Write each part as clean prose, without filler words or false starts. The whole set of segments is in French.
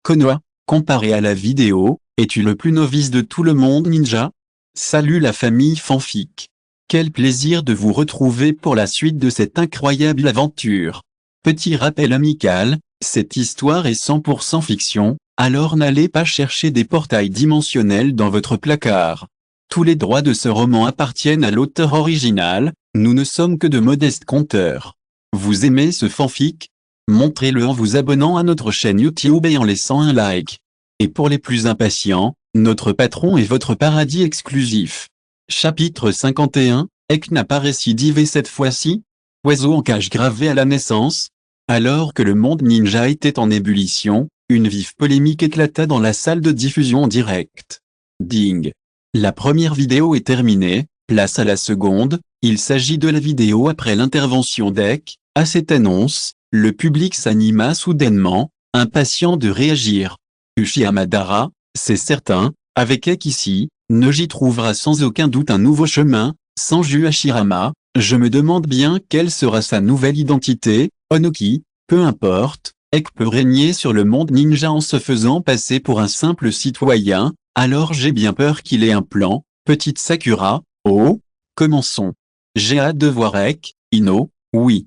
Konoha, comparé à la vidéo, es-tu le plus novice de tout le monde ninja? Salut la famille fanfic. Quel plaisir de vous retrouver pour la suite de cette incroyable aventure. Petit rappel amical, cette histoire est 100% fiction, alors n'allez pas chercher des portails dimensionnels dans votre placard. Tous les droits de ce roman appartiennent à l'auteur original, nous ne sommes que de modestes conteurs. Vous aimez ce fanfic? Montrez-le en vous abonnant à notre chaîne YouTube et en laissant un like. Et pour les plus impatients, notre patron est votre paradis exclusif. Chapitre 51, Ek n'a pas récidivé cette fois-ci? Oiseau en cage gravé à la naissance. Alors que le monde ninja était en ébullition, une vive polémique éclata dans la salle de diffusion en direct. Ding. La première vidéo est terminée, place à la seconde. Il s'agit de la vidéo après l'intervention d'Ek. À cette annonce, le public s'anima soudainement, impatient de réagir. Uchiha Madara, c'est certain, avec Ek ici, Neji trouvera sans aucun doute un nouveau chemin. Sans Hashirama, je me demande bien quelle sera sa nouvelle identité. Onoki, peu importe, Ek peut régner sur le monde ninja en se faisant passer pour un simple citoyen, alors j'ai bien peur qu'il ait un plan. Petite Sakura, oh, commençons. J'ai hâte de voir Ek, Ino, oui.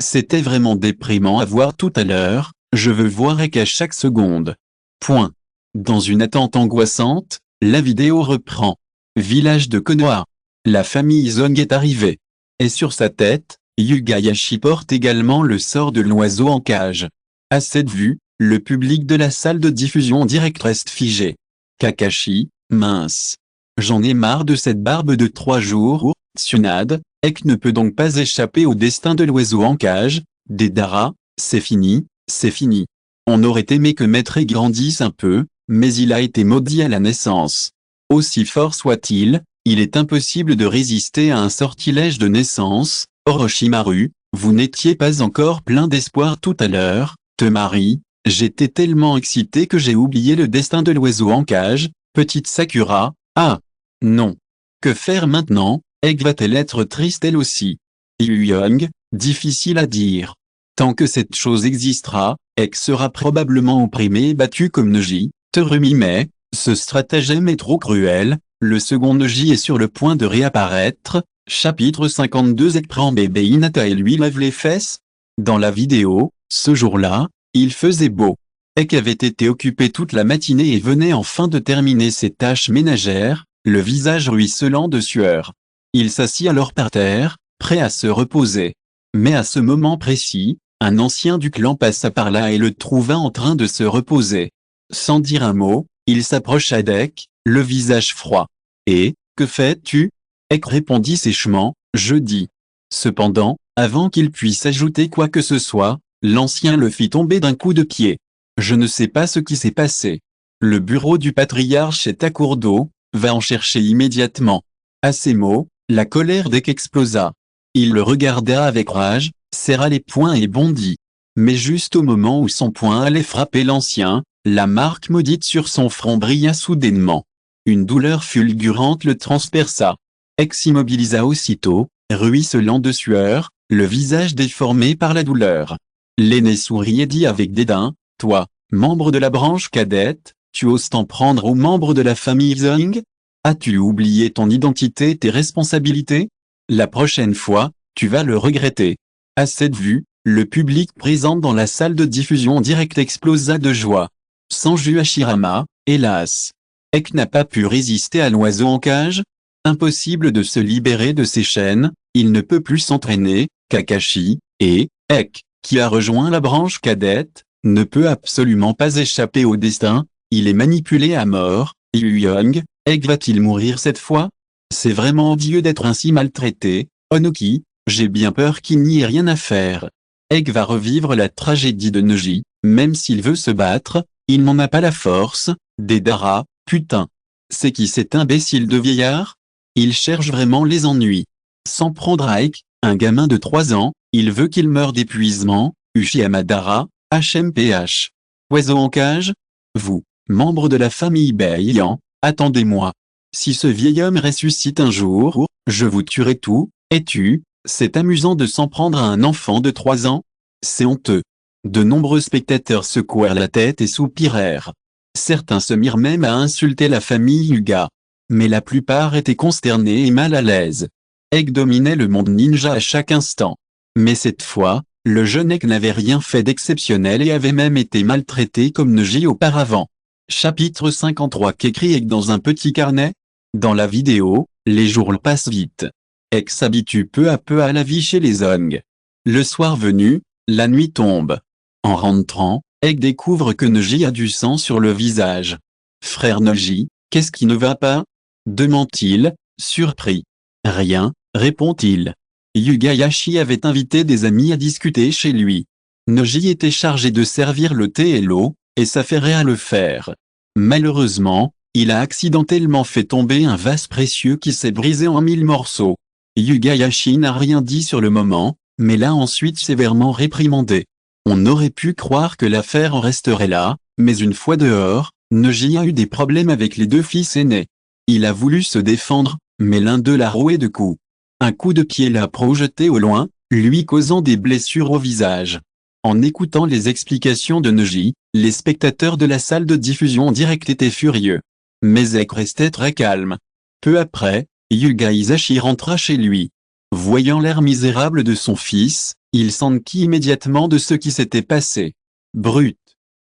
C'était vraiment déprimant à voir tout à l'heure, je veux voir Ek à chaque seconde. Point. Dans une attente angoissante, la vidéo reprend. Village de Konoha. La famille Zong est arrivée. Et sur sa tête, Yugayashi porte également le sort de l'oiseau en cage. À cette vue, le public de la salle de diffusion en direct reste figé. Kakashi, mince. J'en ai marre de cette barbe de 3 jours. Tsunade, Ek ne peut donc pas échapper au destin de l'oiseau en cage. Deidara, c'est fini, c'est fini. On aurait aimé que Maître Ek grandisse un peu, mais il a été maudit à la naissance. Aussi fort soit-il, il est impossible de résister à un sortilège de naissance. Orochimaru, vous n'étiez pas encore plein d'espoir tout à l'heure, Temari, j'étais tellement excité que j'ai oublié le destin de l'oiseau en cage. Petite Sakura, ah, non. Que faire maintenant? Ek va-t-elle être triste elle aussi? Young, difficile à dire. Tant que cette chose existera, Ek sera probablement opprimé et battu comme Neji. Terumi, mais, ce stratagème est trop cruel, le second Neji est sur le point de réapparaître. Chapitre 52. Ek prend bébé Hinata et lui lève les fesses. Dans la vidéo, ce jour-là, il faisait beau. Ek avait été occupé toute la matinée et venait enfin de terminer ses tâches ménagères, le visage ruisselant de sueur. Il s'assit alors par terre, prêt à se reposer. Mais à ce moment précis, un ancien du clan passa par là et le trouva en train de se reposer. Sans dire un mot, il s'approcha d'Ek, le visage froid. « Et, que fais-tu » Ek répondit sèchement, « Je dis. » Cependant, avant qu'il puisse ajouter quoi que ce soit, l'ancien le fit tomber d'un coup de pied. Je ne sais pas ce qui s'est passé. Le bureau du patriarche est à court d'eau, va en chercher immédiatement. À ces mots, la colère d'Ek explosa. Il le regarda avec rage, serra les poings et bondit. Mais juste au moment où son poing allait frapper l'ancien, la marque maudite sur son front brilla soudainement. Une douleur fulgurante le transperça. Ek s'immobilisa aussitôt, ruisselant de sueur, le visage déformé par la douleur. L'aîné sourit et dit avec dédain, « Toi, membre de la branche cadette, tu oses t'en prendre aux membres de la famille Zong? As-tu oublié ton identité et tes responsabilités? La prochaine fois, tu vas le regretter. » À cette vue, le public présent dans la salle de diffusion en direct explosa de joie. Sans Hashirama, hélas. Ek n'a pas pu résister à l'oiseau en cage. Impossible de se libérer de ses chaînes, il ne peut plus s'entraîner. Kakashi, et Ek, qui a rejoint la branche cadette, ne peut absolument pas échapper au destin, il est manipulé à mort. Young, Ek va-t-il mourir cette fois? C'est vraiment odieux d'être ainsi maltraité. Onoki, j'ai bien peur qu'il n'y ait rien à faire. Ek va revivre la tragédie de Neji, même s'il veut se battre, il n'en a pas la force. Deidara, putain. C'est qui cet imbécile de vieillard? Il cherche vraiment les ennuis. S'en prendre à Ek, un gamin de 3 ans, il veut qu'il meure d'épuisement. Uchiha Madara, HMPH. Oiseau en cage? Vous, membre de la famille Beiyan, attendez-moi. Si ce vieil homme ressuscite un jour, je vous tuerai tout, et tu, c'est amusant de s'en prendre à un enfant de 3 ans? C'est honteux. De nombreux spectateurs secouèrent la tête et soupirèrent. Certains se mirent même à insulter la famille Hyuga. Mais la plupart étaient consternés et mal à l'aise. Egg dominait le monde ninja à chaque instant. Mais cette fois, le jeune Egg n'avait rien fait d'exceptionnel et avait même été maltraité comme Neji auparavant. Chapitre 53. Qu'écrit Egg dans un petit carnet? Dans la vidéo, les jours passent vite. Egg s'habitue peu à peu à la vie chez les Ong. Le soir venu, la nuit tombe. En rentrant, Egg découvre que Neji a du sang sur le visage. Frère Neji, qu'est-ce qui ne va pas? Demande-t-il, surpris. Rien, répond-il. Yugayashi avait invité des amis à discuter chez lui. Neji était chargé de servir le thé et l'eau, et s'affairait à le faire. Malheureusement, il a accidentellement fait tomber un vase précieux qui s'est brisé en 1000 morceaux. Yugayashi n'a rien dit sur le moment, mais l'a ensuite sévèrement réprimandé. On aurait pu croire que l'affaire en resterait là, mais une fois dehors, Neji a eu des problèmes avec les deux fils aînés. Il a voulu se défendre, mais l'un d'eux l'a roué de coups. Un coup de pied l'a projeté au loin, lui causant des blessures au visage. En écoutant les explications de Neji, les spectateurs de la salle de diffusion en direct étaient furieux. Mais Egg restait très calme. Peu après, Yuga Isashi rentra chez lui. Voyant l'air misérable de son fils, il s'enquit immédiatement de ce qui s'était passé. Brute.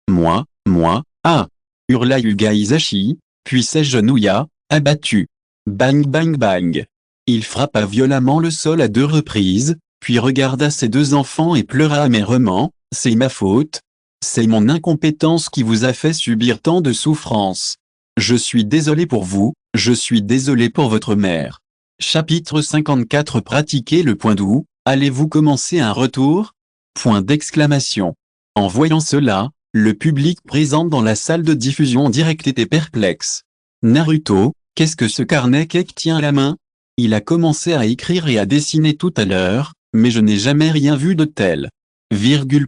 Moi, ah! Hurla Yuga Isashi, puis s'agenouilla, abattu. Bang bang bang. Il frappa violemment le sol à 2 reprises, puis regarda ses 2 enfants et pleura amèrement, « C'est ma faute. C'est mon incompétence qui vous a fait subir tant de souffrances. Je suis désolé pour vous, je suis désolé pour votre mère. » Chapitre 54. Pratiquez le point doux, allez-vous commencer un retour? Point d'exclamation. En voyant cela, le public présent dans la salle de diffusion en direct était perplexe. Naruto, qu'est-ce que ce carnet qu'Egg tient à la main? Il a commencé à écrire et à dessiner tout à l'heure, mais je n'ai jamais rien vu de tel.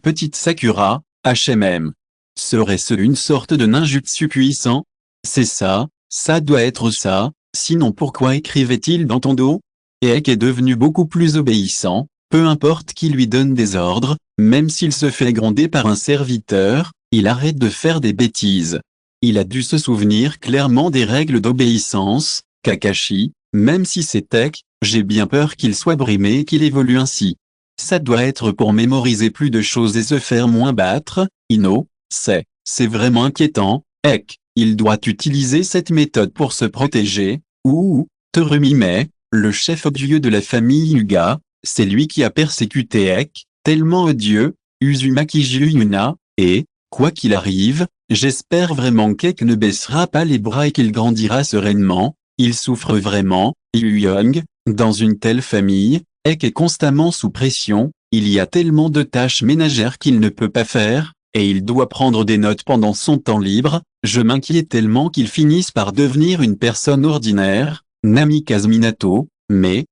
Petite Sakura, HMM. Serait-ce une sorte de ninjutsu puissant? C'est ça, ça doit être ça, sinon pourquoi écrivait-il dans ton dos? Et Egg est devenu beaucoup plus obéissant, peu importe qui lui donne des ordres, même s'il se fait gronder par un serviteur, il arrête de faire des bêtises. Il a dû se souvenir clairement des règles d'obéissance, Kakashi, même si c'est Egg, j'ai bien peur qu'il soit brimé et qu'il évolue ainsi. Ça doit être pour mémoriser plus de choses et se faire moins battre, Ino, c'est vraiment inquiétant, Egg, il doit utiliser cette méthode pour se protéger, Terumime, le chef odieux de la famille Hyuga, c'est lui qui a persécuté Egg, tellement odieux, Uzumaki Jiyuna, et, quoi qu'il arrive, j'espère vraiment qu'Egg ne baissera pas les bras et qu'il grandira sereinement, il souffre vraiment, Young, dans une telle famille, Egg est constamment sous pression, il y a tellement de tâches ménagères qu'il ne peut pas faire, et il doit prendre des notes pendant son temps libre, je m'inquiète tellement qu'il finisse par devenir une personne ordinaire, Namikaze Minato, mais,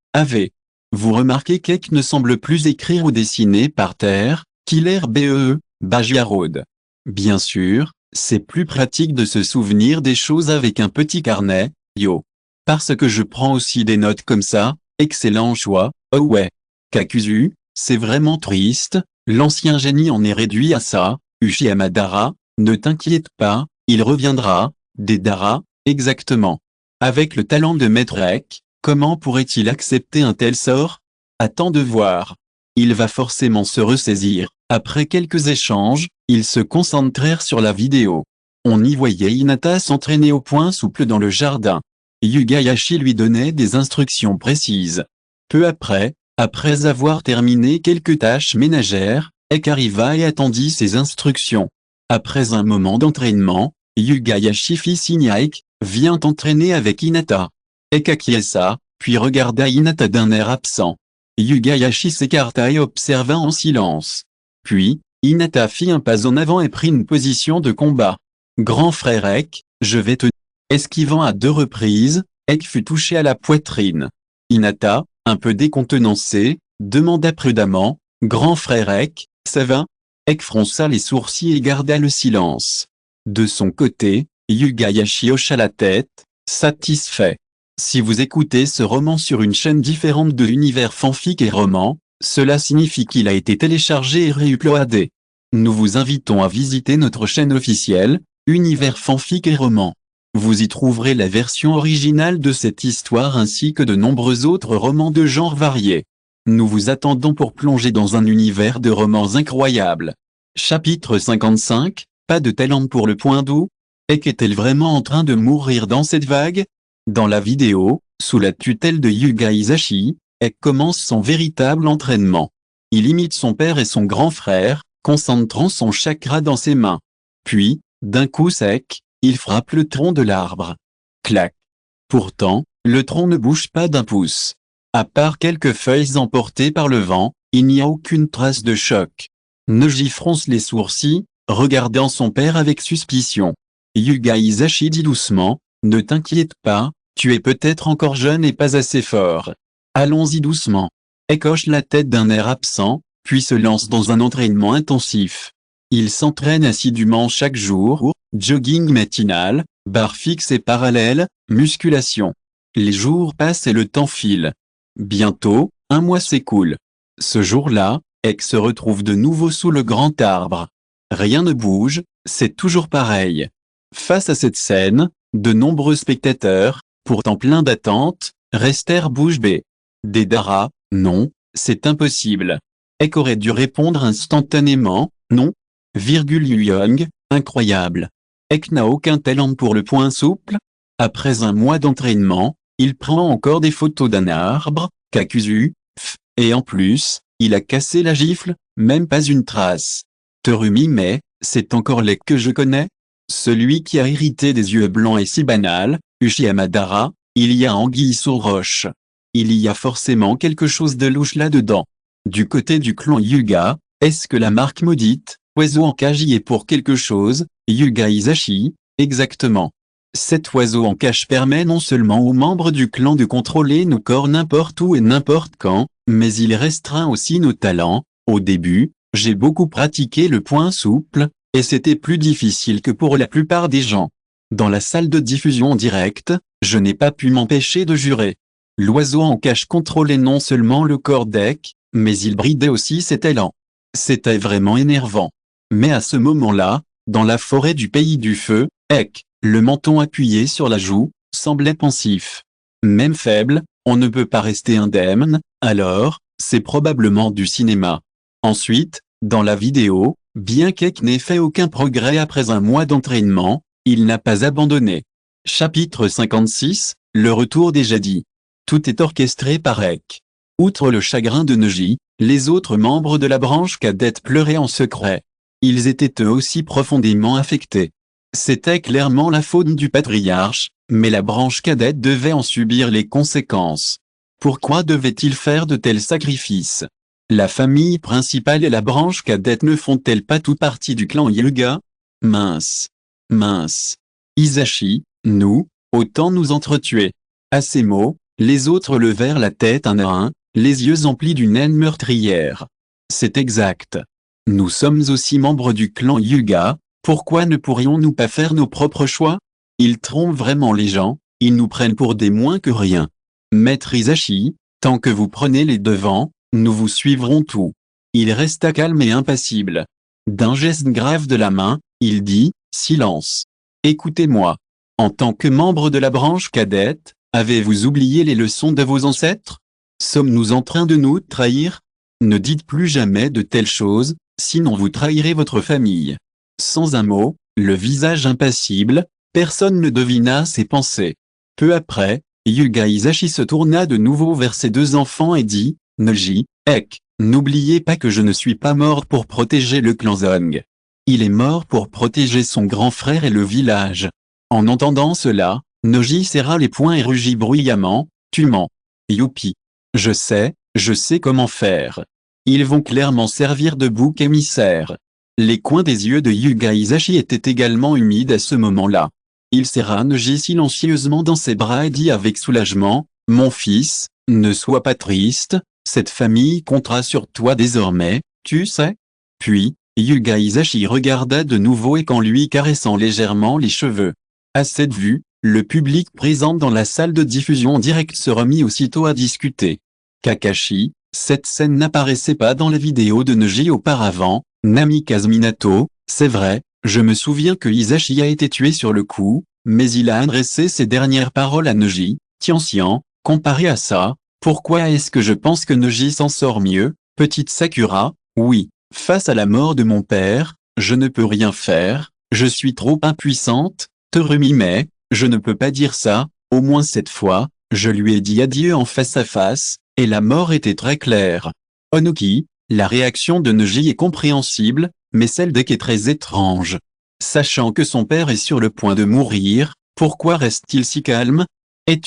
vous remarquez qu'Egg ne semble plus écrire ou dessiner par terre, qu'il RBE, Bajia Road. Bien sûr, c'est plus pratique de se souvenir des choses avec un petit carnet, yo. Parce que je prends aussi des notes comme ça, excellent choix, oh ouais. Kakuzu, c'est vraiment triste, l'ancien génie en est réduit à ça, Uchiha Dara, ne t'inquiète pas, il reviendra, Deidara, exactement. Avec le talent de Maître Egg, comment pourrait-il accepter un tel sort? Attends de voir. Il va forcément se ressaisir. Après quelques échanges, ils se concentrèrent sur la vidéo. On y voyait Hinata s'entraîner au point souple dans le jardin. Yugayashi lui donnait des instructions précises. Peu après avoir terminé quelques tâches ménagères, Egg arriva et attendit ses instructions. Après un moment d'entraînement, Yugayashi fit signe à Egg, viens t'entraîner avec Hinata. Egg acquiesça, puis regarda Hinata d'un air absent. Yugayashi s'écarta et observa en silence. Puis, Hinata fit un pas en avant et prit une position de combat. Grand frère Egg, je vais te... Esquivant à 2 reprises, Egg fut touché à la poitrine. Hinata, un peu décontenancé, demanda prudemment, grand frère Egg, ça va? Egg fronça les sourcils et garda le silence. De son côté, Yugayashi hocha la tête, satisfait. Si vous écoutez ce roman sur une chaîne différente de l'univers fanfic et roman, cela signifie qu'il a été téléchargé et réuploadé. nous vous invitons à visiter notre chaîne officielle, Univers Fanfic et Romans. Vous y trouverez la version originale de cette histoire ainsi que de nombreux autres romans de genres variés. Nous vous attendons pour plonger dans un univers de romans incroyables. Chapitre 55, pas de talent pour le point doux. Ek est-elle vraiment en train de mourir dans cette vague? Dans la vidéo, sous la tutelle de Yuga Hisashi, Ek commence son véritable entraînement. Il imite son père et son grand frère, concentrant son chakra dans ses mains. Puis, d'un coup sec, il frappe le tronc de l'arbre. Clac. Pourtant, le tronc ne bouge pas d'un pouce. À part quelques feuilles emportées par le vent, il n'y a aucune trace de choc. Neji fronce les sourcils, regardant son père avec suspicion. Yuga Hisashi dit doucement, « Ne t'inquiète pas, tu es peut-être encore jeune et pas assez fort. Allons-y doucement. » Ek hoche la tête d'un air absent, puis se lance dans un entraînement intensif. Il s'entraîne assidûment chaque jour, jogging matinal, barre fixe et parallèle, musculation. Les jours passent et le temps file. Bientôt, un mois s'écoule. Ce jour-là, Ek se retrouve de nouveau sous le grand arbre. Rien ne bouge, c'est toujours pareil. Face à cette scène, de nombreux spectateurs, pourtant pleins d'attentes, restèrent bouche bée. Deidara, non, c'est impossible. Ek aurait dû répondre instantanément, non. Young, incroyable. Ek n'a aucun talent pour le point souple. Après un mois d'entraînement, il prend encore des photos d'un arbre, Kakuzu, et en plus, il a cassé la gifle, même pas une trace. Terumi mais, c'est encore Ek que je connais. Celui qui a hérité des yeux blancs et si banal, Uchiha Dara, il y a anguille sous roche. Il y a forcément quelque chose de louche là-dedans. Du côté du clan Yuga, est-ce que la marque maudite, oiseau en cage y est pour quelque chose? Yuga Hisashi, exactement. Cet oiseau en cage permet non seulement aux membres du clan de contrôler nos corps n'importe où et n'importe quand, mais il restreint aussi nos talents. Au début, j'ai beaucoup pratiqué le point souple, et c'était plus difficile que pour la plupart des gens. Dans la salle de diffusion directe, je n'ai pas pu m'empêcher de jurer. L'oiseau en cage contrôlait non seulement le corps d'Ek, mais il bridait aussi ses talents. C'était vraiment énervant. Mais à ce moment-là, dans la forêt du pays du feu, Ek, le menton appuyé sur la joue, semblait pensif. Même faible, on ne peut pas rester indemne, alors, c'est probablement du cinéma. Ensuite, dans la vidéo, bien qu'Ek n'ait fait aucun progrès après un mois d'entraînement, il n'a pas abandonné. Chapitre 56, le retour des jadis. Tout est orchestré par Ek. Outre le chagrin de Neji, les autres membres de la branche cadette pleuraient en secret. Ils étaient eux aussi profondément affectés. C'était clairement la faute du patriarche, mais la branche cadette devait en subir les conséquences. Pourquoi devait-il faire de tels sacrifices? La famille principale et la branche cadette ne font-elles pas toute partie du clan Yuga? Mince. Mince. Hisashi, nous, autant nous entretuer. À ces mots, les autres levèrent la tête un à un, les yeux emplis d'une haine meurtrière. C'est exact. Nous sommes aussi membres du clan Yuga, pourquoi ne pourrions-nous pas faire nos propres choix? Ils trompent vraiment les gens, ils nous prennent pour des moins que rien. Maître Hisashi, tant que vous prenez les devants, nous vous suivrons tout. Il resta calme et impassible. D'un geste grave de la main, il dit, silence. Écoutez-moi. En tant que membre de la branche cadette, avez-vous oublié les leçons de vos ancêtres? Sommes-nous en train de nous trahir? Ne dites plus jamais de telles choses, sinon vous trahirez votre famille. Sans un mot, le visage impassible, personne ne devina ses pensées. Peu après, Yuga Hisashi se tourna de nouveau vers ses deux enfants et dit, Neji, Ek, n'oubliez pas que je ne suis pas mort pour protéger le clan Zong. Il est mort pour protéger son grand frère et le village. En entendant cela, Neji serra les poings et rugit bruyamment, tu mens. Youpi. Je sais comment faire. Ils vont clairement servir de bouc émissaire. Les coins des yeux de Yuga Hisashi étaient également humides à ce moment-là. Il serra Neji silencieusement dans ses bras et dit avec soulagement, mon fils, ne sois pas triste, cette famille comptera sur toi désormais, tu sais. Puis, Yuga Hisashi regarda de nouveau Ek en lui caressant légèrement les cheveux. À cette vue, le public présent dans la salle de diffusion directe se remit aussitôt à discuter. Kakashi, cette scène n'apparaissait pas dans la vidéo de Neji auparavant, Namikaze Minato, c'est vrai, je me souviens que Hisashi a été tué sur le coup, mais il a adressé ses dernières paroles à Neji, Tianxian, comparé à ça, pourquoi est-ce que je pense que Neji s'en sort mieux, petite Sakura, oui, face à la mort de mon père, je ne peux rien faire, je suis trop impuissante, Terumi mais, je ne peux pas dire ça, au moins cette fois, je lui ai dit adieu en face à face, et la mort était très claire. Onuki, la réaction de Neji est compréhensible, mais celle d'Ek est très étrange. Sachant que son père est sur le point de mourir, pourquoi reste-t-il si calme? Et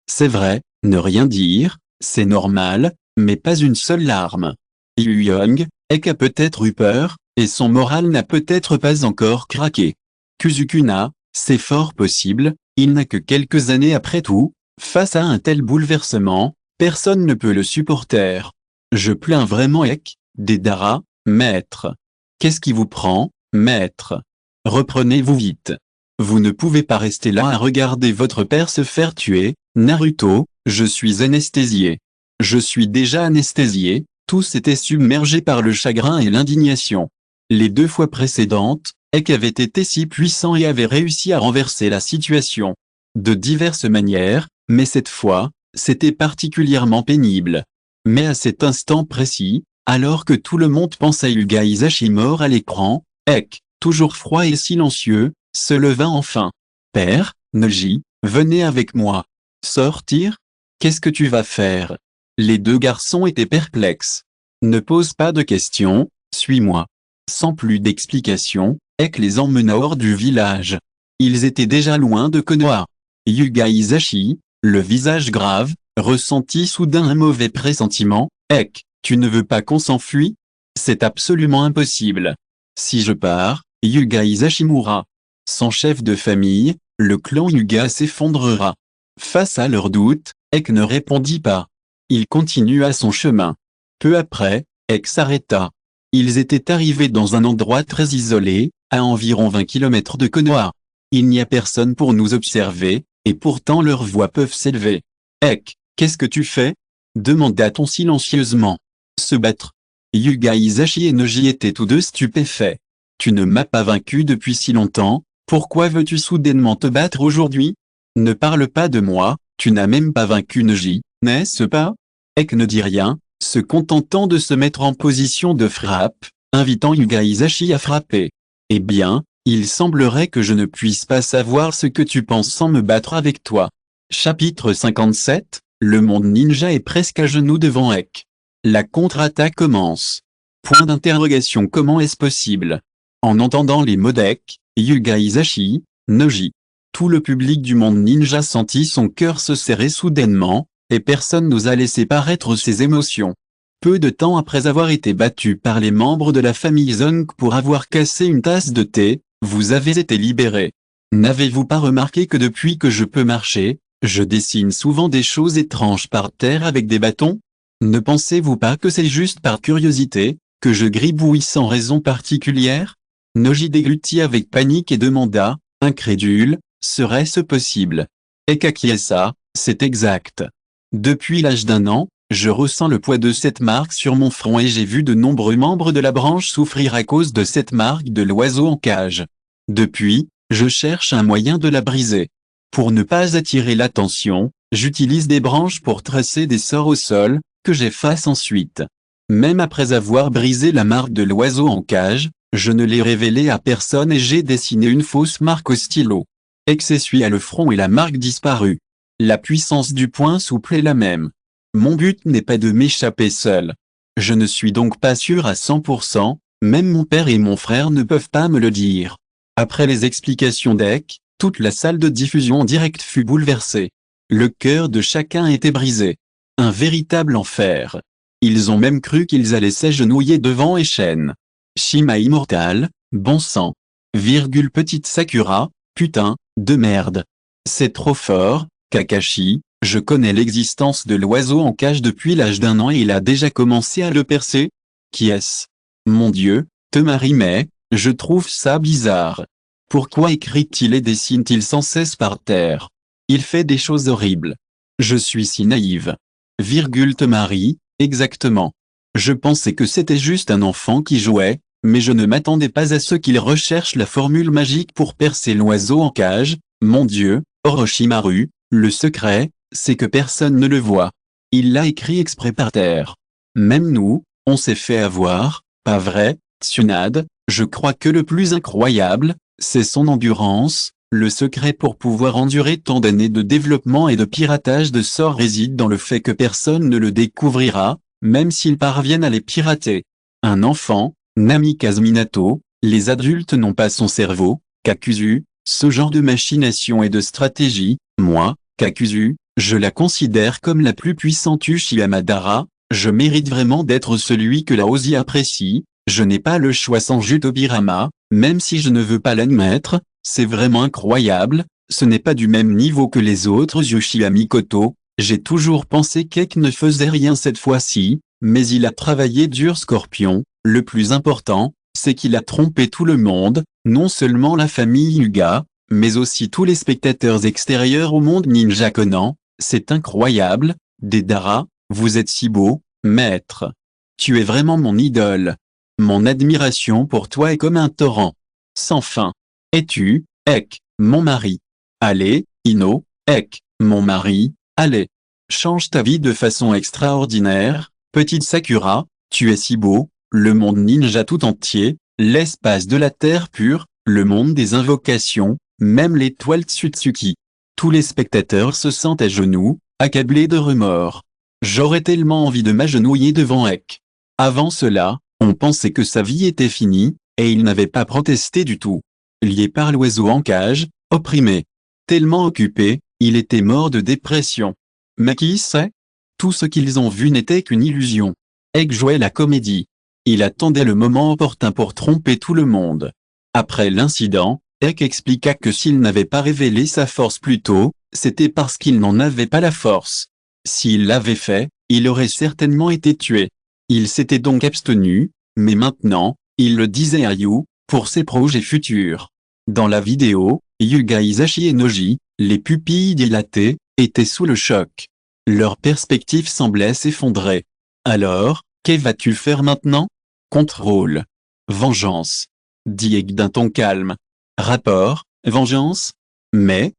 c'est vrai, ne rien dire, c'est normal, mais pas une seule larme. Yu Young, Ek a peut-être eu peur, et son moral n'a peut-être pas encore craqué. Kuzukuna, c'est fort possible, il n'a que quelques années après tout, face à un tel bouleversement, personne ne peut le supporter. Je plains vraiment Ek, Deidara, maître. Qu'est-ce qui vous prend, maître? Reprenez-vous vite. Vous ne pouvez pas rester là à regarder votre père se faire tuer, Naruto, je suis anesthésié. Je suis déjà anesthésié, tous étaient submergés par le chagrin et l'indignation. Les 2 fois précédentes, Ek avait été si puissant et avait réussi à renverser la situation. De diverses manières, mais cette fois, c'était particulièrement pénible. Mais à cet instant précis, alors que tout le monde pense à Hyuga Hisashi mort à l'écran, Ek, toujours froid et silencieux, se leva enfin. Père, Neji, venez avec moi. Sortir? Qu'est-ce que tu vas faire? Les 2 garçons étaient perplexes. Ne pose pas de questions, suis-moi. Sans plus d'explications, Ek les emmena hors du village. Ils étaient déjà loin de Konoha. Hyuga Hisashi, le visage grave, ressentit soudain un mauvais pressentiment. Ek, tu ne veux pas qu'on s'enfuit? C'est absolument impossible. Si je pars, Hyuga Hisashi mourra. Sans chef de famille, le clan Hyuga s'effondrera. Face à leurs doutes, Ek ne répondit pas. Il continua son chemin. Peu après, Ek s'arrêta. Ils étaient arrivés dans un endroit très isolé, à environ 20 km de Konoha. Il n'y a personne pour nous observer, et pourtant leurs voix peuvent s'élever. Ek, qu'est-ce que tu fais? Demanda-t-on silencieusement. Se battre. Hyuga Hisashi et Neji étaient tous 2 stupéfaits. Tu ne m'as pas vaincu depuis si longtemps, pourquoi veux-tu soudainement te battre aujourd'hui? Ne parle pas de moi, tu n'as même pas vaincu Neji, n'est-ce pas? Ek ne dit rien, se contentant de se mettre en position de frappe, invitant Hyuga Hisashi à frapper. Eh bien, il semblerait que je ne puisse pas savoir ce que tu penses sans me battre avec toi. Chapitre 57, le monde ninja est presque à genoux devant Ek. La contre-attaque commence. Point d'interrogation, comment est-ce possible? En entendant les mots d'Ek, Hyuga Hisashi, Neji, tout le public du monde ninja sentit son cœur se serrer soudainement, et personne n'osa laisser paraître ses émotions. Peu de temps après avoir été battu par les membres de la famille Zong pour avoir cassé une tasse de thé, vous avez été libéré. N'avez-vous pas remarqué que depuis que je peux marcher, je dessine souvent des choses étranges par terre avec des bâtons? Ne pensez-vous pas que c'est juste par curiosité, que je gribouille sans raison particulière? Neji déglutit avec panique et demanda, incrédule, serait-ce possible? Ek acquiesça, c'est exact. Depuis l'âge d'1 an, je ressens le poids de cette marque sur mon front et j'ai vu de nombreux membres de la branche souffrir à cause de cette marque de l'oiseau en cage. Depuis, je cherche un moyen de la briser. Pour ne pas attirer l'attention, j'utilise des branches pour tracer des sorts au sol, que j'efface ensuite. Même après avoir brisé la marque de l'oiseau en cage, je ne l'ai révélée à personne et j'ai dessiné une fausse marque au stylo. Ek s'essuya le front et la marque disparut. La puissance du poing souple est la même. Mon but n'est pas de m'échapper seul. Je ne suis donc pas sûr à 100%, même mon père et mon frère ne peuvent pas me le dire. Après les explications d'Ek, toute la salle de diffusion en direct fut bouleversée. Le cœur de chacun était brisé. Un véritable enfer. Ils ont même cru qu'ils allaient s'agenouiller devant Echen. Shima immortal, bon sang. Virgule petite Sakura, putain, de merde. C'est trop fort, Kakashi, je connais l'existence de l'oiseau en cage depuis l'âge d'1 an et il a déjà commencé à le percer. Qui est-ce? Mon Dieu, Temari mais, je trouve ça bizarre. Pourquoi écrit-il et dessine-t-il sans cesse par terre? Il fait des choses horribles. Je suis si naïve. Virgule Temari, exactement. Je pensais que c'était juste un enfant qui jouait, mais je ne m'attendais pas à ce qu'il recherche la formule magique pour percer l'oiseau en cage. Mon Dieu, Orochimaru, le secret, c'est que personne ne le voit. Il l'a écrit exprès par terre. Même nous, on s'est fait avoir, pas vrai, Tsunade? Je crois que le plus incroyable, c'est son endurance. Le secret pour pouvoir endurer tant d'années de développement et de piratage de sorts réside dans le fait que personne ne le découvrira, même s'ils parviennent à les pirater. Un enfant, Namikaze Minato, les adultes n'ont pas son cerveau, Kakuzu, ce genre de machination et de stratégie. Moi, Kakuzu, je la considère comme la plus puissante Uchiha Madara. Je mérite vraiment d'être celui que la Ozzy apprécie. Je n'ai pas le choix sans Jutobirama, même si je ne veux pas l'admettre. C'est vraiment incroyable, ce n'est pas du même niveau que les autres Uchiha Mikoto. J'ai toujours pensé qu'Ek ne faisait rien cette fois-ci, mais il a travaillé dur Scorpion. Le plus important, c'est qu'il a trompé tout le monde, non seulement la famille Hyuga, mais aussi tous les spectateurs extérieurs au monde ninja Conan. C'est incroyable, Deidara, vous êtes si beau, maître. Tu es vraiment mon idole. Mon admiration pour toi est comme un torrent sans fin. Et tu, Ek, mon mari. Allez, Ino, Ek, mon mari, allez. Change ta vie de façon extraordinaire, petite Sakura, tu es si beau, le monde ninja tout entier, l'espace de la terre pure, le monde des invocations, même l'étoile Tsutsuki. Tous les spectateurs se sentent à genoux, accablés de remords. J'aurais tellement envie de m'agenouiller devant Ek. Avant cela, on pensait que sa vie était finie, et il n'avait pas protesté du tout. Lié par l'oiseau en cage, opprimé. Tellement occupé, il était mort de dépression. Mais qui sait? Tout ce qu'ils ont vu n'était qu'une illusion. Ek jouait la comédie. Il attendait le moment opportun pour tromper tout le monde. Après l'incident, Ek expliqua que s'il n'avait pas révélé sa force plus tôt, c'était parce qu'il n'en avait pas la force. S'il l'avait fait, il aurait certainement été tué. Il s'était donc abstenu, mais maintenant, il le disait à Yu, pour ses projets futurs. Dans la vidéo, Hyuga Hisashi et Noji, les pupilles dilatées, étaient sous le choc. Leur perspective semblait s'effondrer. Alors, que vas-tu faire maintenant? Contrôle. Vengeance. Dit Ek d'un ton calme. Rapport, vengeance? Mais,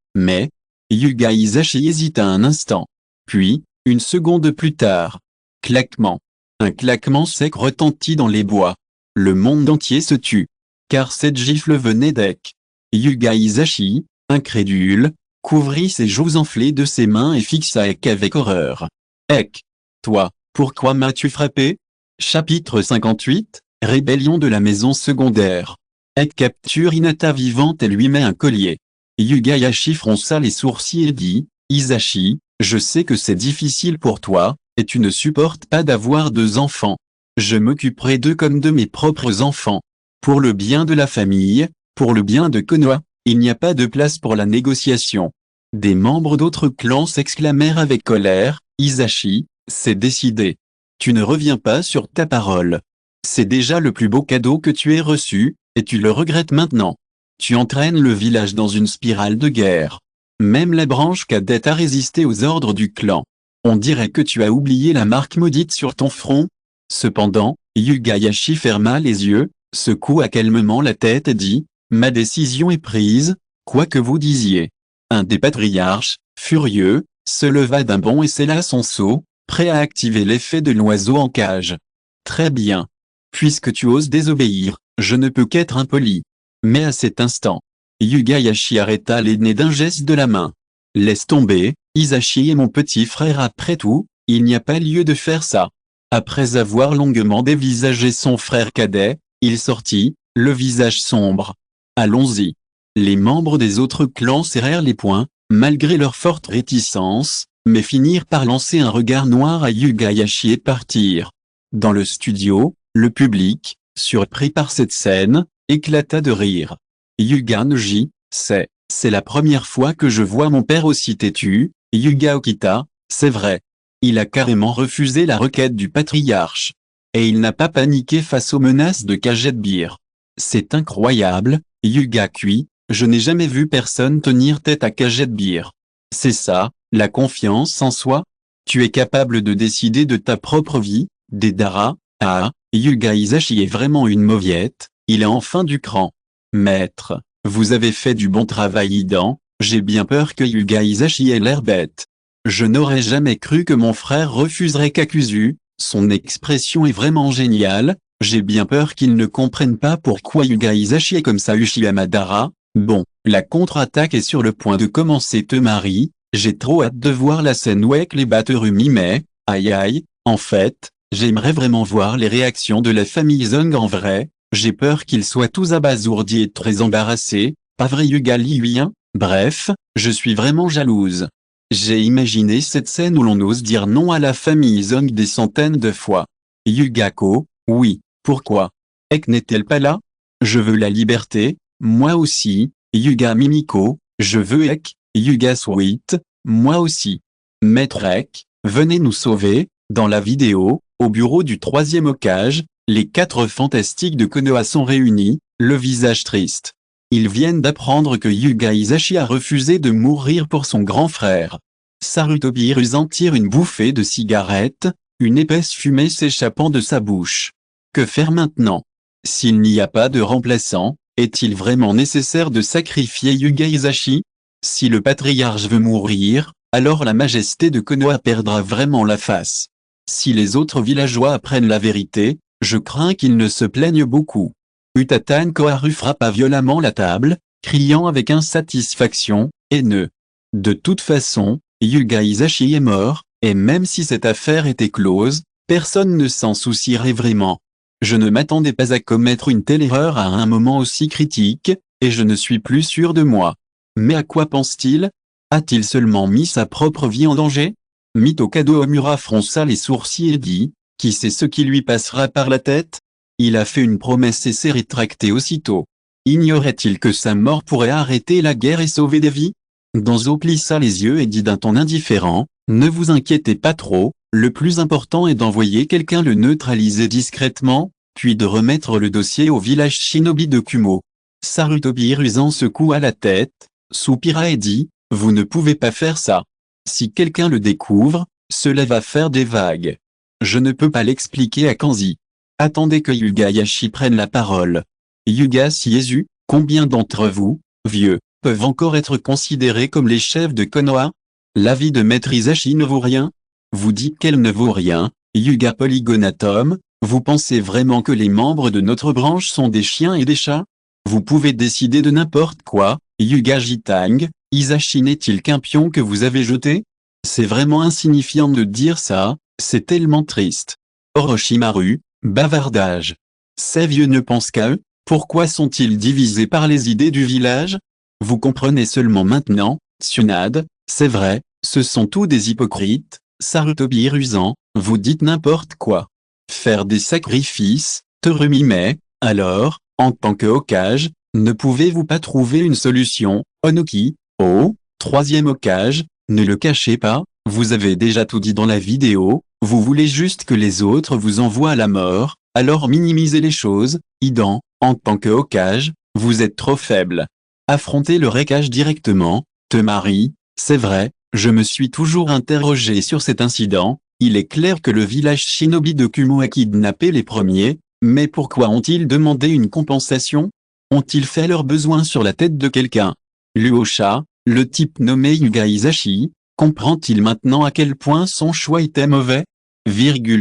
Hyuga Hisashi hésita un instant. Puis, une seconde plus tard. Claquement. Un claquement sec retentit dans les bois. Le monde entier se tut. Car cette gifle venait d'Ek. Hyuga Hisashi, incrédule, couvrit ses joues enflées de ses mains et fixa Ek avec horreur. Ek. Toi, pourquoi m'as-tu frappé? Chapitre 58, Rébellion de la maison secondaire. Ek capture Hinata vivante et lui met un collier. Hyuga Hisashi fronça les sourcils et dit, Hisashi, je sais que c'est difficile pour toi, et tu ne supportes pas d'avoir 2 enfants. Je m'occuperai d'eux comme de mes propres enfants. Pour le bien de la famille, pour le bien de Konoha, il n'y a pas de place pour la négociation. Des membres d'autres clans s'exclamèrent avec colère, Hisashi, c'est décidé. Tu ne reviens pas sur ta parole. C'est déjà le plus beau cadeau que tu aies reçu, et tu le regrettes maintenant. Tu entraînes le village dans une spirale de guerre. Même la branche cadette a résisté aux ordres du clan. On dirait que tu as oublié la marque maudite sur ton front. Cependant, Hyuga Hisashi ferma les yeux, secoua calmement la tête et dit, ma décision est prise, quoi que vous disiez. Un des patriarches, furieux, se leva d'un bond et scella son sceau, prêt à activer l'effet de l'oiseau en cage. Très bien. Puisque tu oses désobéir, je ne peux qu'être impoli. Mais à cet instant, Hyuga Hisashi arrêta l'aîné d'un geste de la main. Laisse tomber, Hisashi est mon petit frère après tout, il n'y a pas lieu de faire ça. Après avoir longuement dévisagé son frère cadet, il sortit, le visage sombre. Allons-y. Les membres des autres clans serrèrent les poings, malgré leur forte réticence, mais finirent par lancer un regard noir à Hyuga Hisashi et partir. Dans le studio, le public, surpris par cette scène, éclata de rire. Hyuga Noji, c'est la première fois que je vois mon père aussi têtu. Hyuga Okita, c'est vrai. Il a carrément refusé la requête du patriarche. Et il n'a pas paniqué face aux menaces de Cagette Beer. C'est incroyable, Hyuga Kui, je n'ai jamais vu personne tenir tête à Cagette Beer. C'est ça, la confiance en soi. Tu es capable de décider de ta propre vie, Deidara. Ah, Yuga Hisashi est vraiment une mauviette, il est enfin du cran. Maître, vous avez fait du bon travail Idan, j'ai bien peur que Yuga Hisashi ait l'air bête. Je n'aurais jamais cru que mon frère refuserait Kakuzu, son expression est vraiment géniale, j'ai bien peur qu'il ne comprenne pas pourquoi Yuga Hisashi est comme ça Uchiha Madara. Bon, la contre-attaque est sur le point de commencer Temari, j'ai trop hâte de voir la scène où les Baterumi mais, aïe aïe, en fait, j'aimerais vraiment voir les réactions de la famille Zong en vrai, j'ai peur qu'ils soient tous abasourdis et très embarrassés, pas vrai Yuga Liyuin, bref, je suis vraiment jalouse. J'ai imaginé cette scène où l'on ose dire non à la famille Zong des centaines de fois. Yugako, oui, pourquoi? Ek n'est-elle pas là? Je veux la liberté, moi aussi, Yuga Mimiko, je veux Ek, Yuga Sweet, moi aussi. Maître Ek, venez nous sauver, dans la vidéo, au bureau du 3e Hokage, les 4 fantastiques de Konoha sont réunis, le visage triste. Ils viennent d'apprendre que Yuga Hisashi a refusé de mourir pour son grand frère. Sarutobi Hiruzen tire une bouffée de cigarette, une épaisse fumée s'échappant de sa bouche. Que faire maintenant? S'il n'y a pas de remplaçant, est-il vraiment nécessaire de sacrifier Yuga Hisashi? Si le patriarche veut mourir, alors la majesté de Konoha perdra vraiment la face. Si les autres villageois apprennent la vérité, je crains qu'ils ne se plaignent beaucoup. Utatane Koharu frappa violemment la table, criant avec insatisfaction, haineux. De toute façon, Yuga Hisashi est mort, et même si cette affaire était close, personne ne s'en soucierait vraiment. Je ne m'attendais pas à commettre une telle erreur à un moment aussi critique, et je ne suis plus sûr de moi. Mais à quoi pense-t-il? A-t-il seulement mis sa propre vie en danger? Mitokado Omura fronça les sourcils et dit, qui sait ce qui lui passera par la tête? Il a fait une promesse et s'est rétracté aussitôt. Ignorait-il que sa mort pourrait arrêter la guerre et sauver des vies? Danzo plissa les yeux et dit d'un ton indifférent, ne vous inquiétez pas trop, le plus important est d'envoyer quelqu'un le neutraliser discrètement, puis de remettre le dossier au village shinobi de Kumo. Sarutobi Hiruzen secoua la tête, soupira et dit, vous ne pouvez pas faire ça. Si quelqu'un le découvre, cela va faire des vagues. Je ne peux pas l'expliquer à Kanzi. Attendez que Yuga Hisashi prenne la parole. Yuga Siesu, combien d'entre vous, vieux, peuvent encore être considérés comme les chefs de Konoha? L'avis de Maître Hisashi ne vaut rien? Vous dites qu'elle ne vaut rien, Yuga Polygonatum, vous pensez vraiment que les membres de notre branche sont des chiens et des chats? Vous pouvez décider de n'importe quoi, Yuga Jitang, Hisashi n'est-il qu'un pion que vous avez jeté? C'est vraiment insignifiant de dire ça, c'est tellement triste. Orochimaru, bavardage. Ces vieux ne pensent qu'à eux, pourquoi sont-ils divisés par les idées du village? Vous comprenez seulement maintenant, Tsunade, c'est vrai, ce sont tous des hypocrites, Sarutobi Hiruzen, vous dites n'importe quoi. Faire des sacrifices, Terumi mais, alors, en tant que Hokage, ne pouvez-vous pas trouver une solution, Onoki, oh, 3e Hokage, ne le cachez pas, vous avez déjà tout dit dans la vidéo, vous voulez juste que les autres vous envoient à la mort, alors minimisez les choses, Idan, en tant que Hokage, vous êtes trop faible. Affrontez le Rekage directement, Temari, c'est vrai, je me suis toujours interrogé sur cet incident, il est clair que le village shinobi de Kumo a kidnappé les premiers, mais pourquoi ont-ils demandé une compensation? Ont-ils fait leurs besoins sur la tête de quelqu'un? Luosha, le type nommé Yuga Hisashi, comprend-il maintenant à quel point son choix était mauvais?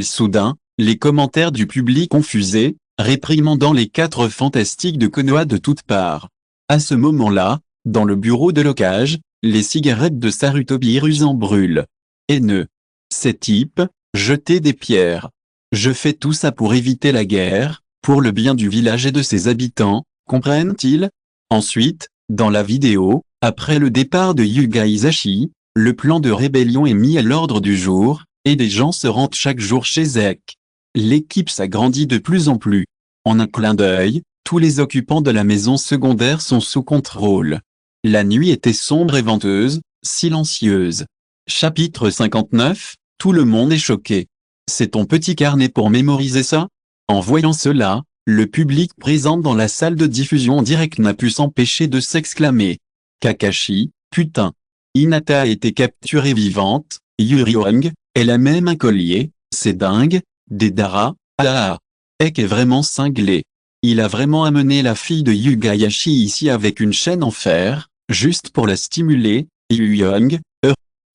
Soudain, les commentaires du public confusés, réprimandant les 4 fantastiques de Konoha de toutes parts. À ce moment-là, dans le bureau de l'Hokage, les cigarettes de Sarutobi Hiruzen brûlent. Haineux. Ces types, jetez des pierres. Je fais tout ça pour éviter la guerre, pour le bien du village et de ses habitants, comprennent-ils? Ensuite, dans la vidéo, après le départ de Yuga Hisashi, le plan de rébellion est mis à l'ordre du jour, et des gens se rendent chaque jour chez Zek. L'équipe s'agrandit de plus en plus. En un clin d'œil, tous les occupants de la maison secondaire sont sous contrôle. La nuit était sombre et venteuse, silencieuse. Chapitre 59, tout le monde est choqué. C'est ton petit carnet pour mémoriser ça? En voyant cela, le public présent dans la salle de diffusion en direct n'a pu s'empêcher de s'exclamer. Kakashi, putain. Hinata a été capturée vivante, Yuri Ong, elle a même un collier, c'est dingue, Deidara, ah ah. Ek est vraiment cinglé. Il a vraiment amené la fille de Yugayashi ici avec une chaîne en fer, juste pour la stimuler. Yu-young,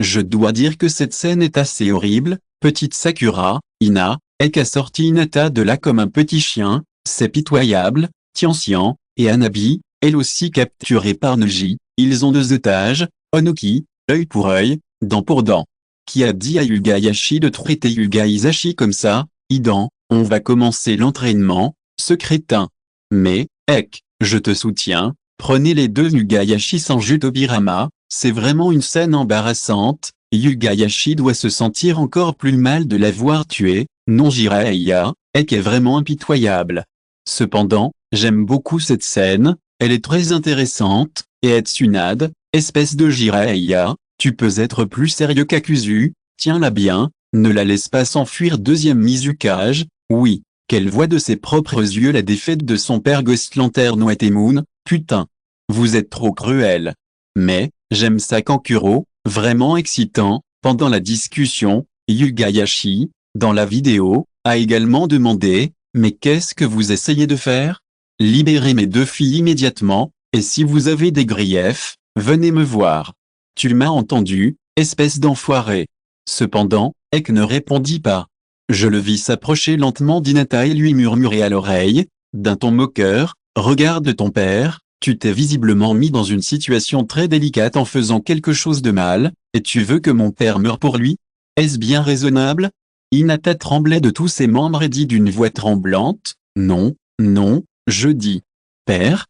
je dois dire que cette scène est assez horrible. Petite Sakura, Ina, Ek a sorti Hinata de là comme un petit chien, c'est pitoyable. Tianxian et Hanabi, elle aussi capturée par Neji, ils ont 2 otages, Onoki, œil pour œil, dent pour dent. Qui a dit à Yugayashi de traiter Yuga Isashi comme ça? Idan, on va commencer l'entraînement, ce crétin. Mais, Ek, je te soutiens, prenez les 2 Yugayashi sans Jutobirama, c'est vraiment une scène embarrassante. Yugayashi doit se sentir encore plus mal de l'avoir tué. Non Jiraiya, Ek est vraiment impitoyable. Cependant, j'aime beaucoup cette scène, elle est très intéressante, et Tsunade, espèce de Jiraiya, tu peux être plus sérieux qu'Akuzu, tiens-la bien, ne la laisse pas s'enfuir. Deuxième mise au cage, oui, qu'elle voit de ses propres yeux la défaite de son père Ghost Lantern Moon, putain. Vous êtes trop cruel. Mais, j'aime ça Kankuro, vraiment excitant, pendant la discussion, Yugayashi, dans la vidéo, a également demandé, mais qu'est-ce que vous essayez de faire? Libérez mes 2 filles immédiatement, et si vous avez des griefs, venez me voir. Tu m'as entendu, espèce d'enfoiré. Cependant, Ek ne répondit pas. Je le vis s'approcher lentement d'Hinata et lui murmurer à l'oreille, d'un ton moqueur, regarde ton père, tu t'es visiblement mis dans une situation très délicate en faisant quelque chose de mal, et tu veux que mon père meure pour lui? Est-ce bien raisonnable? Hinata tremblait de tous ses membres et dit d'une voix tremblante, non, non, je dis. Père,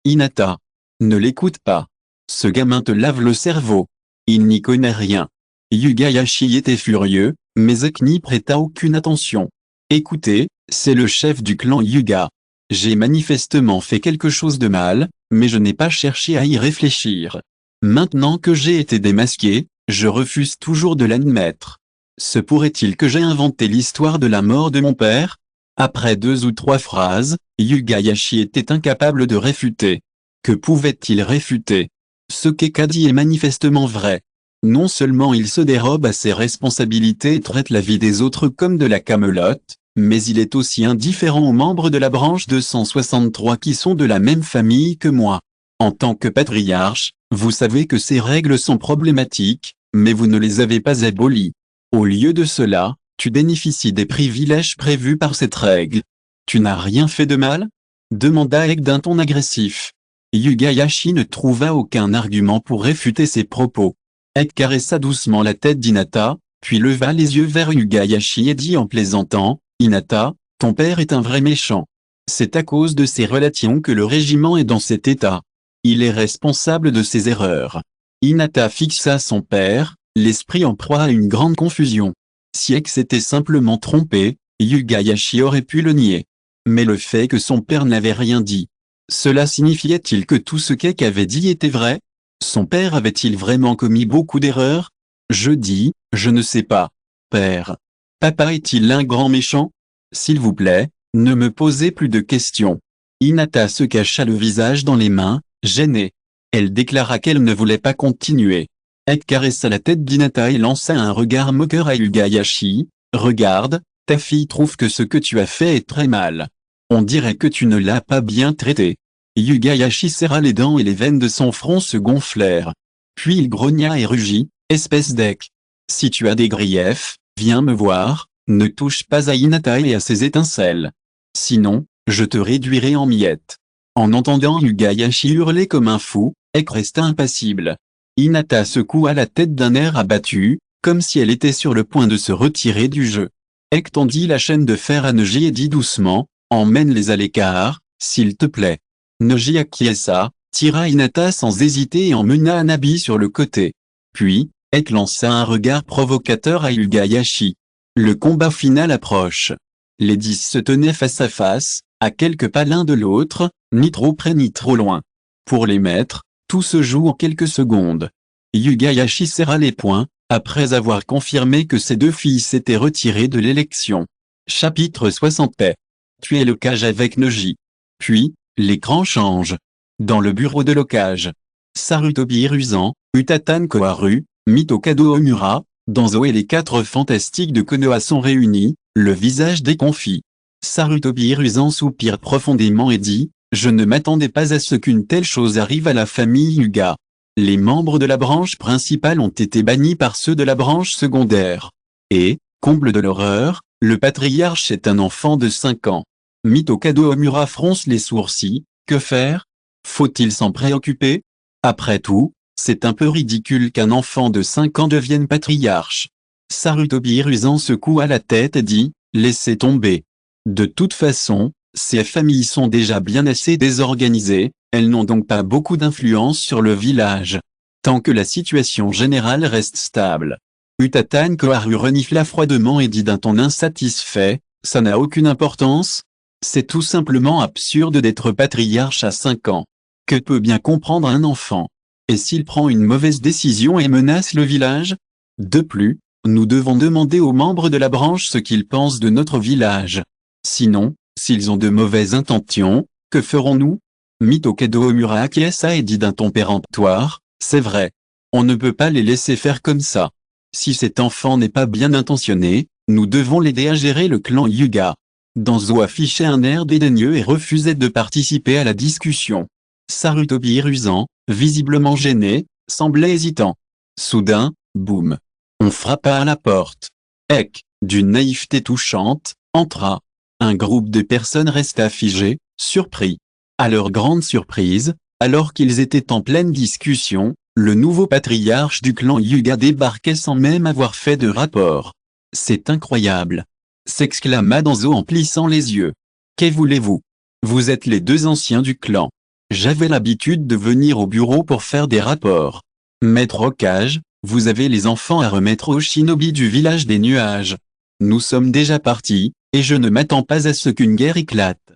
Hinata. Ne l'écoute pas. Ce gamin te lave le cerveau. Il n'y connaît rien. Yugayashi était furieux, mais Ek n'y prêta aucune attention. Écoutez, c'est le chef du clan Yuga. J'ai manifestement fait quelque chose de mal, mais je n'ai pas cherché à y réfléchir. Maintenant que j'ai été démasqué, je refuse toujours de l'admettre. Se pourrait-il que j'ai inventé l'histoire de la mort de mon père? Après 2 ou 3 phrases, Yugayashi était incapable de réfuter. Que pouvait-il réfuter? Ce qu'Eka dit est manifestement vrai. Non seulement il se dérobe à ses responsabilités et traite la vie des autres comme de la camelote, mais il est aussi indifférent aux membres de la branche 263 qui sont de la même famille que moi. En tant que patriarche, vous savez que ces règles sont problématiques, mais vous ne les avez pas abolies. Au lieu de cela, tu bénéficies des privilèges prévus par cette règle. Tu n'as rien fait de mal? Demanda Ek d'un ton agressif. Yugayashi ne trouva aucun argument pour réfuter ses propos. Ek caressa doucement la tête d'Hinata, puis leva les yeux vers Yugayashi et dit en plaisantant, Hinata, ton père est un vrai méchant. C'est à cause de ses relations que le régiment est dans cet état. Il est responsable de ses erreurs. Hinata fixa son père, l'esprit en proie à une grande confusion. Si Ek s'était simplement trompé, Yugayashi aurait pu le nier. Mais le fait que son père n'avait rien dit, cela signifiait-il que tout ce qu'Ek avait dit était vrai? Son père avait-il vraiment commis beaucoup d'erreurs? Je dis, je ne sais pas. Père. Papa est-il un grand méchant? S'il vous plaît, ne me posez plus de questions. Hinata se cacha le visage dans les mains, gênée. Elle déclara qu'elle ne voulait pas continuer. Ek caressa la tête d'Hinata et lança un regard moqueur à Yugayashi. Regarde, ta fille trouve que ce que tu as fait est très mal. On dirait que tu ne l'as pas bien traité. Yugayashi serra les dents et les veines de son front se gonflèrent. Puis il grogna et rugit, espèce d'Ek. Si tu as des griefs, viens me voir, ne touche pas à Hinata et à ses étincelles. Sinon, je te réduirai en miettes. En entendant Yugayashi hurler comme un fou, Ek resta impassible. Hinata secoua la tête d'un air abattu, comme si elle était sur le point de se retirer du jeu. Ek tendit la chaîne de fer à Neji et dit doucement, emmène-les à l'écart, s'il te plaît. Neji acquiesça, tira Hinata sans hésiter et emmena Hanabi sur le côté. Puis, Ek lança un regard provocateur à Yugayashi. Le combat final approche. Les 10 se tenaient face à face, à quelques pas l'un de l'autre, ni trop près ni trop loin. Pour les maîtres, tout se joue en quelques secondes. Yugayashi serra les poings, après avoir confirmé que ses 2 filles s'étaient retirées de l'élection. Chapitre 60. Tuer l'Hokage avec Neji. Puis, l'écran change. Dans le bureau de l'Hokage. Sarutobi Hiruzen, Utatan Koharu, Mitokado Omura, Danzo et les 4 fantastiques de Konoha sont réunis, le visage déconfit. Sarutobi Rusan soupire profondément et dit, « Je ne m'attendais pas à ce qu'une telle chose arrive à la famille Hyuga. Les membres de la branche principale ont été bannis par ceux de la branche secondaire. Et, comble de l'horreur, le patriarche est un enfant de 5 ans. » Mitokado Omura fronce les sourcils, que faire? Faut-il s'en préoccuper? Après tout, c'est un peu ridicule qu'un enfant de 5 ans devienne patriarche. Sarutobi Rusan secoua la tête et dit, « Laissez tomber. De toute façon, ces familles sont déjà bien assez désorganisées, elles n'ont donc pas beaucoup d'influence sur le village. Tant que la situation générale reste stable. » Utatan Koharu renifla froidement et dit d'un ton insatisfait, « Ça n'a aucune importance. C'est tout simplement absurde d'être patriarche à 5 ans. Que peut bien comprendre un enfant? Et s'il prend une mauvaise décision et menace le village? De plus, nous devons demander aux membres de la branche ce qu'ils pensent de notre village. Sinon, s'ils ont de mauvaises intentions, que ferons-nous? » Mitokado Omura acquiesça et dit d'un ton péremptoire, « C'est vrai. On ne peut pas les laisser faire comme ça. Si cet enfant n'est pas bien intentionné, nous devons l'aider à gérer le clan Hyuga. » Danzo affichait un air dédaigneux et refusait de participer à la discussion. Sarutobi Rusan, visiblement gêné, semblait hésitant. Soudain, boum. On frappa à la porte. Ek, d'une naïveté touchante, entra. Un groupe de personnes resta figé, surpris. À leur grande surprise, alors qu'ils étaient en pleine discussion, le nouveau patriarche du clan Hyuga débarquait sans même avoir fait de rapport. « C'est incroyable !» s'exclama Danzo en plissant les yeux. « Que voulez-vous? Vous êtes les deux anciens du clan. J'avais l'habitude de venir au bureau pour faire des rapports. Maître Hokage, vous avez les enfants à remettre au shinobi du village des nuages. Nous sommes déjà partis, et je ne m'attends pas à ce qu'une guerre éclate. »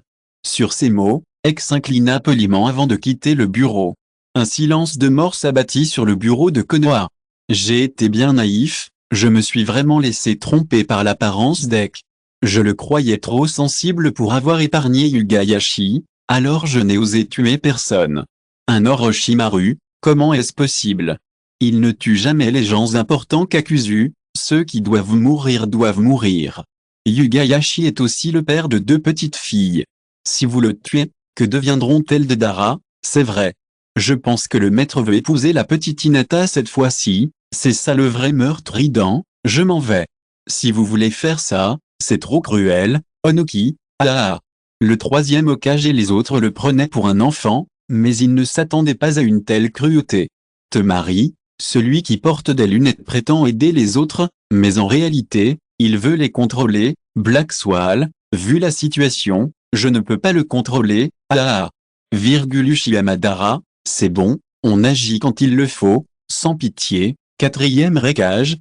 Sur ces mots, Ek s'inclina poliment avant de quitter le bureau. Un silence de mort s'abattit sur le bureau de Konoha. J'ai été bien naïf, je me suis vraiment laissé tromper par l'apparence d'Ek. Je le croyais trop sensible pour avoir épargné Yugayashi, alors je n'ai osé tuer personne. Un Orochimaru, comment est-ce possible? Il ne tue jamais les gens importants qu'Akuzu, ceux qui doivent mourir doivent mourir. Yugayashi est aussi le père de 2 petites filles. Si vous le tuez, que deviendront-elles de Dara? C'est vrai. Je pense que le maître veut épouser la petite Hinata cette fois-ci, c'est ça le vrai meurtre rident, je m'en vais. Si vous voulez faire ça, c'est trop cruel, Onoki, ah ah. Le 3e Hokage et les autres le prenaient pour un enfant, mais ils ne s'attendaient pas à une telle cruauté. Temari, celui qui porte des lunettes prétend aider les autres, mais en réalité, il veut les contrôler. Black Swall, vu la situation, je ne peux pas le contrôler, ah ah. Uchiha Madara, c'est bon, on agit quand il le faut, sans pitié. 4e Hokage,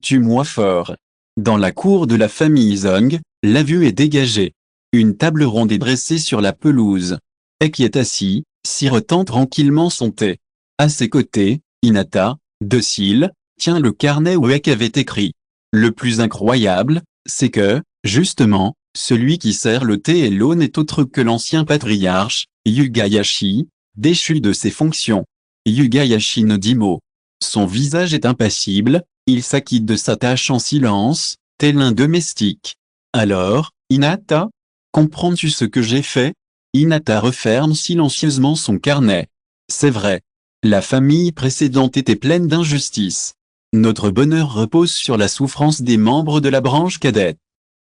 tue-moi fort. Dans la cour de la famille Zong, la vue est dégagée. Une table ronde est dressée sur la pelouse. Ek y est assis, sirotant tranquillement son thé. À ses côtés, Hinata, docile, tient le carnet où Ek avait écrit. Le plus incroyable, c'est que, justement, celui qui sert le thé et l'eau n'est autre que l'ancien patriarche, Yugayashi, déchu de ses fonctions. Yugayashi ne dit mot. Son visage est impassible, il s'acquitte de sa tâche en silence, tel un domestique. Alors, Hinata, comprends-tu ce que j'ai fait? Hinata referme silencieusement son carnet. C'est vrai. La famille précédente était pleine d'injustice. Notre bonheur repose sur la souffrance des membres de la branche cadette.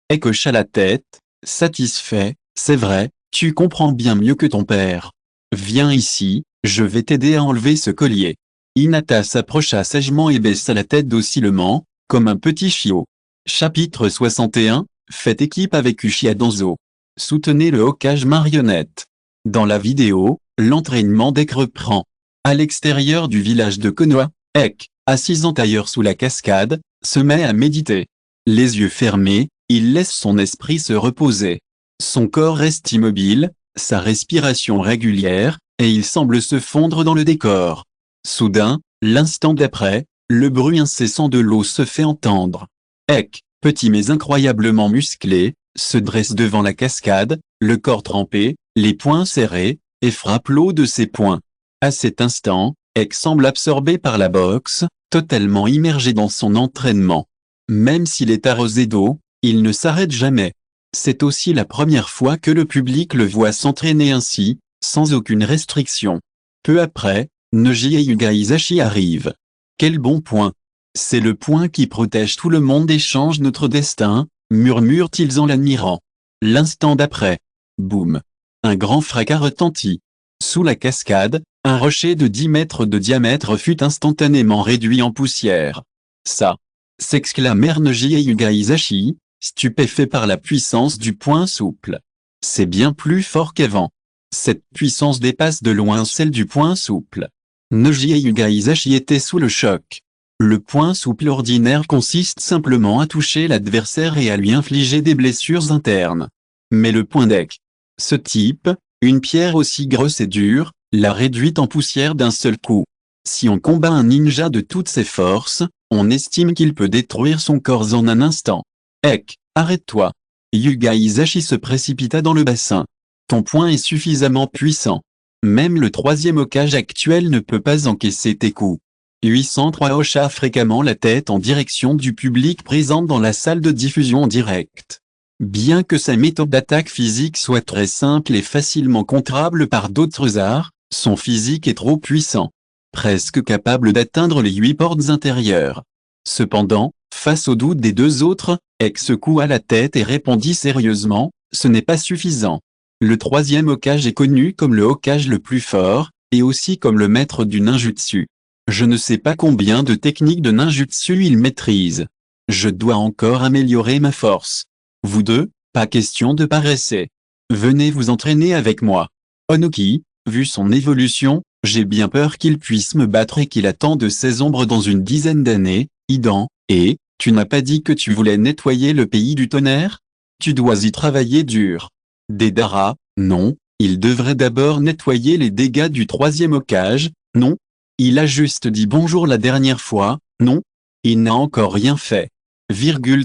Ek hocha la tête, satisfait, c'est vrai, tu comprends bien mieux que ton père. Viens ici, je vais t'aider à enlever ce collier. Hinata s'approcha sagement et baissa la tête docilement, comme un petit chiot. Chapitre 61, faites équipe avec Uchiha Danzo. Soutenez le Hokage marionnette. Dans la vidéo, l'entraînement d'Ek reprend. À l'extérieur du village de Konoha, Ek, assis en tailleur sous la cascade, se met à méditer. Les yeux fermés, il laisse son esprit se reposer. Son corps reste immobile, sa respiration régulière, et il semble se fondre dans le décor. Soudain, l'instant d'après, le bruit incessant de l'eau se fait entendre. Ek, petit mais incroyablement musclé, se dresse devant la cascade, le corps trempé, les poings serrés, et frappe l'eau de ses poings. À cet instant, Ek semble absorbé par la boxe, totalement immergé dans son entraînement. Même s'il est arrosé d'eau, il ne s'arrête jamais. C'est aussi la première fois que le public le voit s'entraîner ainsi, sans aucune restriction. Peu après, Neji Hyuga Hisashi arrive. Quel bon point! C'est le point qui protège tout le monde et change notre destin, murmurent-ils en l'admirant. L'instant d'après. Boum! Un grand fracas retentit. Sous la cascade, un rocher de 10 mètres de diamètre fut instantanément réduit en poussière. Ça! S'exclamèrent Neji Hyuga Hisashi, stupéfait par la puissance du poing souple. C'est bien plus fort qu'avant. Cette puissance dépasse de loin celle du poing souple. Neji Hyuga Hisashi était sous le choc. Le poing souple ordinaire consiste simplement à toucher l'adversaire et à lui infliger des blessures internes. Mais le poing deck. Ce type, une pierre aussi grosse et dure, l'a réduite en poussière d'un seul coup. Si on combat un ninja de toutes ses forces, on estime qu'il peut détruire son corps en un instant. Ek, arrête-toi. Hyuga Hisashi se précipita dans le bassin. Ton poing est suffisamment puissant. Même le troisième Hokage actuel ne peut pas encaisser tes coups. 803 hocha fréquemment la tête en direction du public présent dans la salle de diffusion en direct. Bien que sa méthode d'attaque physique soit très simple et facilement contrable par d'autres arts, son physique est trop puissant. Presque capable d'atteindre les 8 portes intérieures. Cependant, face au doute des deux autres, Ek secoua la tête et répondit sérieusement, ce n'est pas suffisant. Le troisième Hokage est connu comme le Hokage le plus fort, et aussi comme le maître du ninjutsu. Je ne sais pas combien de techniques de ninjutsu il maîtrise. Je dois encore améliorer ma force. Vous deux, pas question de paresser. Venez vous entraîner avec moi. Onoki, vu son évolution, j'ai bien peur qu'il puisse me battre et qu'il attende de ses ombres dans une dizaine d'années. Idan, et, tu n'as pas dit que tu voulais nettoyer le pays du tonnerre? Tu dois y travailler dur. Deidara, non, il devrait d'abord nettoyer les dégâts du troisième Hokage, non? Il a juste dit bonjour la dernière fois, non? Il n'a encore rien fait.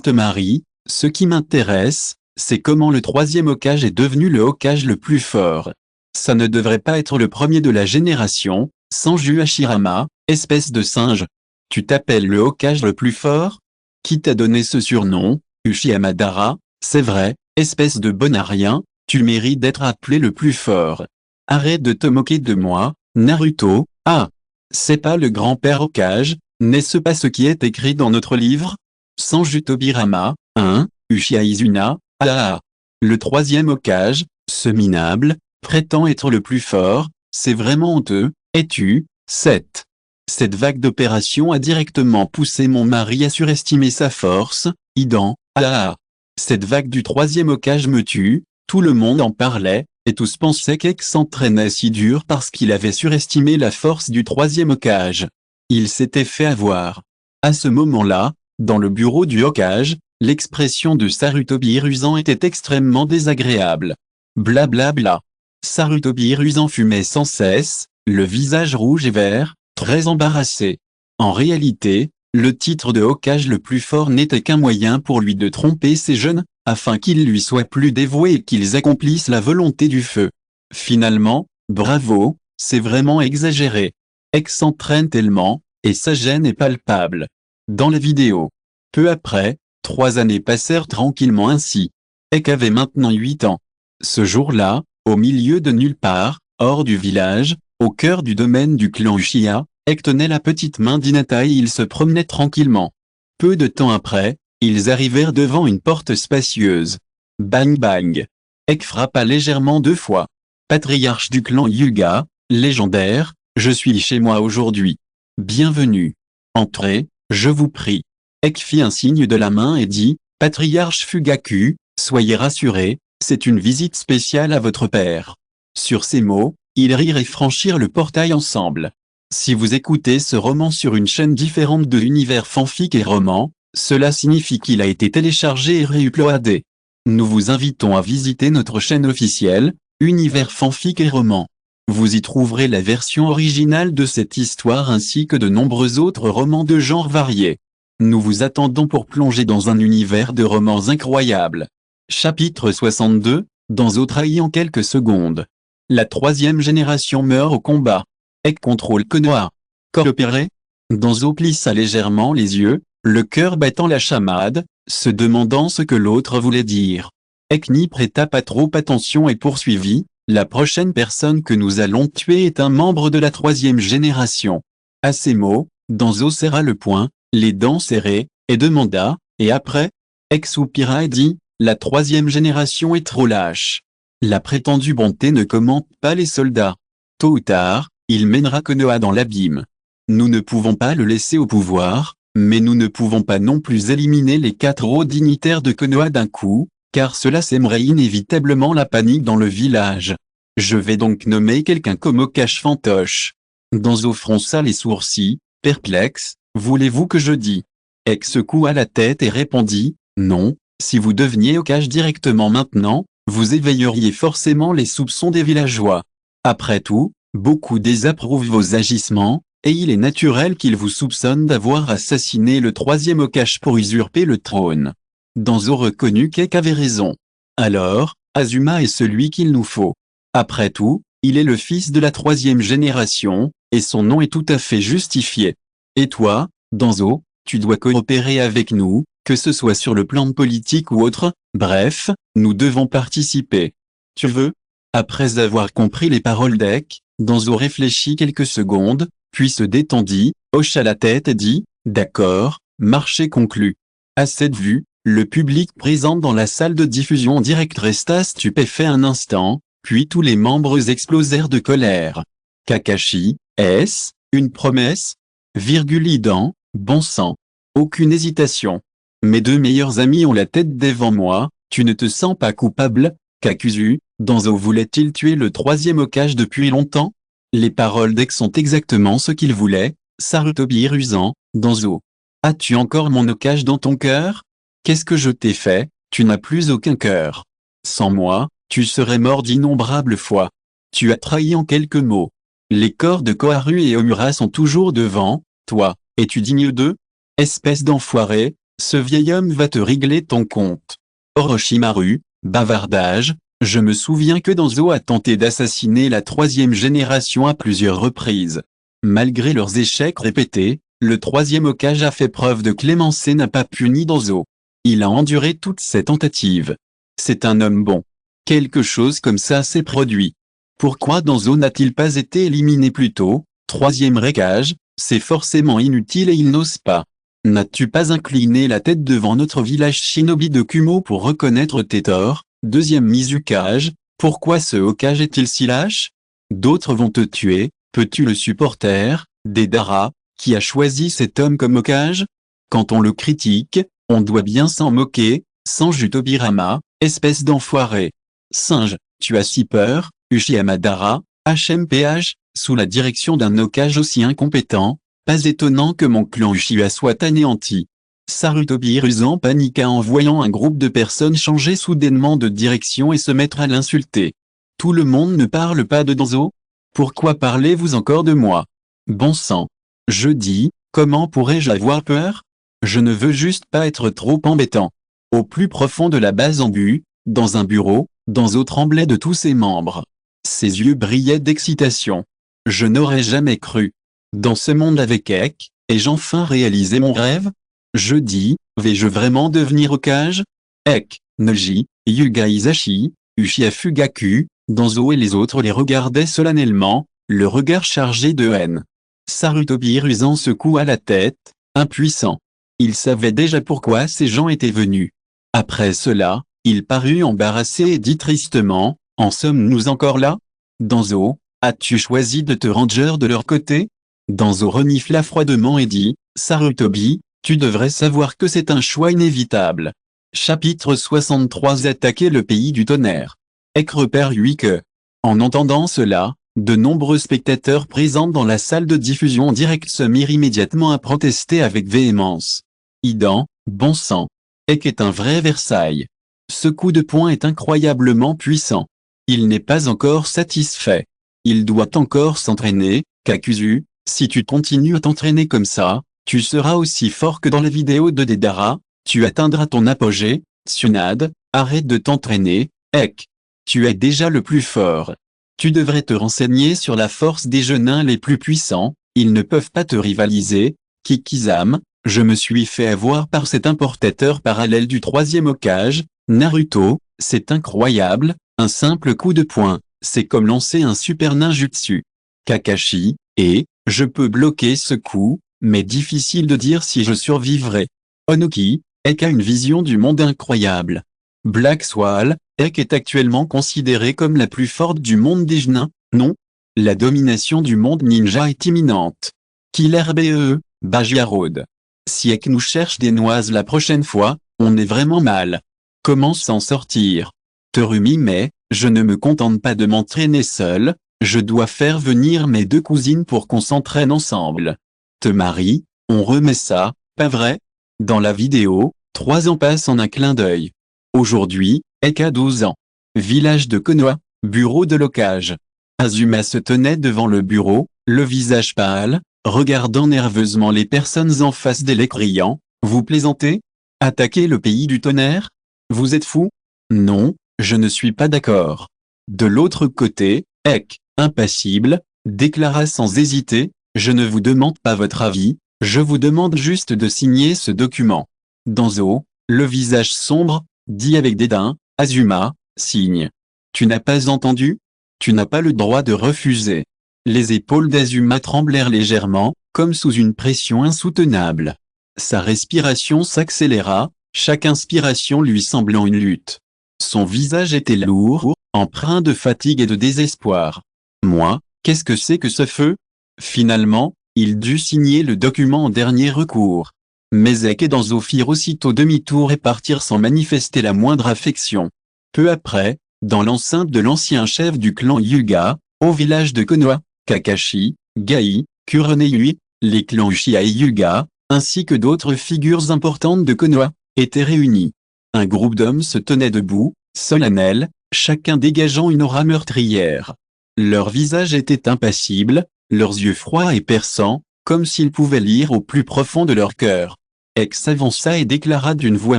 Temari, ce qui m'intéresse, c'est comment le troisième Hokage est devenu le Hokage le plus fort. Ça ne devrait pas être le premier de la génération, Sanju Hashirama, espèce de singe. Tu t'appelles le Hokage le plus fort? Qui t'a donné ce surnom, Uchiha Dara? C'est vrai, espèce de bon à rien, tu mérites d'être appelé le plus fort. Arrête de te moquer de moi, Naruto. Ah! C'est pas le grand-père Hokage, n'est-ce pas ce qui est écrit dans notre livre? Sanju Tobirama, hein, Uchiha Izuna, ah. Le troisième Hokage, ce minable, prétend être le plus fort, c'est vraiment honteux, es-tu, 7. Cette vague d'opération a directement poussé mon mari à surestimer sa force, Idan, ah. Cette vague du troisième Hokage me tue, tout le monde en parlait, et tous pensaient qu'Ek s'entraînait si dur parce qu'il avait surestimé la force du troisième Hokage. Il s'était fait avoir. À ce moment-là, dans le bureau du Hokage, l'expression de Sarutobi Hiruzen était extrêmement désagréable. Blablabla. Sarutobi Hiruzen fumait sans cesse, le visage rouge et vert, très embarrassé. En réalité, le titre de Hokage le plus fort n'était qu'un moyen pour lui de tromper ses jeunes, afin qu'ils lui soient plus dévoués et qu'ils accomplissent la volonté du feu. Finalement, bravo, c'est vraiment exagéré. Ek s'entraîne tellement, et sa gêne est palpable. Dans la vidéo. Peu après, 3 années passèrent tranquillement ainsi. Ek avait maintenant 8 ans. Ce jour-là, au milieu de nulle part, hors du village, au cœur du domaine du clan Uchiha, Ek tenait la petite main d'Hinata et il se promenait tranquillement. Peu de temps après, ils arrivèrent devant une porte spacieuse. Bang bang. Ek frappa légèrement 2 fois. Patriarche du clan Hyuga, légendaire, je suis chez moi aujourd'hui. Bienvenue. Entrez, je vous prie. Ek fit un signe de la main et dit, Patriarche Fugaku, soyez rassurés, c'est une visite spéciale à votre père. Sur ces mots, ils rirent et franchirent le portail ensemble. Si vous écoutez ce roman sur une chaîne différente de Univers Fanfic et Roman, cela signifie qu'il a été téléchargé et réuploadé. Nous vous invitons à visiter notre chaîne officielle, Univers Fanfic et Roman. Vous y trouverez la version originale de cette histoire ainsi que de nombreux autres romans de genres variés. Nous vous attendons pour plonger dans un univers de romans incroyables. Chapitre 62, dans Otrahi en quelques secondes. La 3e génération meurt au combat. Ek contrôle Konoha. Coopérer? Danzo plissa légèrement les yeux, le cœur battant la chamade, se demandant ce que l'autre voulait dire. Ek n'y prêta pas trop attention et poursuivit, la prochaine personne que nous allons tuer est un membre de la 3e génération. À ces mots, Danzo serra le poing, les dents serrées, et demanda, et après? Ek soupira et dit, la 3e génération est trop lâche. La prétendue bonté ne commente pas les soldats. Tôt ou tard, il mènera Konoha dans l'abîme. Nous ne pouvons pas le laisser au pouvoir, mais nous ne pouvons pas non plus éliminer les 4 hauts dignitaires de Konoha d'un coup, car cela sèmerait inévitablement la panique dans le village. Je vais donc nommer quelqu'un comme Okage Fantoche. Danzo fronça les sourcils, perplexe, voulez-vous que je dise? Ek secoua la tête et répondit, non, si vous deveniez Okage directement maintenant, vous éveilleriez forcément les soupçons des villageois. Après tout, beaucoup désapprouvent vos agissements, et il est naturel qu'ils vous soupçonnent d'avoir assassiné le 3e Okage pour usurper le trône. Danzo reconnut qu'Ek avait raison. Alors, Azuma est celui qu'il nous faut. Après tout, il est le fils de la 3e génération, et son nom est tout à fait justifié. Et toi, Danzo, tu dois coopérer avec nous, que ce soit sur le plan politique ou autre, bref, nous devons participer. Tu veux? Après avoir compris les paroles d'Ek, Danzo réfléchit quelques secondes, puis se détendit, hocha la tête et dit, d'accord, marché conclu. À cette vue, le public présent dans la salle de diffusion en direct resta stupéfait un instant, puis tous les membres explosèrent de colère. Kakashi, est-ce une promesse? Idan, bon sang. Aucune hésitation. Mes 2 meilleurs amis ont la tête devant moi, tu ne te sens pas coupable? Kakuzu, Danzo voulait-il tuer le 3e Okage depuis longtemps? Les paroles d'Ek sont exactement ce qu'il voulait, Sarutobi rusant, Danzo. As-tu encore mon Okage dans ton cœur? Qu'est-ce que je t'ai fait? Tu n'as plus aucun cœur. Sans moi, tu serais mort d'innombrables fois. Tu as trahi en quelques mots. Les corps de Koharu et Omura sont toujours devant, toi, es-tu digne d'eux? Espèce d'enfoiré, ce vieil homme va te régler ton compte. Orochimaru, bavardage, je me souviens que Danzo a tenté d'assassiner la 3e génération à plusieurs reprises. Malgré leurs échecs répétés, le 3e Okage a fait preuve de clémence et n'a pas puni Danzo. Il a enduré toutes ces tentatives. C'est un homme bon. Quelque chose comme ça s'est produit. Pourquoi Danzo n'a-t-il pas été éliminé plus tôt? 3e Raikage, c'est forcément inutile et il n'ose pas. N'as-tu pas incliné la tête devant notre village shinobi de Kumo pour reconnaître tes torts? 2e Mizukage, pourquoi ce Hokage est-il si lâche? D'autres vont te tuer, peux-tu le supporter, Deidara, qui a choisi cet homme comme Hokage? Quand on le critique, on doit bien s'en moquer, Sanju Tobirama, espèce d'enfoiré. Singe, tu as si peur, Uchiha Madara, HMPH, sous la direction d'un Hokage aussi incompétent, pas étonnant que mon clan Uchiha soit anéanti. Sarutobi rusant paniqua en voyant un groupe de personnes changer soudainement de direction et se mettre à l'insulter. Tout le monde ne parle pas de Danzo? Pourquoi parlez-vous encore de moi? Bon sang. Je dis, comment pourrais-je avoir peur? Je ne veux juste pas être trop embêtant. Au plus profond de la base Ambu, dans un bureau, Danzo tremblait de tous ses membres. Ses yeux brillaient d'excitation. Je n'aurais jamais cru. Dans ce monde avec Ek, ai-je enfin réalisé mon rêve? Je dis, vais-je vraiment devenir Hokage? Ek, Neji, Yuga Isashi, Uchiha Fugaku, Danzo et les autres les regardaient solennellement, le regard chargé de haine. Sarutobi rusant secoua la tête, impuissant. Il savait déjà pourquoi ces gens étaient venus. Après cela, il parut embarrassé et dit tristement, en sommes-nous encore là? Danzo, as-tu choisi de te ranger de leur côté? Danzo renifla froidement et dit, Sarutobi, tu devrais savoir que c'est un choix inévitable. Chapitre 63 Attaquer le pays du tonnerre. Ek repère lui que, en entendant cela, de nombreux spectateurs présents dans la salle de diffusion en direct se mirent immédiatement à protester avec véhémence. Idan, bon sang. Ek est un vrai Versailles. Ce coup de poing est incroyablement puissant. Il n'est pas encore satisfait. Il doit encore s'entraîner, Kakuzu, si tu continues à t'entraîner comme ça, tu seras aussi fort que dans la vidéo de Deidara, tu atteindras ton apogée, Tsunade, arrête de t'entraîner, Ek. Tu es déjà le plus fort. Tu devrais te renseigner sur la force des nains les plus puissants, ils ne peuvent pas te rivaliser, Kikizame, je me suis fait avoir par cet importateur parallèle du 3e Hokage, Naruto, C'est incroyable, un simple coup de poing, c'est comme lancer un super ninjutsu. Kakashi, et, je peux bloquer ce coup, mais difficile de dire si je survivrai. Onuki, Ek a une vision du monde incroyable. Black Swall, Ek est actuellement considérée comme la plus forte du monde des genin, non? La domination du monde ninja est imminente. Killer BE, Bajia Road. Si Ek nous cherche des noises la prochaine fois, on est vraiment mal. Comment s'en sortir? Terumi, mais, je ne me contente pas de m'entraîner seul, je dois faire venir mes 2 cousines pour qu'on s'entraîne ensemble. Te marie, on remet ça, pas vrai? Dans la vidéo, 3 ans passent en un clin d'œil. Aujourd'hui, Ek a 12 ans. Village de Konoha, bureau de locage. Azuma se tenait devant le bureau, le visage pâle, regardant nerveusement les personnes en face d'elle et criant, « Vous plaisantez? Attaquer le pays du tonnerre? Vous êtes fou? Non, je ne suis pas d'accord. » De l'autre côté, Ek, impassible, déclara sans hésiter, « Je ne vous demande pas votre avis, je vous demande juste de signer ce document. » Danzo, le visage sombre, dit avec dédain, « Azuma, signe. Tu n'as pas entendu? Tu n'as pas le droit de refuser. » Les épaules d'Azuma tremblèrent légèrement, comme sous une pression insoutenable. Sa respiration s'accéléra, chaque inspiration lui semblant une lutte. Son visage était lourd, empreint de fatigue et de désespoir. Moi, qu'est-ce que c'est que ce feu? Finalement, il dut signer le document en dernier recours. Mais Ek et Danzo firent aussitôt demi-tour et partirent sans manifester la moindre affection. Peu après, dans l'enceinte de l'ancien chef du clan Hyuga, au village de Konoha, Kakashi, Gai, Kurenei, les clans Uchiha et Hyuga, ainsi que d'autres figures importantes de Konoha, étaient réunis. Un groupe d'hommes se tenait debout, solennel, chacun dégageant une aura meurtrière. Leurs visages étaient impassibles, leurs yeux froids et perçants, comme s'ils pouvaient lire au plus profond de leur cœur. Ek s'avança et déclara d'une voix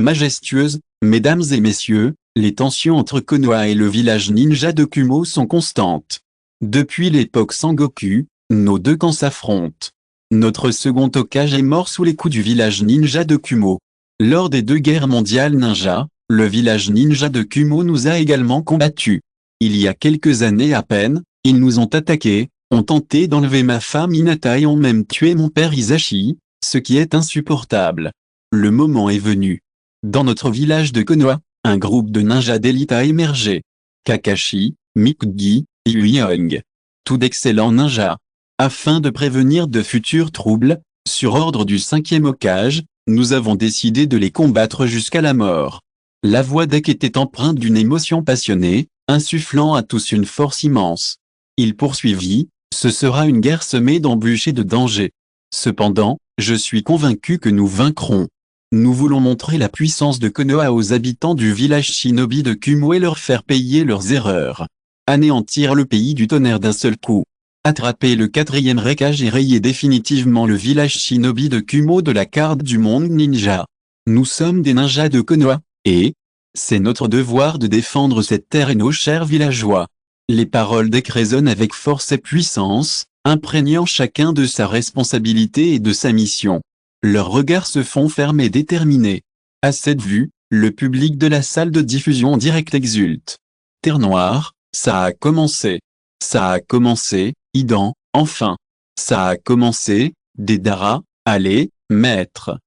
majestueuse, « Mesdames et messieurs, les tensions entre Konoha et le village ninja de Kumo sont constantes. Depuis l'époque Sengoku, nos 2 camps s'affrontent. Notre second Hokage est mort sous les coups du village ninja de Kumo. Lors des 2 guerres mondiales ninja, le village ninja de Kumo nous a également combattus. Il y a quelques années à peine, ils nous ont attaqués, ont tenté d'enlever ma femme Hinata et ont même tué mon père Hisashi, ce qui est insupportable. Le moment est venu. Dans notre village de Konoha, un groupe de ninjas d'élite a émergé. Kakashi, Mikugi, et Uihong. Tout d'excellents ninjas. Afin de prévenir de futurs troubles, sur ordre du 5e Hokage, nous avons décidé de les combattre jusqu'à la mort. La voix d'Ek était empreinte d'une émotion passionnée, insufflant à tous une force immense. Il poursuivit, ce sera une guerre semée d'embûches et de dangers. Cependant, je suis convaincu que nous vaincrons. Nous voulons montrer la puissance de Konoha aux habitants du village shinobi de Kumo et leur faire payer leurs erreurs. Anéantir le pays du tonnerre d'un seul coup. Attraper le 4e Raikage et rayer définitivement le village shinobi de Kumo de la carte du monde ninja. Nous sommes des ninjas de Konoha, et c'est notre devoir de défendre cette terre et nos chers villageois. Les paroles d'Ek résonnent avec force et puissance, imprégnant chacun de sa responsabilité et de sa mission. Leurs regards se font fermes et déterminés. À cette vue, le public de la salle de diffusion en direct exulte. Terre Noire, ça a commencé. Ça a commencé, Idan, enfin. Ça a commencé, Deidara, allez, maître.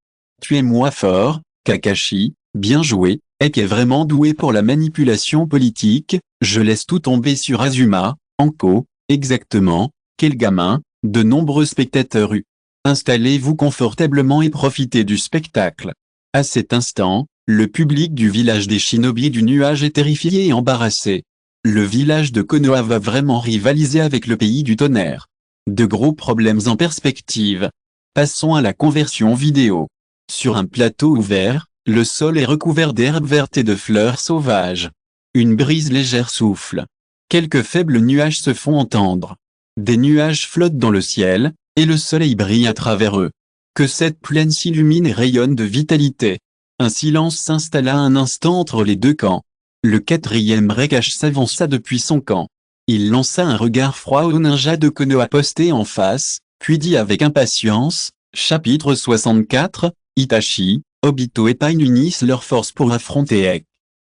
Tuez-moi fort, Kakashi, bien joué, Ek est vraiment doué pour la manipulation politique, je laisse tout tomber sur Azuma, Anko, exactement, quel gamin, de nombreux spectateurs Installez-vous confortablement et profitez du spectacle. À cet instant, le public du village des shinobi du nuage est terrifié et embarrassé. Le village de Konoha va vraiment rivaliser avec le pays du tonnerre. De gros problèmes en perspective. Passons à la conversion vidéo. Sur un plateau ouvert, le sol est recouvert d'herbes vertes et de fleurs sauvages. Une brise légère souffle. Quelques faibles nuages se font entendre. Des nuages flottent dans le ciel, et le soleil brille à travers eux. Que cette plaine s'illumine et rayonne de vitalité. Un silence s'installa un instant entre les 2 camps. Le 4e Raikage s'avança depuis son camp. Il lança un regard froid au ninja de Konoha posté en face, puis dit avec impatience, chapitre 64, Itachi, Obito et Pain unissent leurs forces pour affronter Ek.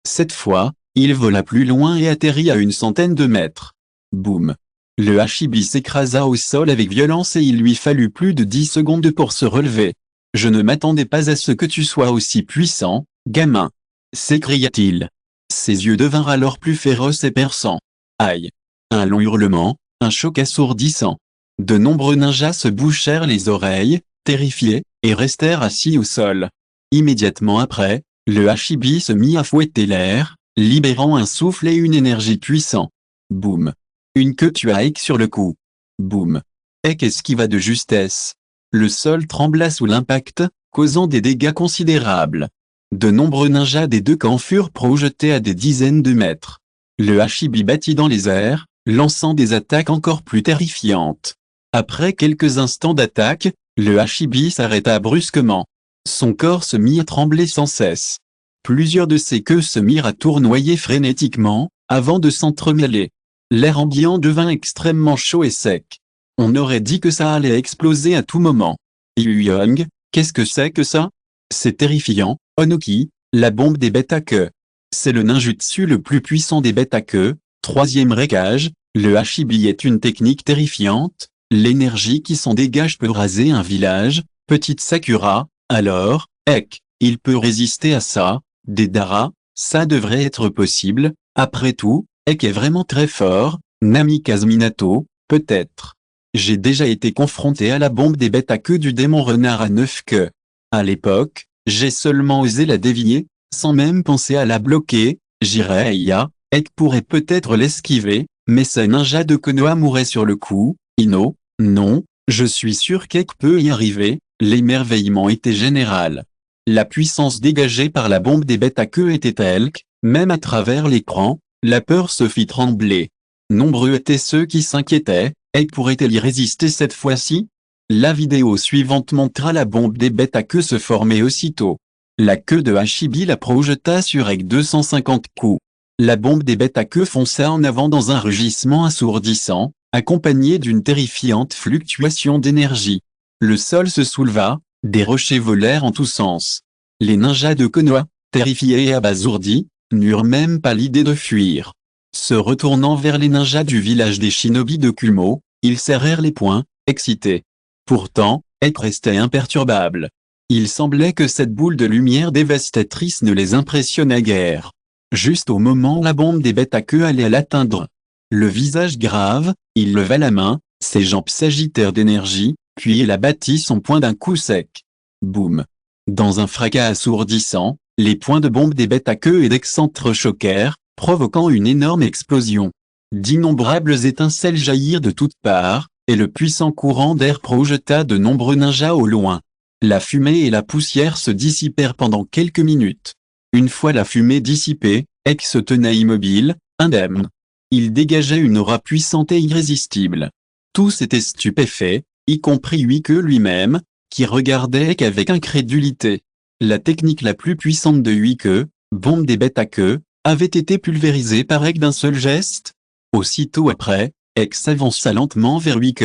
Cette fois, Il vola plus loin et atterrit à une centaine de mètres. Boum. Le Hachibi s'écrasa au sol avec violence et il lui fallut plus de 10 secondes pour se relever. « Je ne m'attendais pas à ce que tu sois aussi puissant, gamin !» s'écria-t-il. Ses yeux devinrent alors plus féroces et perçants. Aïe! Un long hurlement, un choc assourdissant. De nombreux ninjas se bouchèrent les oreilles, terrifiés, et restèrent assis au sol. Immédiatement après, le Hachibi se mit à fouetter l'air, libérant un souffle et une énergie puissants. Boum! Une queue tua Ek sur le coup. Boum! Ek esquiva de justesse. Le sol trembla sous l'impact, causant des dégâts considérables. De nombreux ninjas des deux camps furent projetés à des dizaines de mètres. Le Hachibi battit dans les airs, lançant des attaques encore plus terrifiantes. Après quelques instants d'attaque, le Hachibi s'arrêta brusquement. Son corps se mit à trembler sans cesse. Plusieurs de ses queues se mirent à tournoyer frénétiquement, avant de s'entremêler. L'air ambiant devint extrêmement chaud et sec. On aurait dit que ça allait exploser à tout moment. Yu Young, qu'est-ce que c'est que ça? C'est terrifiant, Onoki, la bombe des bêtes à queue. C'est le ninjutsu le plus puissant des bêtes à queue. Troisième récage, le Hachibi est une technique terrifiante. L'énergie qui s'en dégage peut raser un village. Petite Sakura, alors, Ek, il peut résister à ça. Deidara, ça devrait être possible. Après tout, Ek est vraiment très fort. Namikaze Minato, peut-être. J'ai déjà été confronté à la bombe des bêtes à queue du démon renard à 9 queues. À l'époque, j'ai seulement osé la dévier, sans même penser à la bloquer. Jiraiya, Ek pourrait peut-être l'esquiver, mais ce ninja de Konoha mourrait sur le coup. Ino, non, je suis sûr qu'Ek peut y arriver. L'émerveillement était général. La puissance dégagée par la bombe des bêtes à queue était telle que, même à travers l'écran, la peur se fit trembler. Nombreux étaient ceux qui s'inquiétaient. Ek pourrait-elle y résister cette fois-ci? La vidéo suivante montra la bombe des bêtes à queue se former aussitôt. La queue de Hachibi la projeta sur Ek 250 coups. La bombe des bêtes à queue fonça en avant dans un rugissement assourdissant, accompagné d'une terrifiante fluctuation d'énergie. Le sol se souleva, des rochers volèrent en tous sens. Les ninjas de Konoha, terrifiés et abasourdis, n'eurent même pas l'idée de fuir. Se retournant vers les ninjas du village des shinobi de Kumo, ils serrèrent les poings, excités. Pourtant, Ek restait imperturbable. Il semblait que cette boule de lumière dévastatrice ne les impressionnait guère. Juste au moment où la bombe des bêtes à queue allait l'atteindre. Le visage grave, il leva la main, ses jambes s'agitèrent d'énergie, puis il abattit son poing d'un coup sec. Boum! Dans un fracas assourdissant, les poings de bombe des bêtes à queue et d'excentre choquèrent, provoquant une énorme explosion. D'innombrables étincelles jaillirent de toutes parts, et le puissant courant d'air projeta de nombreux ninjas au loin. La fumée et la poussière se dissipèrent pendant quelques minutes. Une fois la fumée dissipée, Ek se tenait immobile, indemne. Il dégageait une aura puissante et irrésistible. Tous étaient stupéfaits, y compris Huike lui-même, qui regardait Ek avec incrédulité. La technique la plus puissante de Huike, bombe des bêtes à queue, avait été pulvérisée par Ek d'un seul geste. Aussitôt après, Ek s'avança lentement vers Huike.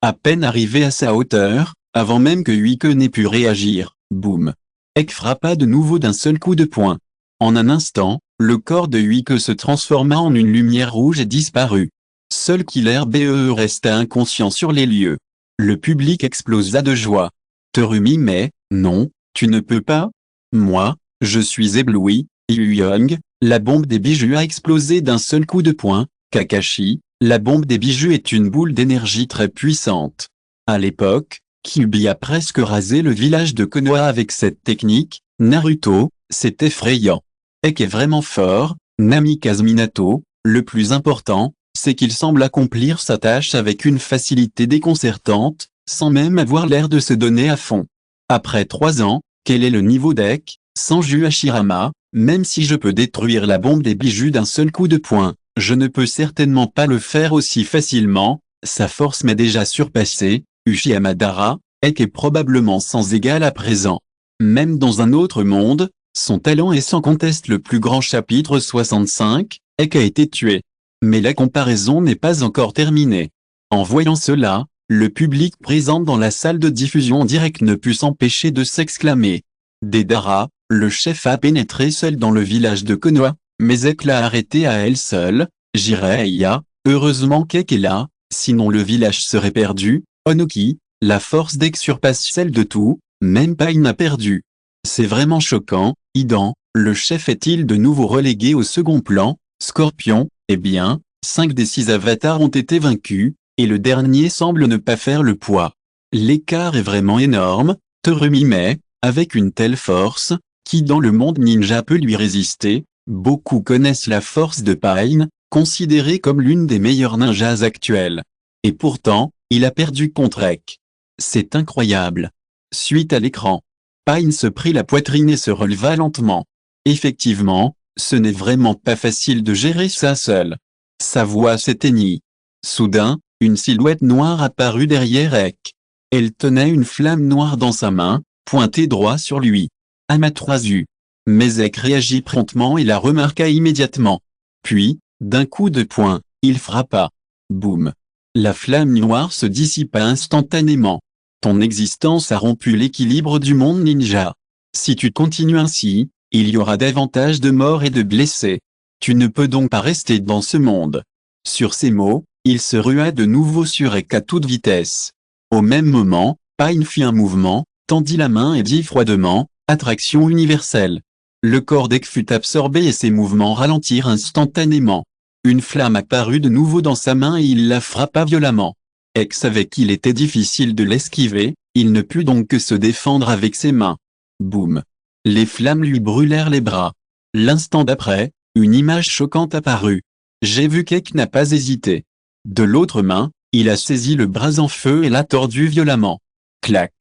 À peine arrivé à sa hauteur, avant même que Huike n'ait pu réagir, boum. Ek frappa de nouveau d'un seul coup de poing. En un instant, le corps de Huike se transforma en une lumière rouge et disparut. Seul Killer Bee resta inconscient sur les lieux. Le public explosa de joie. Terumi mais, non, tu ne peux pas. Moi, je suis ébloui. Yu Young, la bombe des bijoux a explosé d'un seul coup de poing. Kakashi, la bombe des bijoux est une boule d'énergie très puissante. À l'époque, Kyuubi a presque rasé le village de Konoha avec cette technique. Naruto, c'est effrayant. Ek est vraiment fort. Namikaze Minato, le plus important, c'est qu'il semble accomplir sa tâche avec une facilité déconcertante, sans même avoir l'air de se donner à fond. Après 3 ans, quel est le niveau d'Ek, Sanju Hashirama? Même si je peux détruire la bombe des bijoux d'un seul coup de poing, je ne peux certainement pas le faire aussi facilement, sa force m'est déjà surpassée. Uchiha Madara, Ek est probablement sans égal à présent. Même dans un autre monde, son talent est sans conteste le plus grand. Chapitre 65, Ek a été tué. Mais la comparaison n'est pas encore terminée. En voyant cela, le public présent dans la salle de diffusion en direct ne put s'empêcher de s'exclamer. Deidara, le chef a pénétré seul dans le village de Konoha, Mais Ek l'a arrêtée à elle seule. Jiraiya, heureusement qu'Ek est là, sinon le village serait perdu. Onoki, la force d'Ek surpasse celle de tout, même Pain n'a perdu. C'est vraiment choquant. Hidan, le chef est-il de nouveau relégué au second plan? Scorpion, eh bien, 5 des 6 avatars ont été vaincus, et le dernier semble ne pas faire le poids. L'écart est vraiment énorme. Terumi, mais, avec une telle force, qui dans le monde ninja peut lui résister? Beaucoup connaissent la force de Pain, considéré comme l'une des meilleures ninjas actuelles. Et pourtant, il a perdu contre Ek. C'est incroyable. Suite à l'écran, Pain se prit la poitrine et se releva lentement. Effectivement, ce n'est vraiment pas facile de gérer ça seul. Sa voix s'éteignit. Soudain, une silhouette noire apparut derrière Ek. Elle tenait une flamme noire dans sa main, pointée droit sur lui. Amaterasu. Mais Ek réagit promptement et la remarqua immédiatement. Puis, d'un coup de poing, il frappa. Boum. La flamme noire se dissipa instantanément. Ton existence a rompu l'équilibre du monde ninja. Si tu continues ainsi, il y aura davantage de morts et de blessés. Tu ne peux donc pas rester dans ce monde. Sur ces mots, il se rua de nouveau sur Ek à toute vitesse. Au même moment, Pain fit un mouvement, tendit la main et dit froidement, « Attraction universelle ». Le corps d'Ek fut absorbé et ses mouvements ralentirent instantanément. Une flamme apparut de nouveau dans sa main et il la frappa violemment. Ek savait qu'il était difficile de l'esquiver, il ne put donc que se défendre avec ses mains. Boum. Les flammes lui brûlèrent les bras. L'instant d'après, une image choquante apparut. J'ai vu qu'Ek n'a pas hésité. De l'autre main, il a saisi le bras en feu et l'a tordu violemment. Clac.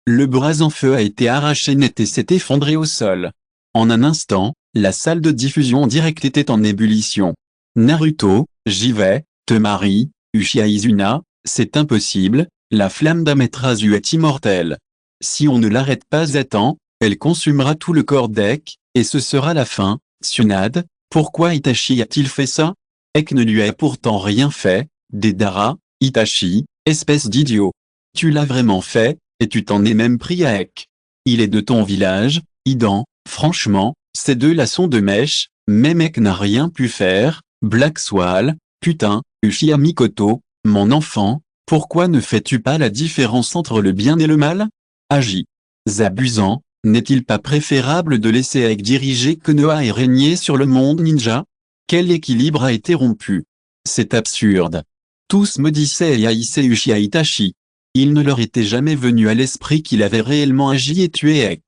Le bras en feu a été arraché net et s'est effondré au sol. En un instant, la salle de diffusion en direct était en ébullition. Naruto, j'y vais, te marie, Uchiha Izuna, c'est impossible, la flamme d'Amaterasu est immortelle. Si on ne l'arrête pas à temps, elle consumera tout le corps d'Ek, et ce sera la fin. Tsunade, pourquoi Itachi a-t-il fait ça? Ek ne lui a pourtant rien fait. Deidara, Itachi, espèce d'idiot. Tu l'as vraiment fait, et tu t'en es même pris à Ek. Il est de ton village, Hidan, franchement, ces deux-là sont de mèche, même Ek n'a rien pu faire. Black Swall, putain, Uchiha Mikoto, mon enfant, pourquoi ne fais-tu pas la différence entre le bien et le mal? Agis. Zabusant, n'est-il pas préférable de laisser Ek diriger Konoha et régner sur le monde ninja? Quel équilibre a été rompu? C'est absurde. Tous maudissaient et haïssaient Uchiha Itachi. Il ne leur était jamais venu à l'esprit qu'il avait réellement agi et tué Ek.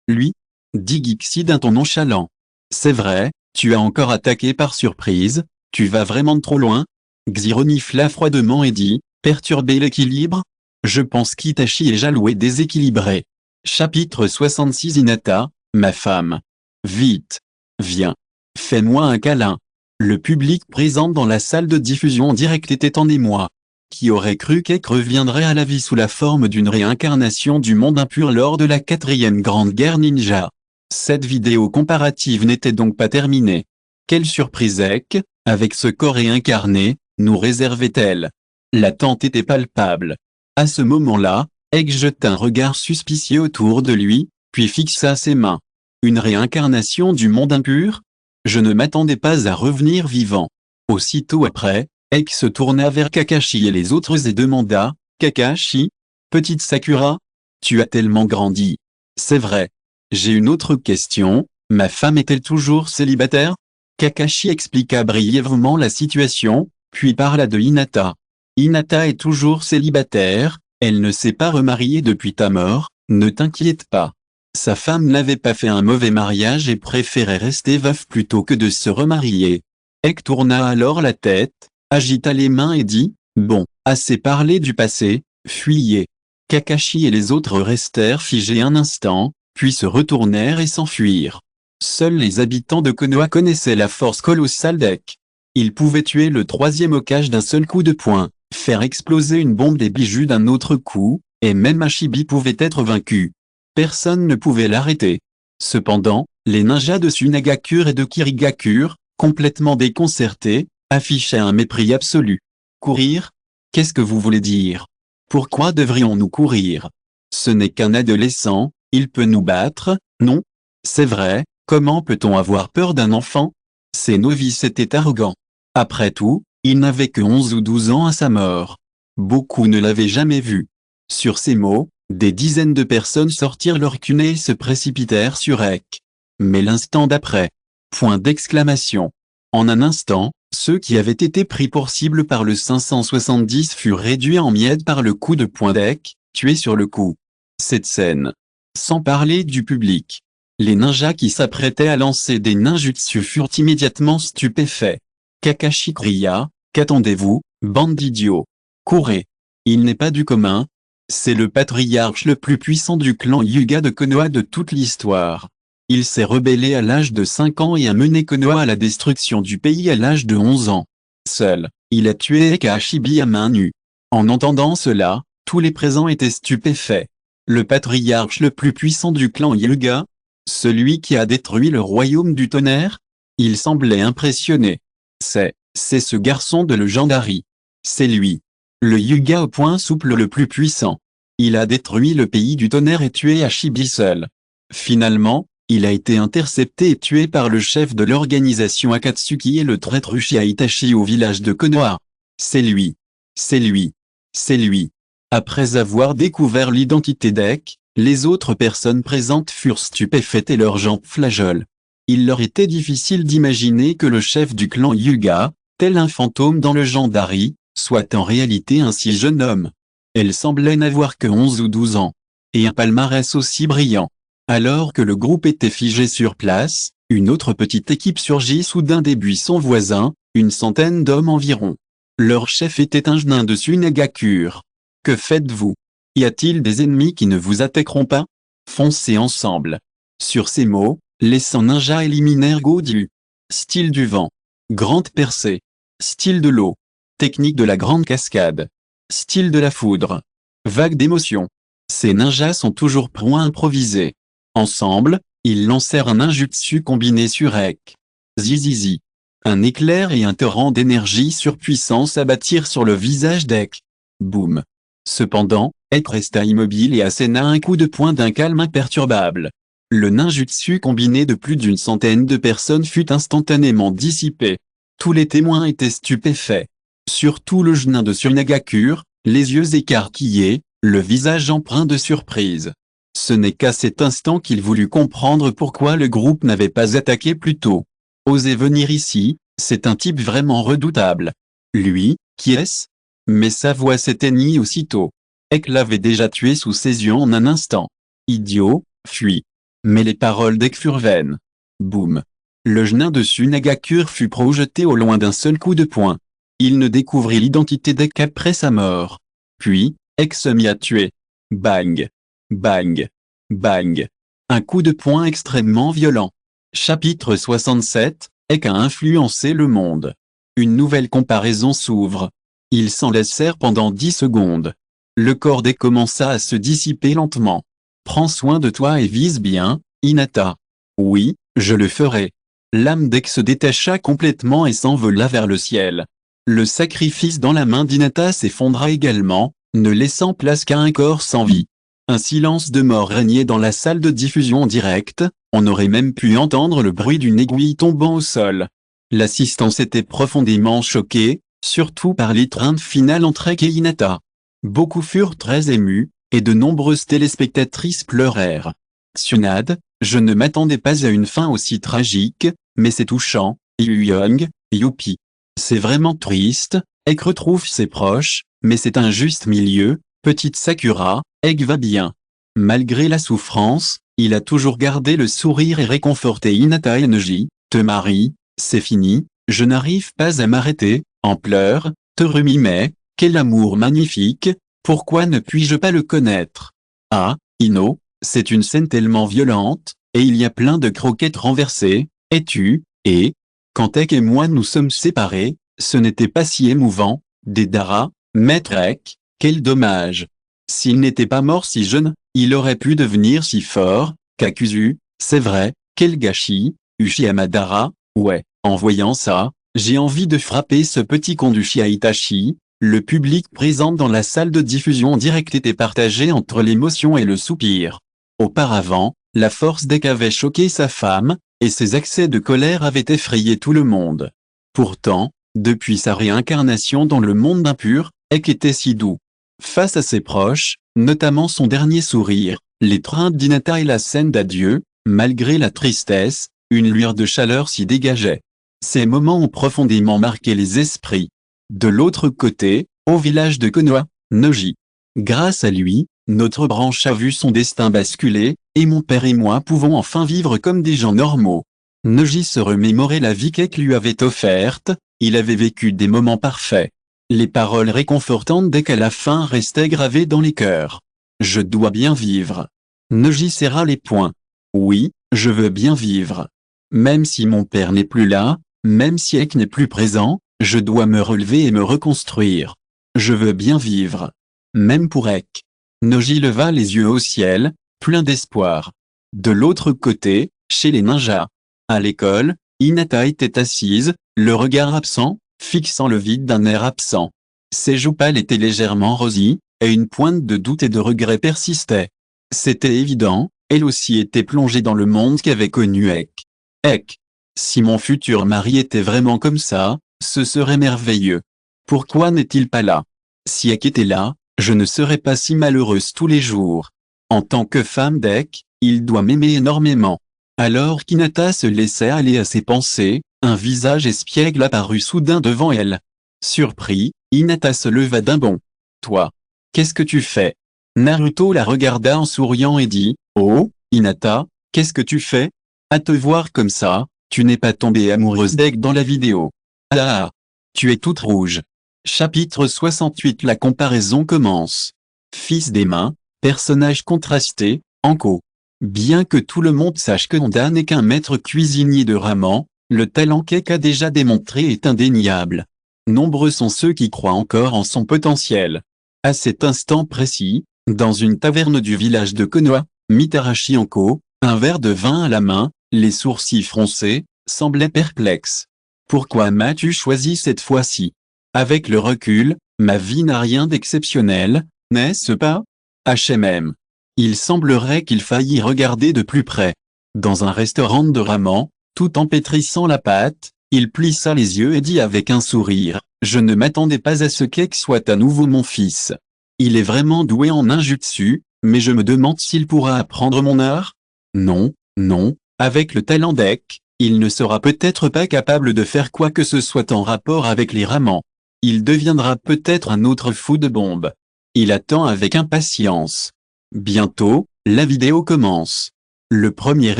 Lui? Dit Gixi d'un ton nonchalant. C'est vrai, tu as encore attaqué par surprise, tu vas vraiment trop loin? Xi renifla froidement et dit, perturber l'équilibre? Je pense qu'Itachi est jaloux et déséquilibré. Chapitre 66 Hinata, ma femme. Vite. Viens. Fais-moi un câlin. Le public présent dans la salle de diffusion en direct était en émoi. Qui aurait cru qu'Ek reviendrait à la vie sous la forme d'une réincarnation du monde impur lors de la 4e grande guerre ninja? Cette vidéo comparative n'était donc pas terminée. Quelle surprise Ek, avec ce corps réincarné, nous réservait-elle? L'attente était palpable. À ce moment-là, Ek jeta un regard suspicieux autour de lui, puis fixa ses mains. Une réincarnation du monde impur? Je ne m'attendais pas à revenir vivant. Aussitôt après, Ek se tourna vers Kakashi et les autres et demanda, Kakashi? Petite Sakura? Tu as tellement grandi. C'est vrai. J'ai une autre question, ma femme est-elle toujours célibataire? Kakashi expliqua brièvement la situation, puis parla de Hinata. Hinata est toujours célibataire, elle ne s'est pas remariée depuis ta mort, ne t'inquiète pas. Sa femme n'avait pas fait un mauvais mariage et préférait rester veuf plutôt que de se remarier. Ek tourna alors la tête, agita les mains et dit, bon, assez parlé du passé, fuyez. Kakashi et les autres restèrent figés un instant, puis se retournèrent et s'enfuirent. Seuls les habitants de Konoha connaissaient la force colossale d'Ek. Ils pouvaient tuer le 3e Hokage d'un seul coup de poing, faire exploser une bombe des bijoux d'un autre coup, et même Hashibi pouvait être vaincu. Personne ne pouvait l'arrêter. Cependant, les ninjas de Sunagakure et de Kirigakure, complètement déconcertés, affichaient un mépris absolu. Courir? Qu'est-ce que vous voulez dire? Pourquoi devrions-nous courir? Ce n'est qu'un adolescent, il peut nous battre, non? C'est vrai, comment peut-on avoir peur d'un enfant? Ces novices étaient arrogants. Après tout, il n'avait que 11 ou 12 ans à sa mort. Beaucoup ne l'avaient jamais vu. Sur ces mots, des dizaines de personnes sortirent leur cunée et se précipitèrent sur Eck. Mais l'instant d'après. Point d'exclamation. En un instant, ceux qui avaient été pris pour cible par le 570 furent réduits en miettes par le coup de poing d'Eck, tués sur le coup. Cette scène. Sans parler du public. Les ninjas qui s'apprêtaient à lancer des ninjutsu furent immédiatement stupéfaits. Kakashi cria, « Qu'attendez-vous, bande d'idiots? Courez! Il n'est pas du commun. C'est le patriarche le plus puissant du clan Hyuga de Konoha de toute l'histoire. Il s'est rebellé à l'âge de 5 ans et a mené Konoha à la destruction du pays à l'âge de 11 ans. Seul, il a tué Eka Ashibi à main nue. » En entendant cela, tous les présents étaient stupéfaits. Le patriarche le plus puissant du clan Hyuga? Celui qui a détruit le royaume du tonnerre? Il semblait impressionné. C'est ce garçon de Legendary. C'est lui. Le Hyuga au point souple le plus puissant. Il a détruit le pays du tonnerre et tué Ashibi seul. Finalement, il a été intercepté et tué par le chef de l'organisation Akatsuki et le traître Uchiha Itachi au village de Konoha. C'est lui. C'est lui. C'est lui. Après avoir découvert l'identité d'Eck, les autres personnes présentes furent stupéfaites et leurs jambes flageolent. Il leur était difficile d'imaginer que le chef du clan Hyuga, tel un fantôme dans Legendary, soit en réalité un si jeune homme. Elle semblait n'avoir que 11 ou 12 ans. Et un palmarès aussi brillant. Alors que le groupe était figé sur place, une autre petite équipe surgit soudain des buissons voisins, une centaine d'hommes environ. Leur chef était un nain de Sunagakure. Que faites-vous? Y a-t-il des ennemis qui ne vous attaqueront pas? Foncez ensemble. Sur ces mots, les 100 ninjas éliminèrent Godyu. Style du vent. Grande percée. Style de l'eau. Technique de la grande cascade. Style de la foudre. Vague d'émotion. Ces ninjas sont toujours prompts à improviser. Ensemble, ils lancèrent un ninjutsu combiné sur Eck. Zizizi. Un éclair et un torrent d'énergie surpuissant s'abattirent sur le visage d'Eck. Boum. Cependant, Eck resta immobile et asséna un coup de poing d'un calme imperturbable. Le ninjutsu combiné de plus d'une centaine de personnes fut instantanément dissipé. Tous les témoins étaient stupéfaits. Surtout le nain de Sunagakure, les yeux écarquillés, le visage empreint de surprise. Ce n'est qu'à cet instant qu'il voulut comprendre pourquoi le groupe n'avait pas attaqué plus tôt. Osez venir ici, c'est un type vraiment redoutable. Lui, qui est-ce? Mais sa voix s'éteignit aussitôt. Eck l'avait déjà tué sous ses yeux en un instant. Idiot, fuis. Mais les paroles d'Eck furent vaines. Boum. Le nain de Sunagakure fut projeté au loin d'un seul coup de poing. Il ne découvrit l'identité d'Eck qu'après sa mort. Puis, Eck se mit à tuer. Bang. Bang. Bang. Un coup de poing extrêmement violent. Chapitre 67, Eck a influencé le monde. Une nouvelle comparaison s'ouvre. Ils s'en laissèrent pendant 10 secondes. Le corps d'Eck commença à se dissiper lentement. Prends soin de toi et vise bien, Hinata. Oui, je le ferai. L'âme d'Eck se détacha complètement et s'envola vers le ciel. Le sacrifice dans la main d'Hinata s'effondra également, ne laissant place qu'à un corps sans vie. Un silence de mort régnait dans la salle de diffusion directe, on aurait même pu entendre le bruit d'une aiguille tombant au sol. L'assistance était profondément choquée, surtout par l'étreinte finale entre Eck et Hinata. Beaucoup furent très émus, et de nombreuses téléspectatrices pleurèrent. Tsunade, je ne m'attendais pas à une fin aussi tragique, mais c'est touchant, Yu-Young, youpi. C'est vraiment triste, Eck retrouve ses proches, mais c'est un juste milieu, petite Sakura, Eck va bien. Malgré la souffrance, il a toujours gardé le sourire et réconforté Hinata et Neji, te marie, c'est fini, je n'arrive pas à m'arrêter, en pleurs, Terumi-mai, quel amour magnifique, pourquoi ne puis-je pas le connaître? Ah, Ino, c'est une scène tellement violente, et il y a plein de croquettes renversées, et quand Eck et moi nous sommes séparés, ce n'était pas si émouvant, Deidara, maître Eck, quel dommage. S'il n'était pas mort si jeune, il aurait pu devenir si fort, Kakuzu, c'est vrai, quel gâchis, Uchiha Madara, ouais, en voyant ça, j'ai envie de frapper ce petit con d'Uchiha Itachi. Le public présent dans la salle de diffusion directe était partagé entre l'émotion et le soupir. Auparavant, la force d'Eck avait choqué sa femme, et ses accès de colère avaient effrayé tout le monde. Pourtant, depuis sa réincarnation dans le monde impur, Ek était si doux. Face à ses proches, notamment son dernier sourire, l'étreinte d'Hinata et la scène d'adieu, malgré la tristesse, une lueur de chaleur s'y dégageait. Ces moments ont profondément marqué les esprits. De l'autre côté, au village de Konoha, Noji. Grâce à lui, notre branche a vu son destin basculer, et mon père et moi pouvons enfin vivre comme des gens normaux. Noji se remémorait la vie qu'Ek lui avait offerte, il avait vécu des moments parfaits. Les paroles réconfortantes d'Ek à la fin restaient gravées dans les cœurs. Je dois bien vivre. Noji serra les poings. Oui, je veux bien vivre. Même si mon père n'est plus là, même si Ek n'est plus présent, je dois me relever et me reconstruire. Je veux bien vivre. Même pour Ek. Noji leva les yeux au ciel, plein d'espoir. De l'autre côté, chez les ninjas. À l'école, Hinata était assise, le regard absent, fixant le vide d'un air absent. Ses joues pâles étaient légèrement rosies, et une pointe de doute et de regret persistait. C'était évident, elle aussi était plongée dans le monde qu'avait connu Ek. Ek. Si mon futur mari était vraiment comme ça, ce serait merveilleux. Pourquoi n'est-il pas là? Si Ek était là, je ne serais pas si malheureuse tous les jours. En tant que femme d'Ek, il doit m'aimer énormément. Alors qu'Hinata se laissait aller à ses pensées, un visage espiègle apparut soudain devant elle. Surpris, Hinata se leva d'un bond. Toi, qu'est-ce que tu fais? Naruto la regarda en souriant et dit, oh, Hinata, qu'est-ce que tu fais? À te voir comme ça, tu n'es pas tombée amoureuse d'Ek dans la vidéo. Ah, tu es toute rouge. Chapitre 68. La comparaison commence. Fils des mains, personnage contrasté, Anko. Bien que tout le monde sache que Honda n'est qu'un maître cuisinier de ramen, le talent qu'Ek a déjà démontré est indéniable. Nombreux sont ceux qui croient encore en son potentiel. À cet instant précis, dans une taverne du village de Konoha, Mitarashi Anko, un verre de vin à la main, les sourcils froncés, semblait perplexe. Pourquoi m'as-tu choisi cette fois-ci? Avec le recul, ma vie n'a rien d'exceptionnel, n'est-ce pas? HMM. Il semblerait qu'il faille y regarder de plus près. Dans un restaurant de ramen, tout en pétrissant la pâte, il plissa les yeux et dit avec un sourire, « Je ne m'attendais pas à ce qu'Ek soit à nouveau mon fils. Il est vraiment doué en ninjutsu, mais je me demande s'il pourra apprendre mon art? Non, non, avec le talent d'Ek, il ne sera peut-être pas capable de faire quoi que ce soit en rapport avec les ramens. Il deviendra peut-être un autre fou de bombe. Il attend avec impatience. » Bientôt, la vidéo commence. Le premier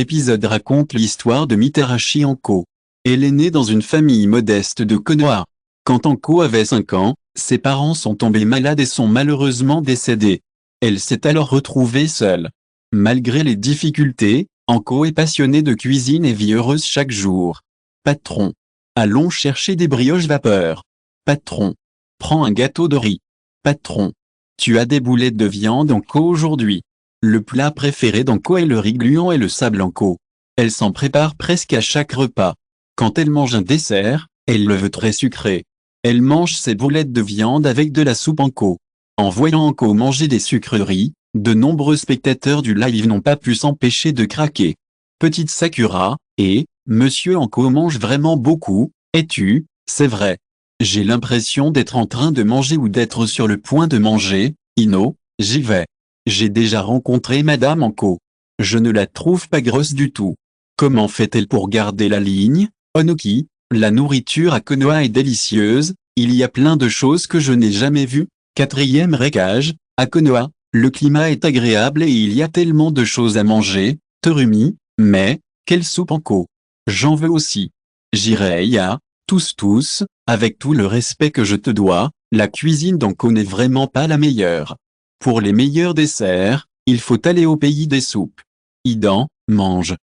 épisode raconte l'histoire de Mitarashi Anko. Elle est née dans une famille modeste de Konoha. Quand Anko avait 5 ans, ses parents sont tombés malades et sont malheureusement décédés. Elle s'est alors retrouvée seule. Malgré les difficultés, Anko est passionnée de cuisine et vit heureuse chaque jour. Patron. Allons chercher des brioches vapeur. Patron. Prends un gâteau de riz. Patron. Tu as des boulettes de viande Anko aujourd'hui. Le plat préféré d'Anko est le riz gluant et le sable Anko. Elle s'en prépare presque à chaque repas. Quand elle mange un dessert, elle le veut très sucré. Elle mange ses boulettes de viande avec de la soupe Anko. En voyant Anko manger des sucreries, de nombreux spectateurs du live n'ont pas pu s'empêcher de craquer. Petite Sakura, et, Monsieur Anko mange vraiment beaucoup, es-tu, c'est vrai. J'ai l'impression d'être en train de manger ou d'être sur le point de manger, Ino, j'y vais. J'ai déjà rencontré Madame Anko. Je ne la trouve pas grosse du tout. Comment fait-elle pour garder la ligne? Onoki, la nourriture à Konoha est délicieuse, il y a plein de choses que je n'ai jamais vues. Quatrième récage, à Konoha, le climat est agréable et il y a tellement de choses à manger, Terumi, mais, quelle soupe Anko. J'en veux aussi. Jiraiya, tous, avec tout le respect que je te dois, la cuisine d'Anko n'est vraiment pas la meilleure. Pour les meilleurs desserts, il faut aller au pays des soupes. Idan, mange.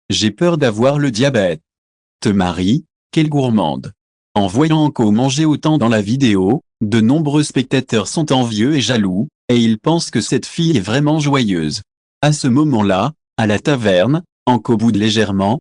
J'ai peur d'avoir le diabète. Temari, quelle gourmande. En voyant Anko manger autant dans la vidéo, de nombreux spectateurs sont envieux et jaloux, et ils pensent que cette fille est vraiment joyeuse. À ce moment-là, à la taverne, Anko boude légèrement.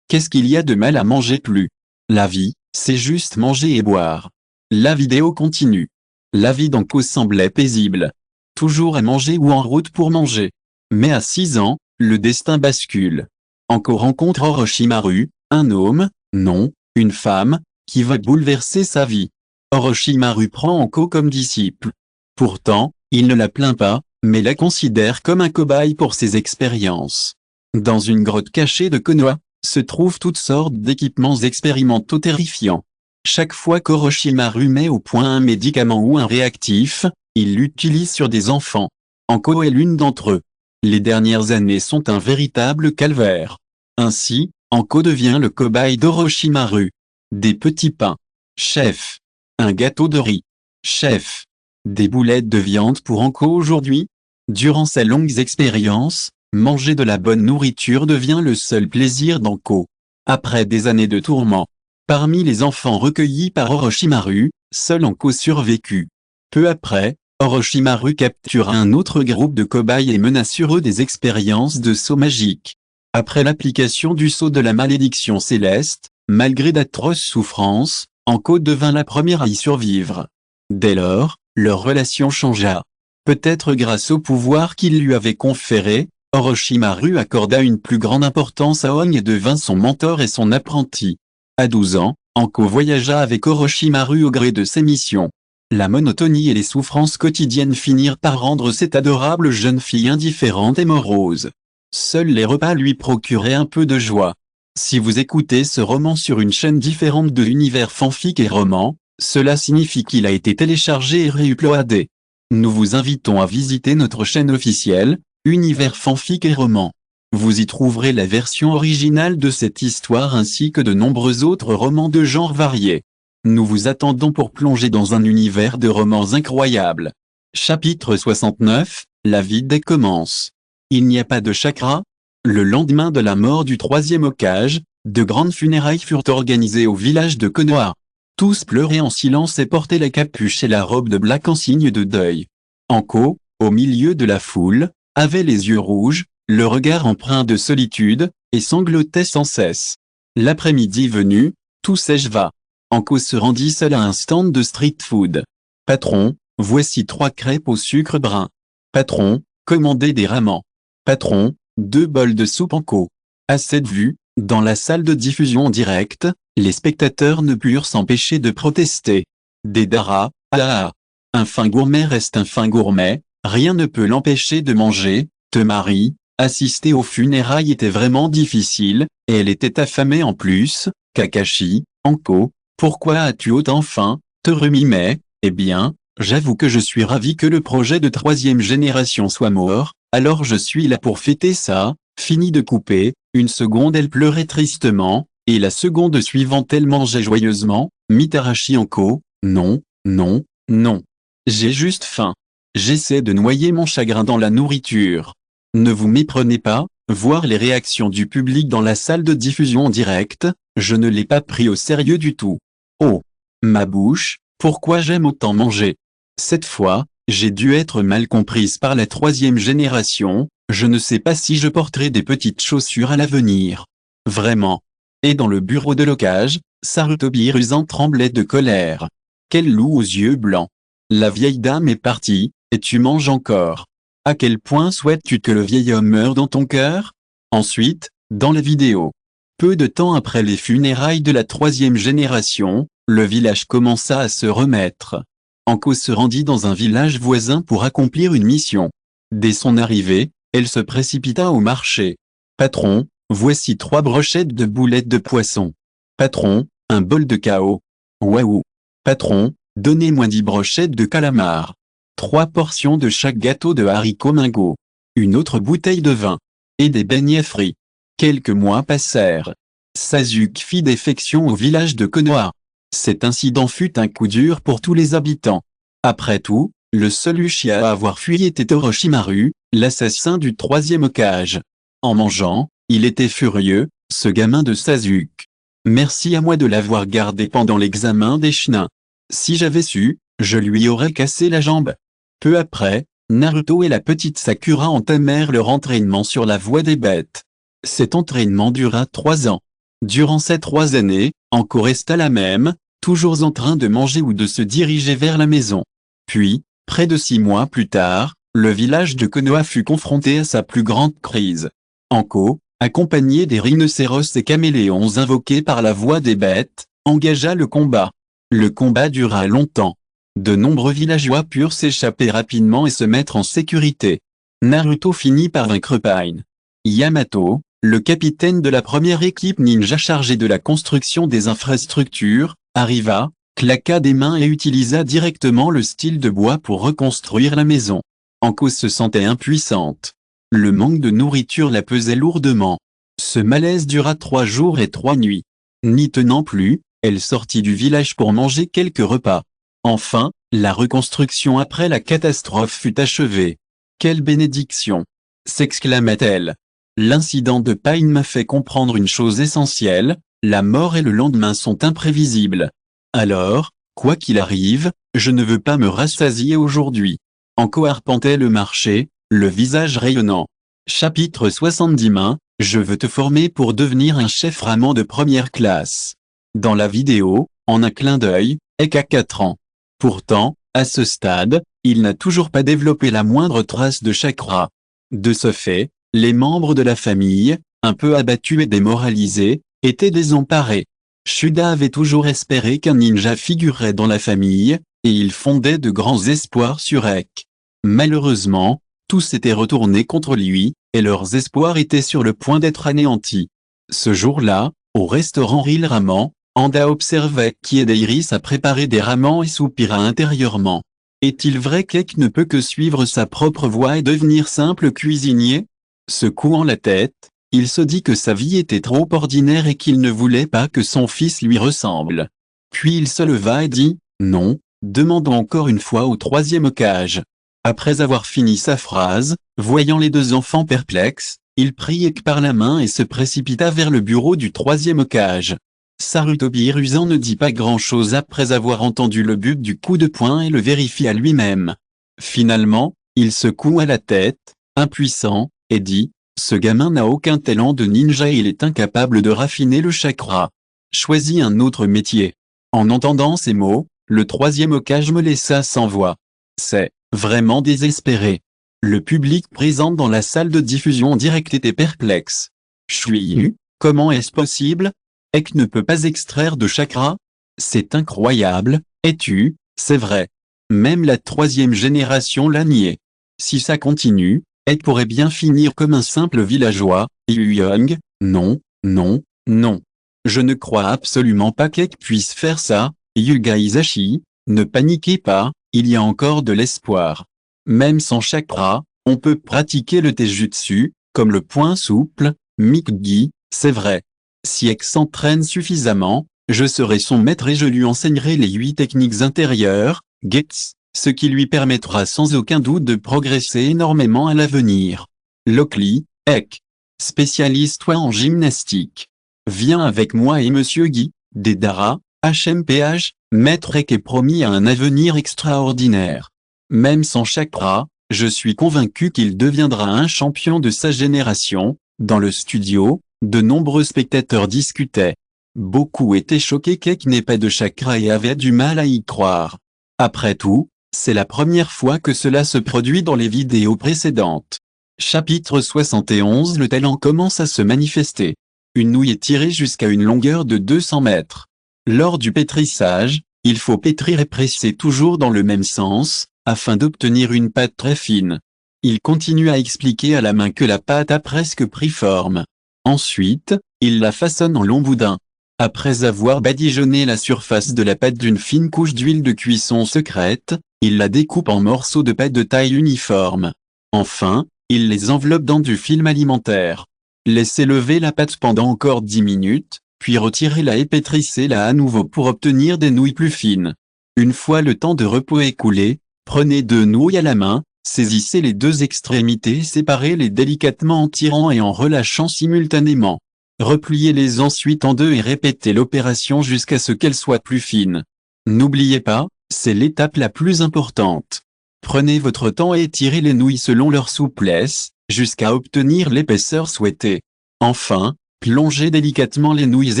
Qu'est-ce qu'il y a de mal à manger plus? La vie, c'est juste manger et boire. La vidéo continue. La vie d'Anko semblait paisible. Toujours à manger ou en route pour manger. Mais à 6 ans, le destin bascule. Anko rencontre Orochimaru, un homme, non, une femme, qui va bouleverser sa vie. Orochimaru prend Anko comme disciple. Pourtant, il ne la plaint pas, mais la considère comme un cobaye pour ses expériences. Dans une grotte cachée de Konoha, se trouvent toutes sortes d'équipements expérimentaux terrifiants. Chaque fois qu'Orochimaru met au point un médicament ou un réactif, il l'utilise sur des enfants. Anko est l'une d'entre eux. Les dernières années sont un véritable calvaire. Ainsi, Anko devient le cobaye d'Orochimaru. Des petits pains. Chef. Un gâteau de riz. Chef. Des boulettes de viande pour Anko aujourd'hui. Durant ses longues expériences, manger de la bonne nourriture devient le seul plaisir d'Anko. Après des années de tourments, parmi les enfants recueillis par Orochimaru, seul Anko survécut. Peu après, Orochimaru capture un autre groupe de cobayes et mena sur eux des expériences de saut magique. Après l'application du sceau de la malédiction céleste, malgré d'atroces souffrances, Anko devint la première à y survivre. Dès lors, leur relation changea. Peut-être grâce au pouvoir qu'il lui avait conféré, Orochimaru accorda une plus grande importance à Ong et devint son mentor et son apprenti. À 12 ans, Anko voyagea avec Orochimaru au gré de ses missions. La monotonie et les souffrances quotidiennes finirent par rendre cette adorable jeune fille indifférente et morose. Seuls les repas lui procuraient un peu de joie. Si vous écoutez ce roman sur une chaîne différente de Univers Fanfic et Roman, cela signifie qu'il a été téléchargé et réuploadé. Nous vous invitons à visiter notre chaîne officielle, Univers Fanfic et Roman. Vous y trouverez la version originale de cette histoire ainsi que de nombreux autres romans de genres variés. Nous vous attendons pour plonger dans un univers de romans incroyables. Chapitre 69, la vie commence. Il n'y a pas de chakra. Le lendemain de la mort du troisième Hokage, de grandes funérailles furent organisées au village de Konoha. Tous pleuraient en silence et portaient la capuche et la robe de Black en signe de deuil. Anko, au milieu de la foule, avait les yeux rouges, le regard empreint de solitude, et sanglotait sans cesse. L'après-midi venu, tout s'acheva. Anko se rendit seul à un stand de street food. « Patron, voici 3 crêpes au sucre brun. »« Patron, commandez des ramen. »« Patron, 2 bols de soupe Anko. » À cette vue, dans la salle de diffusion en direct, les spectateurs ne purent s'empêcher de protester. Des Dara, ah. Un fin gourmet reste un fin gourmet, rien ne peut l'empêcher de manger. Te marie, assister aux funérailles était vraiment difficile, et elle était affamée en plus. Kakashi, Anko, pourquoi as-tu autant faim? Te remimais, eh bien, j'avoue que je suis ravi que le projet de 3e génération soit mort, alors je suis là pour fêter ça. Fini de couper, une seconde elle pleurait tristement, et la seconde suivante elle mangeait joyeusement. Mitarashi Anko, non, non, non. J'ai juste faim. J'essaie de noyer mon chagrin dans la nourriture. Ne vous méprenez pas, voir les réactions du public dans la salle de diffusion en direct, je ne l'ai pas pris au sérieux du tout. Oh, ma bouche, pourquoi j'aime autant manger? Cette fois, j'ai dû être mal comprise par la 3e génération, je ne sais pas si je porterai des petites chaussures à l'avenir. Vraiment. Et dans le bureau de l'Hokage, Sarutobi Hiruzen tremblait de colère. Quel loup aux yeux blancs. La vieille dame est partie, et tu manges encore. À quel point souhaites-tu que le vieil homme meure dans ton cœur? Ensuite, dans la vidéo. Peu de temps après les funérailles de la 3e génération, le village commença à se remettre. Anko se rendit dans un village voisin pour accomplir une mission. Dès son arrivée, elle se précipita au marché. Patron, voici 3 brochettes de boulettes de poisson. Patron, un bol de kao. Waouh. Patron, donnez-moi 10 brochettes de calamar. 3 portions de chaque gâteau de haricots mango. Une autre bouteille de vin. Et des beignets frits. Quelques mois passèrent. Sasuke fit défection au village de Konoha. Cet incident fut un coup dur pour tous les habitants. Après tout, le seul Uchiha à avoir fui était Orochimaru, l'assassin du 3e Hokage. En mangeant, il était furieux, ce gamin de Sasuke. Merci à moi de l'avoir gardé pendant l'examen des Chunin. Si j'avais su, je lui aurais cassé la jambe. Peu après, Naruto et la petite Sakura entamèrent leur entraînement sur la voie des bêtes. Cet entraînement dura 3 ans. Durant ces 3 années, Anko resta la même, toujours en train de manger ou de se diriger vers la maison. Puis, près de 6 mois plus tard, le village de Konoha fut confronté à sa plus grande crise. Anko, accompagné des rhinocéros et caméléons invoqués par la voix des bêtes, engagea le combat. Le combat dura longtemps. De nombreux villageois purent s'échapper rapidement et se mettre en sécurité. Naruto finit par vaincre Pain. Yamato, le capitaine de la première équipe ninja chargée de la construction des infrastructures, arriva, claqua des mains et utilisa directement le style de bois pour reconstruire la maison. Anko se sentait impuissante. Le manque de nourriture la pesait lourdement. Ce malaise dura 3 jours et 3 nuits. N'y tenant plus, elle sortit du village pour manger quelques repas. Enfin, la reconstruction après la catastrophe fut achevée. « Quelle bénédiction !» s'exclama-t-elle. L'incident de Pain m'a fait comprendre une chose essentielle, la mort et le lendemain sont imprévisibles. Alors, quoi qu'il arrive, je ne veux pas me rassasier aujourd'hui. Anko arpentait le marché, le visage rayonnant. Chapitre 70 Main, je veux te former pour devenir un chef ramen de première classe. Dans la vidéo, en un clin d'œil, Ek a 4 ans. Pourtant, à ce stade, il n'a toujours pas développé la moindre trace de chakra. De ce fait, les membres de la famille, un peu abattus et démoralisés, étaient désemparés. Shuda avait toujours espéré qu'un ninja figurerait dans la famille, et il fondait de grands espoirs sur Ek. Malheureusement, tout s'était retourné contre lui, et leurs espoirs étaient sur le point d'être anéantis. Ce jour-là, au restaurant Real Ramen, Anda observait qu'Iris a préparé des ramens et soupira intérieurement. Est-il vrai qu'Ek ne peut que suivre sa propre voie et devenir simple cuisinier? Secouant la tête, il se dit que sa vie était trop ordinaire et qu'il ne voulait pas que son fils lui ressemble. Puis il se leva et dit « Non », demandant encore une fois au 3e Hokage. Après avoir fini sa phrase, voyant les 2 enfants perplexes, il prit Ek par la main et se précipita vers le bureau du 3e Hokage. Sarutobi rusant ne dit pas grand-chose après avoir entendu le but du coup de poing et le vérifia lui-même. Finalement, il secoua la tête, impuissant, et dit « Ce gamin n'a aucun talent de ninja et il est incapable de raffiner le chakra. Choisis un autre métier. » En entendant ces mots, le 3e Hokage me laissa sans voix. C'est vraiment désespéré. Le public présent dans la salle de diffusion en direct était perplexe. Shuiyu, comment est-ce possible? Ek ne peut pas extraire de chakra? C'est incroyable, es-tu, c'est vrai. Même la 3e génération l'a nié. Si ça continue, Ek pourrait bien finir comme un simple villageois. Young, non, non, non. Je ne crois absolument pas qu'Ek puisse faire ça. Yuga Isashi, ne paniquez pas, il y a encore de l'espoir. Même sans chakra, on peut pratiquer le taijutsu, comme le poing souple, Mikgi, c'est vrai. Si Ek s'entraîne suffisamment, je serai son maître et je lui enseignerai les 8 techniques intérieures, Gets, ce qui lui permettra sans aucun doute de progresser énormément à l'avenir. Lockley, Ek, spécialise-toi en gymnastique. Viens avec moi et Monsieur Guy, Deidara, HMPH, Maître Ek est promis à un avenir extraordinaire. Même sans chakra, je suis convaincu qu'il deviendra un champion de sa génération. Dans le studio, de nombreux spectateurs discutaient. Beaucoup étaient choqués qu'Ek n'ait pas de chakra et avaient du mal à y croire. Après tout, c'est la première fois que cela se produit dans les vidéos précédentes. Chapitre 71 Le talent commence à se manifester. Une nouille est tirée jusqu'à une longueur de 200 mètres. Lors du pétrissage, il faut pétrir et presser toujours dans le même sens, afin d'obtenir une pâte très fine. Il continue à expliquer à la main que la pâte a presque pris forme. Ensuite, il la façonne en long boudin. Après avoir badigeonné la surface de la pâte d'une fine couche d'huile de cuisson secrète, il la découpe en morceaux de pâte de taille uniforme. Enfin, il les enveloppe dans du film alimentaire. Laissez lever la pâte pendant encore 10 minutes, puis retirez-la et pétrissez-la à nouveau pour obtenir des nouilles plus fines. Une fois le temps de repos écoulé, prenez 2 nouilles à la main, saisissez les 2 extrémités et séparez-les délicatement en tirant et en relâchant simultanément. Repliez-les ensuite en 2 et répétez l'opération jusqu'à ce qu'elles soient plus fines. N'oubliez pas, c'est l'étape la plus importante. Prenez votre temps et étirez les nouilles selon leur souplesse, jusqu'à obtenir l'épaisseur souhaitée. Enfin, plongez délicatement les nouilles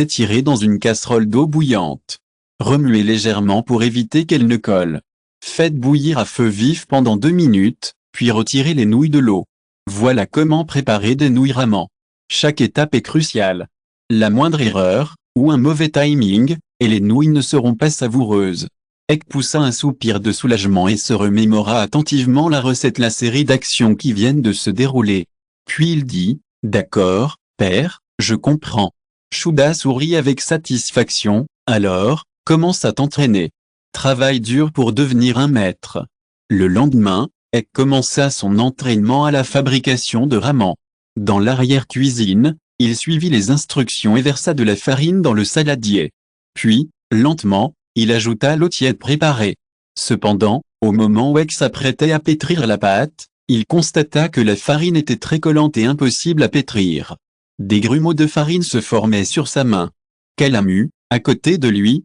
étirées dans une casserole d'eau bouillante. Remuez légèrement pour éviter qu'elles ne collent. Faites bouillir à feu vif pendant 2 minutes, puis retirez les nouilles de l'eau. Voilà comment préparer des nouilles ramen. Chaque étape est cruciale. La moindre erreur, ou un mauvais timing, et les nouilles ne seront pas savoureuses. Ek poussa un soupir de soulagement et se remémora attentivement la recette, la série d'actions qui viennent de se dérouler. Puis il dit, « D'accord, père, je comprends. » Chouda sourit avec satisfaction, « Alors, commence à t'entraîner. Travaille dur pour devenir un maître. » Le lendemain, Ek commença son entraînement à la fabrication de ramen. Dans l'arrière-cuisine, il suivit les instructions et versa de la farine dans le saladier. Puis, lentement, il ajouta l'eau tiède préparée. Cependant, au moment où Ek s'apprêtait à pétrir la pâte, il constata que la farine était très collante et impossible à pétrir. Des grumeaux de farine se formaient sur sa main. Kalamu, à côté de lui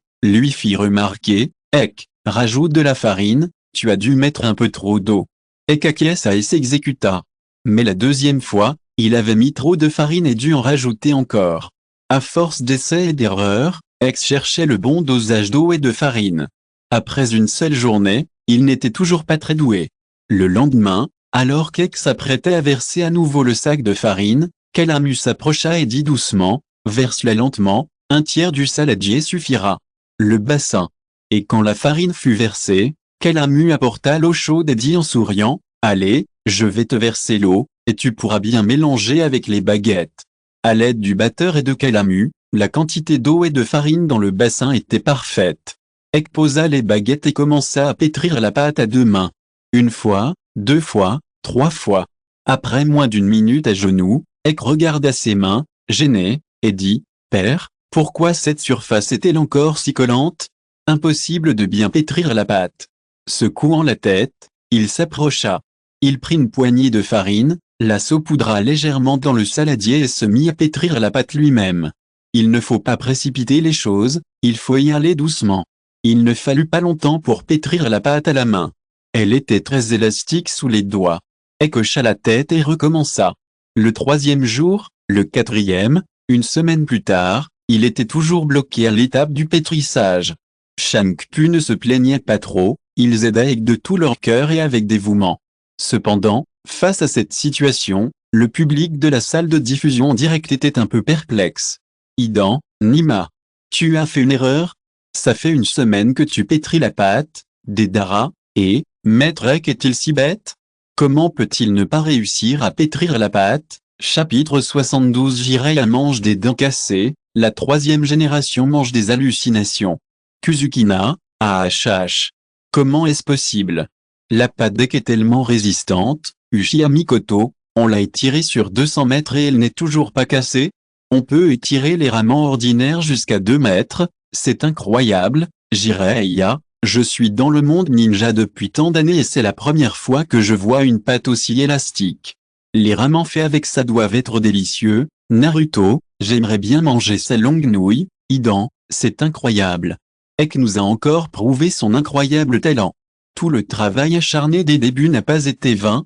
fit remarquer, « Ek, rajoute de la farine, tu as dû mettre un peu trop d'eau. » Ek acquiesça et s'exécuta. Mais la deuxième fois, il avait mis trop de farine et dut en rajouter encore. À force d'essais et d'erreurs, Ek cherchait le bon dosage d'eau et de farine. Après une seule journée, il n'était toujours pas très doué. Le lendemain, alors qu'Ek s'apprêtait à verser à nouveau le sac de farine, Kalamu s'approcha et dit doucement, « Verse-la lentement, un tiers du saladier suffira. » Le bassin. Et quand la farine fut versée, Kalamu apporta l'eau chaude et dit en souriant, « Allez, je vais te verser l'eau, et tu pourras bien mélanger avec les baguettes. » À l'aide du batteur et de Kalamu, la quantité d'eau et de farine dans le bassin était parfaite. Ek posa les baguettes et commença à pétrir la pâte à deux mains. Une fois, deux fois, trois fois. Après moins d'une minute à genoux, Ek regarda ses mains, gêné, et dit, « Père, pourquoi cette surface est-elle encore si collante? Impossible de bien pétrir la pâte. » Secouant la tête, il s'approcha. Il prit une poignée de farine, la saupoudra légèrement dans le saladier et se mit à pétrir la pâte lui-même. Il ne faut pas précipiter les choses, il faut y aller doucement. Il ne fallut pas longtemps pour pétrir la pâte à la main. Elle était très élastique sous les doigts. Ek hocha la tête et recommença. Le troisième jour, le quatrième, une semaine plus tard, il était toujours bloqué à l'étape du pétrissage. Shankpu ne se plaignait pas trop, ils aidaient Ek de tout leur cœur et avec dévouement. Cependant, face à cette situation, le public de la salle de diffusion en direct était un peu perplexe. Idan, Nima. Tu as fait une erreur? Ça fait une semaine que tu pétris la pâte, Dedara, et, Maître Ek est-il si bête? Comment peut-il ne pas réussir à pétrir la pâte? Chapitre 72. Jiraiya mange des dents cassées, la troisième génération mange des hallucinations. Kuzukina, AHH. Comment est-ce possible? La pâte d'Ek est tellement résistante, Uchiha Mikoto, on l'a étirée sur 200 mètres et elle n'est toujours pas cassée? On peut étirer les ramen ordinaires jusqu'à 2 mètres, c'est incroyable, Jiraiya, je suis dans le monde ninja depuis tant d'années et c'est la première fois que je vois une pâte aussi élastique. Les ramen faits avec ça doivent être délicieux, Naruto, j'aimerais bien manger ces longues nouilles, Idan, c'est incroyable. Ek nous a encore prouvé son incroyable talent. Tout le travail acharné des débuts n'a pas été vain,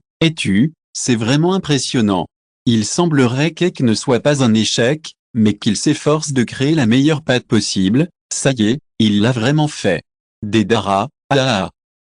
c'est vraiment impressionnant. Il semblerait qu'Ek ne soit pas un échec, mais qu'il s'efforce de créer la meilleure pâte possible, ça y est, il l'a vraiment fait. Dedara,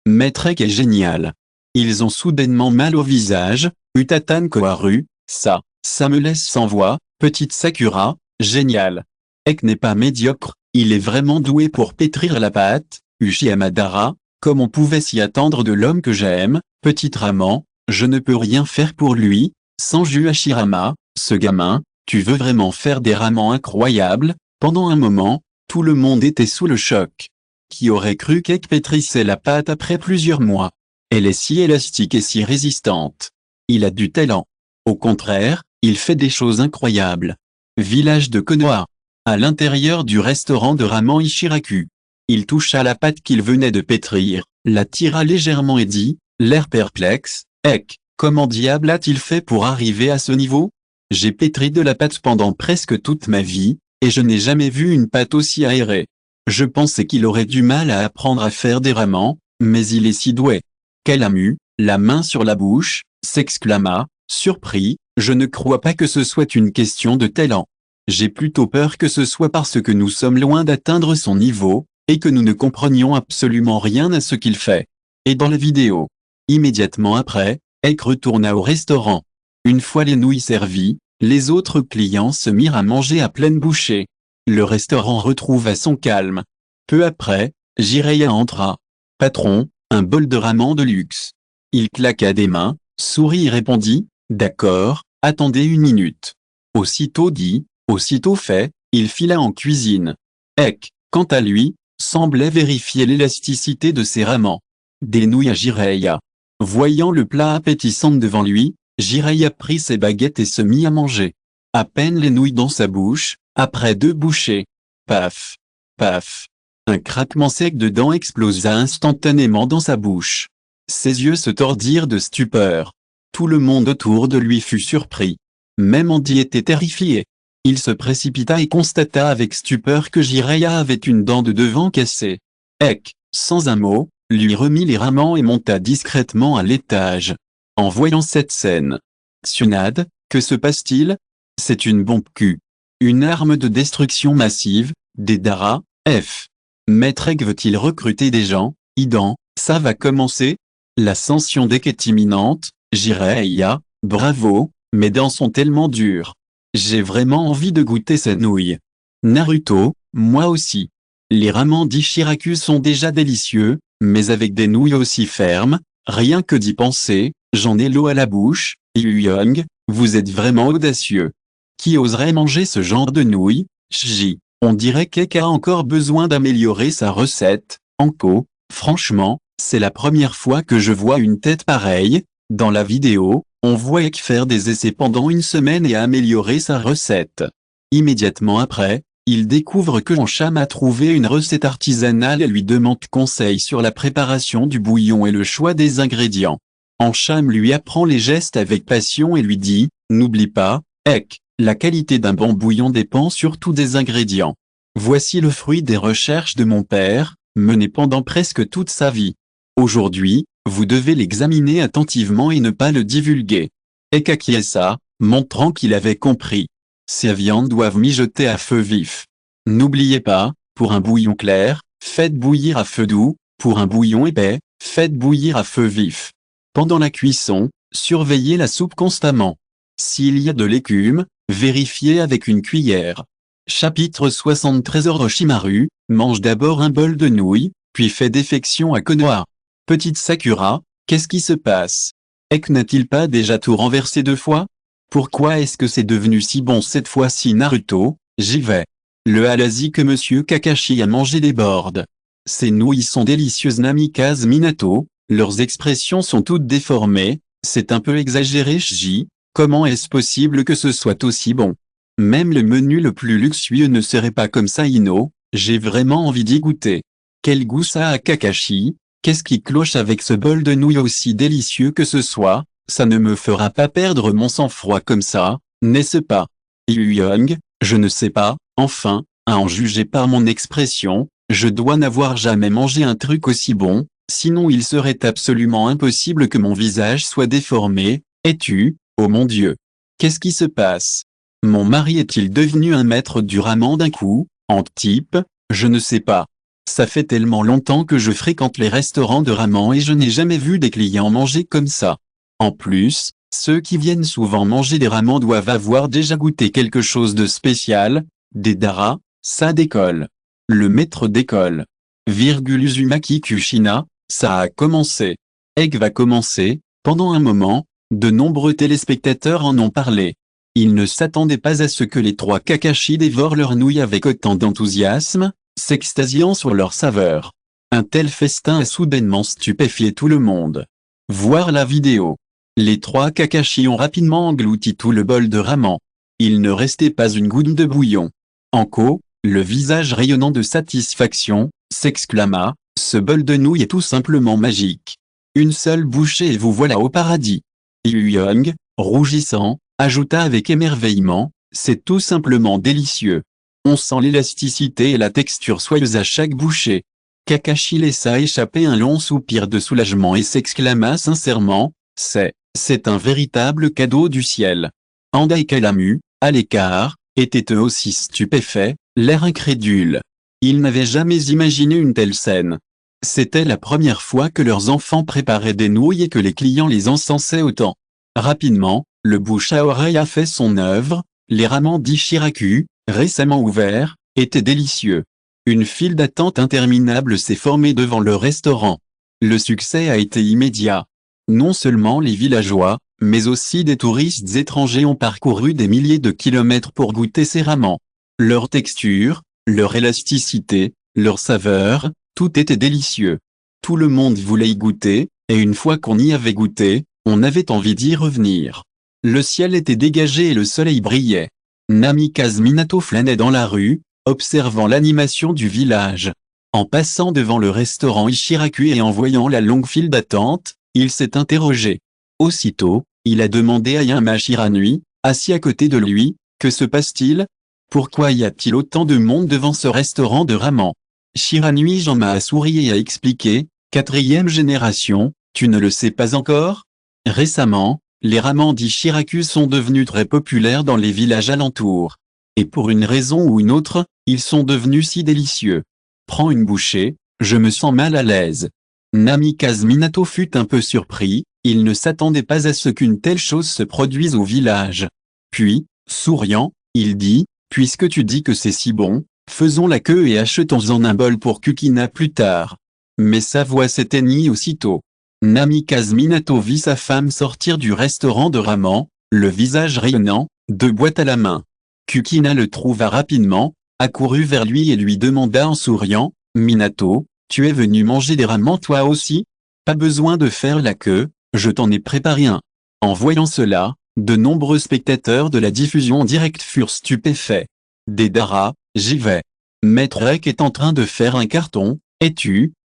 Maître Ek est génial. Ils ont soudainement mal au visage, Utatan Koharu, ça me laisse sans voix, petite Sakura, génial. Ek n'est pas médiocre, il est vraiment doué pour pétrir la pâte, Uchiha Madara, comme on pouvait s'y attendre de l'homme que j'aime, petit Raman, je ne peux rien faire pour lui, Sanju Hashirama, ce gamin, tu veux vraiment faire des ramen incroyables? Pendant un moment, tout le monde était sous le choc. Qui aurait cru qu'Ek pétrissait la pâte après plusieurs mois? Elle est si élastique et si résistante. Il a du talent. Au contraire, il fait des choses incroyables. Village de Konoha. À l'intérieur du restaurant de ramen Ishiraku. Il toucha la pâte qu'il venait de pétrir, la tira légèrement et dit, l'air perplexe, Ek, comment diable a-t-il fait pour arriver à ce niveau? J'ai pétri de la pâte pendant presque toute ma vie, et je n'ai jamais vu une pâte aussi aérée. Je pensais qu'il aurait du mal à apprendre à faire des ramen, mais il est si doué. Kalamu, la main sur la bouche, s'exclama, surpris, je ne crois pas que ce soit une question de talent. J'ai plutôt peur que ce soit parce que nous sommes loin d'atteindre son niveau, et que nous ne comprenions absolument rien à ce qu'il fait. Et dans la vidéo. Immédiatement après, Ek retourna au restaurant. Une fois les nouilles servies, Les autres clients se mirent à manger à pleine bouchée. Le restaurant retrouva son calme. Peu après, Jiraiya entra. « Patron, un bol de ramen de luxe. » Il claqua des mains, sourit et répondit « D'accord, attendez une minute. » Aussitôt dit, aussitôt fait, il fila en cuisine. Ek, quant à lui, semblait vérifier l'élasticité de ses ramens. Des nouilles à Jiraiya. Voyant le plat appétissant devant lui, Jiraiya prit ses baguettes et se mit à manger. À peine les nouilles dans sa bouche, après 2 bouchées. Paf, paf. Un craquement sec de dents explosa instantanément dans sa bouche. Ses yeux se tordirent de stupeur. Tout le monde autour de lui fut surpris. Même Andy était terrifié. Il se précipita et constata avec stupeur que Jiraiya avait une dent de devant cassée. Ek, sans un mot, lui remit les ramens et monta discrètement à l'étage. En voyant cette scène, Tsunade, que se passe-t-il? C'est une bombe Q. Une arme de destruction massive, Deidara, F. Maître Egg veut-il recruter des gens? Idan, ça va commencer? L'ascension d'Ek est imminente, Jiraiya, bravo, mes dents sont tellement dures. J'ai vraiment envie de goûter ces nouilles. Naruto, moi aussi. Les ramen d'Ichiraku sont déjà délicieux, mais avec des nouilles aussi fermes, rien que d'y penser, j'en ai l'eau à la bouche. Yu Young, vous êtes vraiment audacieux. Qui oserait manger ce genre de nouilles? J. On dirait qu'Ek a encore besoin d'améliorer sa recette. Anko, franchement, c'est la première fois que je vois une tête pareille. Dans la vidéo, on voit Ek faire des essais pendant une semaine et améliorer sa recette. Immédiatement après, il découvre que Hancham a trouvé une recette artisanale et lui demande conseil sur la préparation du bouillon et le choix des ingrédients. Hancham lui apprend les gestes avec passion et lui dit « N'oublie pas, Ek, la qualité d'un bon bouillon dépend surtout des ingrédients. Voici le fruit des recherches de mon père, menées pendant presque toute sa vie. Aujourd'hui, vous devez l'examiner attentivement et ne pas le divulguer. » Ek acquiesça, montrant qu'il avait compris. Ces viandes doivent mijoter à feu vif. N'oubliez pas, pour un bouillon clair, faites bouillir à feu doux, pour un bouillon épais, faites bouillir à feu vif. Pendant la cuisson, surveillez la soupe constamment. S'il y a de l'écume, vérifiez avec une cuillère. Chapitre 73. Orochimaru mange d'abord un bol de nouilles, puis fait défection à Konoha. Petite Sakura, qu'est-ce qui se passe? Ek n'a-t-il pas déjà tout renversé 2 fois? Pourquoi est-ce que c'est devenu si bon cette fois-ci? Naruto, j'y vais. Le halazi que Monsieur Kakashi a mangé déborde. Ces nouilles sont délicieuses. Namikaze Minato, leurs expressions sont toutes déformées, c'est un peu exagéré. J. Comment est-ce possible que ce soit aussi bon? Même le menu le plus luxueux ne serait pas comme ça. Ino, j'ai vraiment envie d'y goûter. Quel goût ça a? Kakashi, qu'est-ce qui cloche avec ce bol de nouilles aussi délicieux que ce soit? Ça ne me fera pas perdre mon sang-froid comme ça, n'est-ce pas? Yu Young, je ne sais pas, enfin, à en juger par mon expression, je dois n'avoir jamais mangé un truc aussi bon, sinon il serait absolument impossible que mon visage soit déformé. Es-tu, oh mon Dieu? Qu'est-ce qui se passe? Mon mari est-il devenu un maître du ramen d'un coup, en type? Je ne sais pas. Ça fait tellement longtemps que je fréquente les restaurants de ramen et je n'ai jamais vu des clients manger comme ça. En plus, ceux qui viennent souvent manger des ramen doivent avoir déjà goûté quelque chose de spécial. Deidara, ça décolle. Le maître d'école. Uzumaki Kushina, ça a commencé. Egg va commencer. Pendant un moment, de nombreux téléspectateurs en ont parlé. Ils ne s'attendaient pas à ce que les 3 Kakashi dévorent leurs nouilles avec autant d'enthousiasme, s'extasiant sur leur saveur. Un tel festin a soudainement stupéfié tout le monde. Voir la vidéo. Les 3 Kakashi ont rapidement englouti tout le bol de ramen. Il ne restait pas une goutte de bouillon. Anko, le visage rayonnant de satisfaction, s'exclama, ce bol de nouilles est tout simplement magique. Une seule bouchée et vous voilà au paradis. Yu Young, rougissant, ajouta avec émerveillement, c'est tout simplement délicieux. On sent l'élasticité et la texture soyeuse à chaque bouchée. Kakashi laissa échapper un long soupir de soulagement et s'exclama sincèrement, c'est un véritable cadeau du ciel. Anda et Kalamu, à l'écart, étaient eux aussi stupéfaits, l'air incrédule. Ils n'avaient jamais imaginé une telle scène. C'était la première fois que leurs enfants préparaient des nouilles et que les clients les encensaient autant. Rapidement, Le bouche à oreille a fait son œuvre, les ramen d'Ichiraku, récemment ouverts, étaient délicieux. Une file d'attente interminable s'est formée devant le restaurant. Le succès a été immédiat. Non seulement les villageois, mais aussi des touristes étrangers ont parcouru des milliers de kilomètres pour goûter ces ramen. Leur texture, leur élasticité, leur saveur, tout était délicieux. Tout le monde voulait y goûter, et une fois qu'on y avait goûté, on avait envie d'y revenir. Le ciel était dégagé et le soleil brillait. Namikaze Minato flânait dans la rue, observant l'animation du village. En passant devant le restaurant Ichiraku et en voyant la longue file d'attente, il s'est interrogé. Aussitôt, il a demandé à Yama Shiranui, assis à côté de lui, « Que se passe-t-il? Pourquoi y a-t-il autant de monde devant ce restaurant de ramen ?» Shiranui Yama a souri et a expliqué, « Quatrième génération, tu ne le sais pas encore ?» Récemment, les ramen d'Ichiraku sont devenus très populaires dans les villages alentours. Et pour une raison ou une autre, ils sont devenus si délicieux. Prends une bouchée, je me sens mal à l'aise. Namikaze Minato fut un peu surpris, il ne s'attendait pas à ce qu'une telle chose se produise au village. Puis, souriant, il dit, puisque tu dis que c'est si bon, faisons la queue et achetons-en un bol pour Kukina plus tard. Mais sa voix s'éteignit aussitôt. Namikaze Minato vit sa femme sortir du restaurant de ramen, le visage rayonnant, deux boîtes à la main. Kukina le trouva rapidement, accourut vers lui et lui demanda en souriant, « Minato, tu es venu manger des ramen toi aussi? Pas besoin de faire la queue, je t'en ai préparé un. » En voyant cela, de nombreux spectateurs de la diffusion en direct furent stupéfaits. « Deidara, j'y vais. Maître Rek est en train de faire un carton, et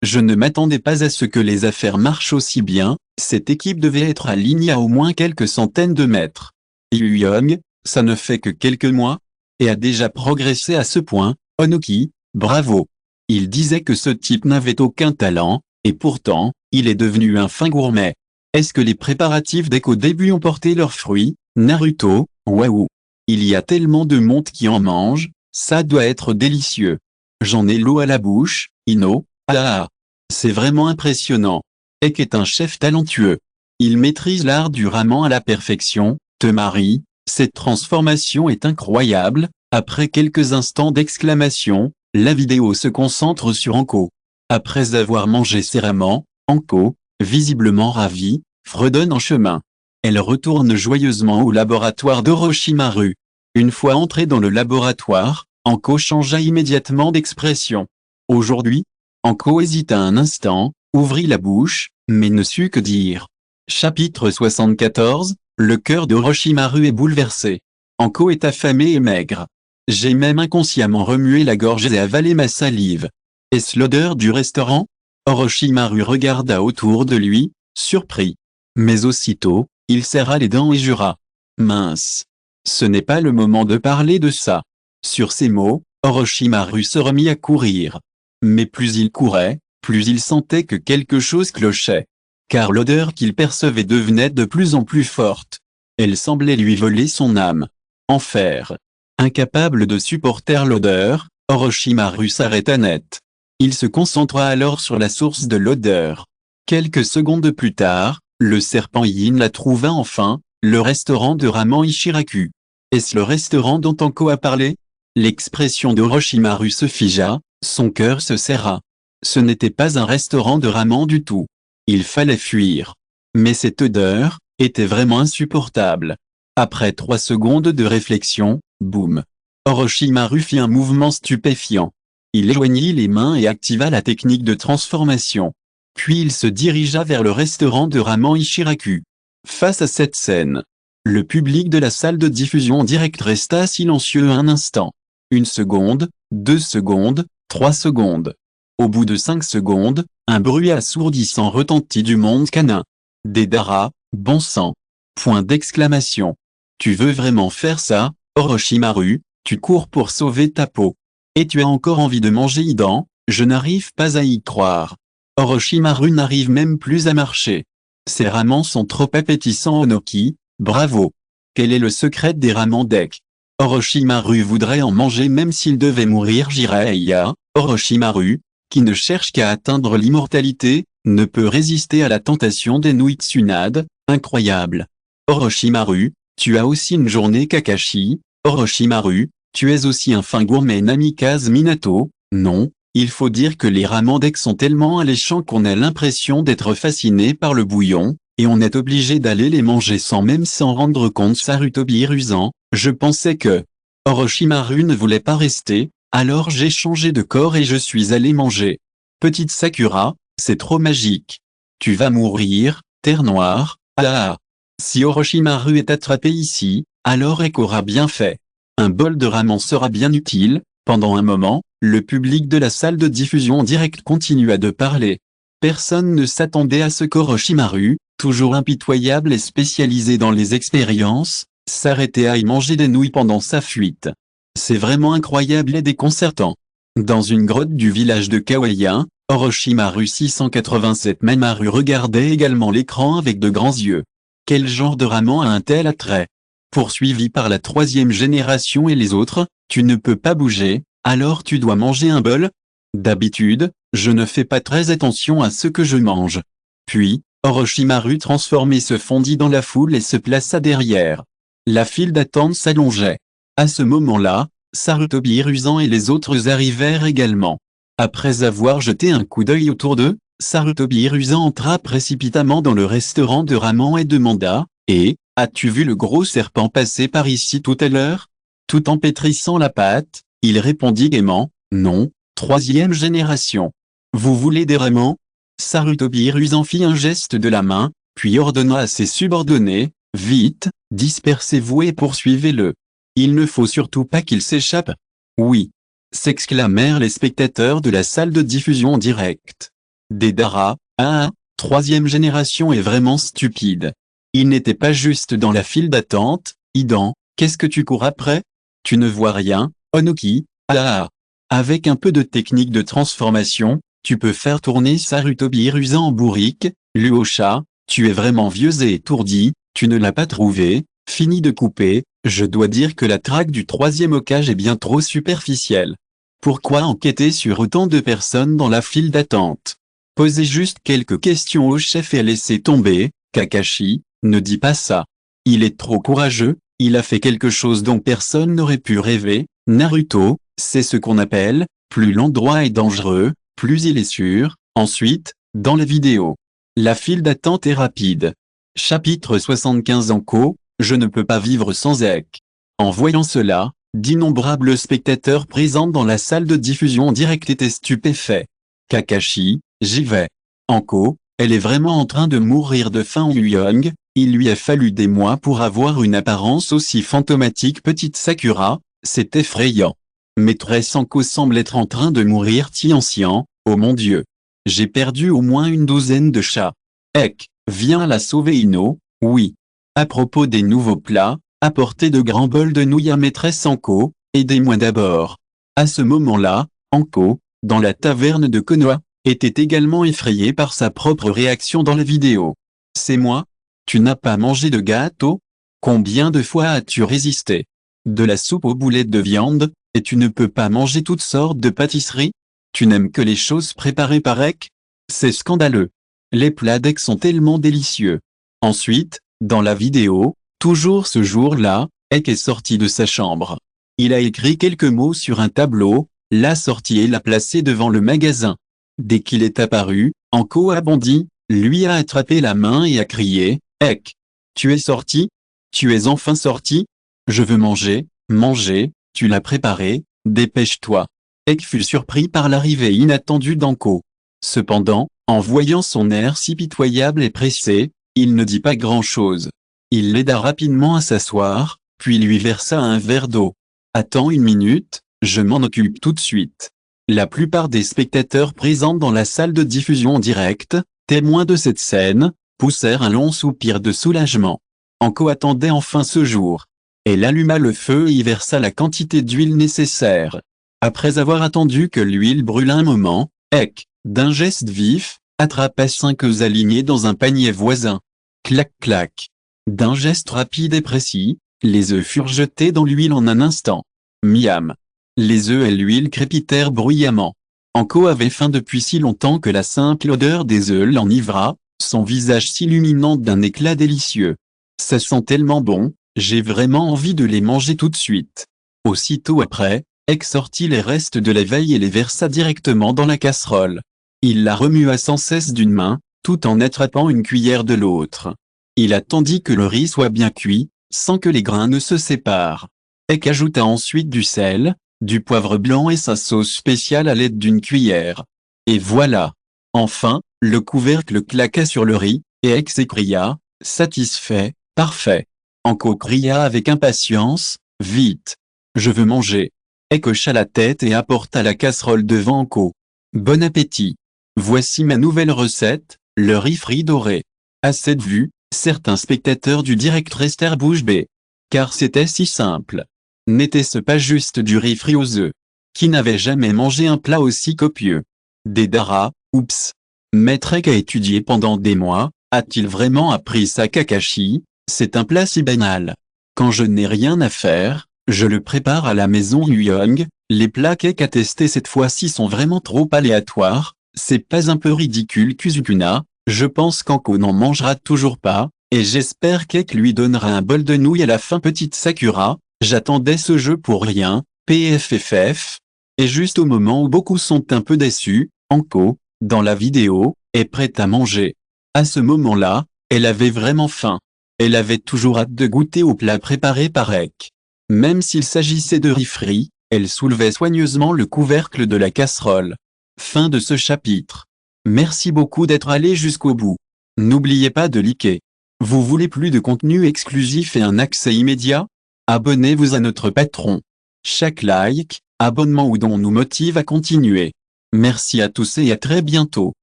je ne m'attendais pas à ce que les affaires marchent aussi bien, cette équipe devait être alignée à au moins quelques centaines de mètres. Yu Young, ça ne fait que quelques mois, et a déjà progressé à ce point, Onoki, bravo. Il disait que ce type n'avait aucun talent, et pourtant, il est devenu un fin gourmet. Est-ce que les préparatifs dès qu'au début ont porté leurs fruits, Naruto, waouh. Il y a tellement de monde qui en mange, ça doit être délicieux. J'en ai l'eau à la bouche, Ino. Ah, c'est vraiment impressionnant. Ek est un chef talentueux. Il maîtrise l'art du ramen à la perfection. Temari, cette transformation est incroyable. Après quelques instants d'exclamation, la vidéo se concentre sur Anko. Après avoir mangé ses ramen, Anko, visiblement ravie, fredonne en chemin. Elle retourne joyeusement au laboratoire d'Orochimaru. Une fois entrée dans le laboratoire, Anko changea immédiatement d'expression. Aujourd'hui, Anko hésita un instant, ouvrit la bouche, mais ne sut que dire. Chapitre 74, le cœur d'Orochimaru est bouleversé. Anko est affamé et maigre. J'ai même inconsciemment remué la gorge et avalé ma salive. Est-ce l'odeur du restaurant? Orochimaru regarda autour de lui, surpris. Mais aussitôt, il serra les dents et jura. Mince. Ce n'est pas le moment de parler de ça. Sur ces mots, Orochimaru se remit à courir. Mais plus il courait, plus il sentait que quelque chose clochait. Car l'odeur qu'il percevait devenait de plus en plus forte. Elle semblait lui voler son âme. Enfer. Incapable de supporter l'odeur, Orochimaru s'arrêta net. Il se concentra alors sur la source de l'odeur. Quelques secondes plus tard, le serpent Yin la trouva enfin, le restaurant de ramen Ichiraku. Est-ce le restaurant dont Anko a parlé? L'expression d'Orochimaru se figea, son cœur se serra. Ce n'était pas un restaurant de ramen du tout. Il fallait fuir. Mais cette odeur était vraiment insupportable. Après 3 secondes de réflexion, boum. Orochimaru fit un mouvement stupéfiant. Il joignit les mains et activa la technique de transformation. Puis il se dirigea vers le restaurant de ramen Ichiraku. Face à cette scène, le public de la salle de diffusion en direct resta silencieux un instant. 1 seconde, 2 secondes, 3 secondes. Au bout de 5 secondes, un bruit assourdissant retentit du monde canin. Deidara, bon sang. Point d'exclamation. Tu veux vraiment faire ça, Orochimaru? Tu cours pour sauver ta peau. Et tu as encore envie de manger Hidan? Je n'arrive pas à y croire. Orochimaru n'arrive même plus à marcher. Ces ramen sont trop appétissants Onoki, bravo. Quel est le secret des ramen d'Ek? Orochimaru voudrait en manger même s'il devait mourir Jiraiya. Orochimaru, qui ne cherche qu'à atteindre l'immortalité, ne peut résister à la tentation des nouilles Tsunade, incroyable. Orochimaru, Tu as aussi une journée Kakashi. Orochimaru, tu es aussi un fin gourmet Namikaze Minato. Non, il faut dire que les ramandeks sont tellement alléchants qu'on a l'impression d'être fasciné par le bouillon, et on est obligé d'aller les manger sans même s'en rendre compte. Sarutobi rusant, je pensais que Orochimaru ne voulait pas rester, alors j'ai changé de corps et je suis allé manger. Petite Sakura, c'est trop magique. Tu vas mourir, terre noire, ah ah. Si Orochimaru est attrapé ici, alors Ek aura bien fait. Un bol de ramen sera bien utile. Pendant un moment, le public de la salle de diffusion en direct continua de parler. Personne ne s'attendait à ce qu'Orochimaru, toujours impitoyable et spécialisé dans les expériences, s'arrêtait à y manger des nouilles pendant sa fuite. C'est vraiment incroyable et déconcertant. Dans une grotte du village de Kawayan, Orochimaru 687 Mamaru regardait également l'écran avec de grands yeux. Quel genre de ramen a un tel attrait? Poursuivi par la troisième génération et les autres, tu ne peux pas bouger, alors tu dois manger un bol. D'habitude, je ne fais pas très attention à ce que je mange. Puis, Orochimaru transformé se fondit dans la foule et se plaça derrière. La file d'attente s'allongeait. À ce moment-là, Sarutobi rusant et les autres arrivèrent également. Après avoir jeté un coup d'œil autour d'eux, Sarutobi rusant entra précipitamment dans le restaurant de ramen et demanda « Et, as-tu vu le gros serpent passer par ici tout à l'heure ?» Tout en pétrissant la pâte, il répondit gaiement « Non, troisième génération. Vous voulez des ramens ?» Sarutobi rusant fit un geste de la main, puis ordonna à ses subordonnés « Vite, dispersez-vous et poursuivez-le. Il ne faut surtout pas qu'il s'échappe. » Oui, s'exclamèrent les spectateurs de la salle de diffusion en direct. Deidara, ah, troisième génération est vraiment stupide. Il n'était pas juste dans la file d'attente. Idan, qu'est-ce que tu cours après? Tu ne vois rien, Onoki, ah. Avec un peu de technique de transformation, tu peux faire tourner Sarutobi rusant en bourrique. Luosha, tu es vraiment vieux et étourdi, tu ne l'as pas trouvé. Fini de couper, je dois dire que la traque du troisième Hokage est bien trop superficielle. Pourquoi enquêter sur autant de personnes dans la file d'attente? Posez juste quelques questions au chef et laissez tomber. Kakashi, ne dis pas ça. Il est trop courageux, il a fait quelque chose dont personne n'aurait pu rêver. Naruto, c'est ce qu'on appelle, plus l'endroit est dangereux, plus il est sûr. Ensuite, dans la vidéo, la file d'attente est rapide. Chapitre 75 Anko, je ne peux pas vivre sans Ek. En voyant cela, d'innombrables spectateurs présents dans la salle de diffusion en direct étaient stupéfaits. Kakashi, j'y vais. Anko, elle est vraiment en train de mourir de faim. Young, il lui a fallu des mois pour avoir une apparence aussi fantomatique. Petite Sakura, c'est effrayant. Maîtresse Anko semble être en train de mourir. Tianxian, oh mon Dieu. J'ai perdu au moins une douzaine de chats. Ek, viens la sauver. Ino, oui. À propos des nouveaux plats, apportez de grands bols de nouilles à maîtresse Anko, aidez-moi d'abord. À ce moment-là, Anko, dans la taverne de Konoha, était également effrayé par sa propre réaction dans la vidéo. C'est moi? Tu n'as pas mangé de gâteau? Combien de fois as-tu résisté? De la soupe aux boulettes de viande, et tu ne peux pas manger toutes sortes de pâtisseries? Tu n'aimes que les choses préparées par Ek? C'est scandaleux. Les plats d'Ek sont tellement délicieux. Ensuite, dans la vidéo, toujours ce jour-là, Ek est sorti de sa chambre. Il a écrit quelques mots sur un tableau, l'a sorti et l'a placé devant le magasin. Dès qu'il est apparu, Anko a bondi, lui a attrapé la main et a crié « Ek, tu es sorti? Tu es enfin sorti? Je veux manger, manger, tu l'as préparé, dépêche-toi. » Ek fut surpris par l'arrivée inattendue d'Anko. Cependant, en voyant son air si pitoyable et pressé, il ne dit pas grand-chose. Il l'aida rapidement à s'asseoir, puis lui versa un verre d'eau. « Attends une minute, je m'en occupe tout de suite. » La plupart des spectateurs présents dans la salle de diffusion en direct, témoins de cette scène, poussèrent un long soupir de soulagement. Anko attendait enfin ce jour. Elle alluma le feu et y versa la quantité d'huile nécessaire. Après avoir attendu que l'huile brûle un moment, Ek, d'un geste vif, attrapa 5 œufs alignés dans un panier voisin. Clac clac. D'un geste rapide et précis, les œufs furent jetés dans l'huile en un instant. Miam. Les œufs et l'huile crépitèrent bruyamment. Anko avait faim depuis si longtemps que la simple odeur des œufs l'enivra, son visage s'illuminant d'un éclat délicieux. Ça sent tellement bon, J'ai vraiment envie de les manger tout de suite. Aussitôt après, Ek sortit les restes de la veille et les versa directement dans la casserole. Il la remua sans cesse d'une main, tout en attrapant une cuillère de l'autre. Il attendit que le riz soit bien cuit, sans que les grains ne se séparent. Ek ajouta ensuite du sel, du poivre blanc et sa sauce spéciale à l'aide d'une cuillère. Et voilà. Enfin, le couvercle claqua sur le riz, et Ek s'écria, satisfait, parfait. Anko cria avec impatience, vite. Je veux manger. Ek hocha la tête et apporta la casserole devant Anko. Bon appétit. Voici ma nouvelle recette, le riz frit doré. À cette vue, certains spectateurs du direct restèrent bouche bée. Car c'était si simple. N'était-ce pas juste du riz frit aux œufs? Qui n'avait jamais mangé un plat aussi copieux? Des Dara, oups. Maître Ek a étudié pendant des mois, a-t-il vraiment appris ça Kakashi? C'est un plat si banal. Quand je n'ai rien à faire, je le prépare à la maison Young. Les plats qu'Ek a testés cette fois-ci sont vraiment trop aléatoires. C'est pas un peu ridicule Kuzukuna? Je pense qu'Anko n'en mangera toujours pas, et j'espère qu'Ek lui donnera un bol de nouilles à la fin. Petite Sakura, j'attendais ce jeu pour rien, PFFF. Et juste au moment où beaucoup sont un peu déçus, Anko, dans la vidéo, est prête à manger. À ce moment-là, elle avait vraiment faim. Elle avait toujours hâte de goûter au plat préparé par Ek. Même s'il s'agissait de riz frit, elle soulevait soigneusement le couvercle de la casserole. Fin de ce chapitre. Merci beaucoup d'être allé jusqu'au bout. N'oubliez pas de liker. Vous voulez plus de contenu exclusif et un accès immédiat? Abonnez-vous à notre Patreon. Chaque like, abonnement ou don nous motive à continuer. Merci à tous et à très bientôt.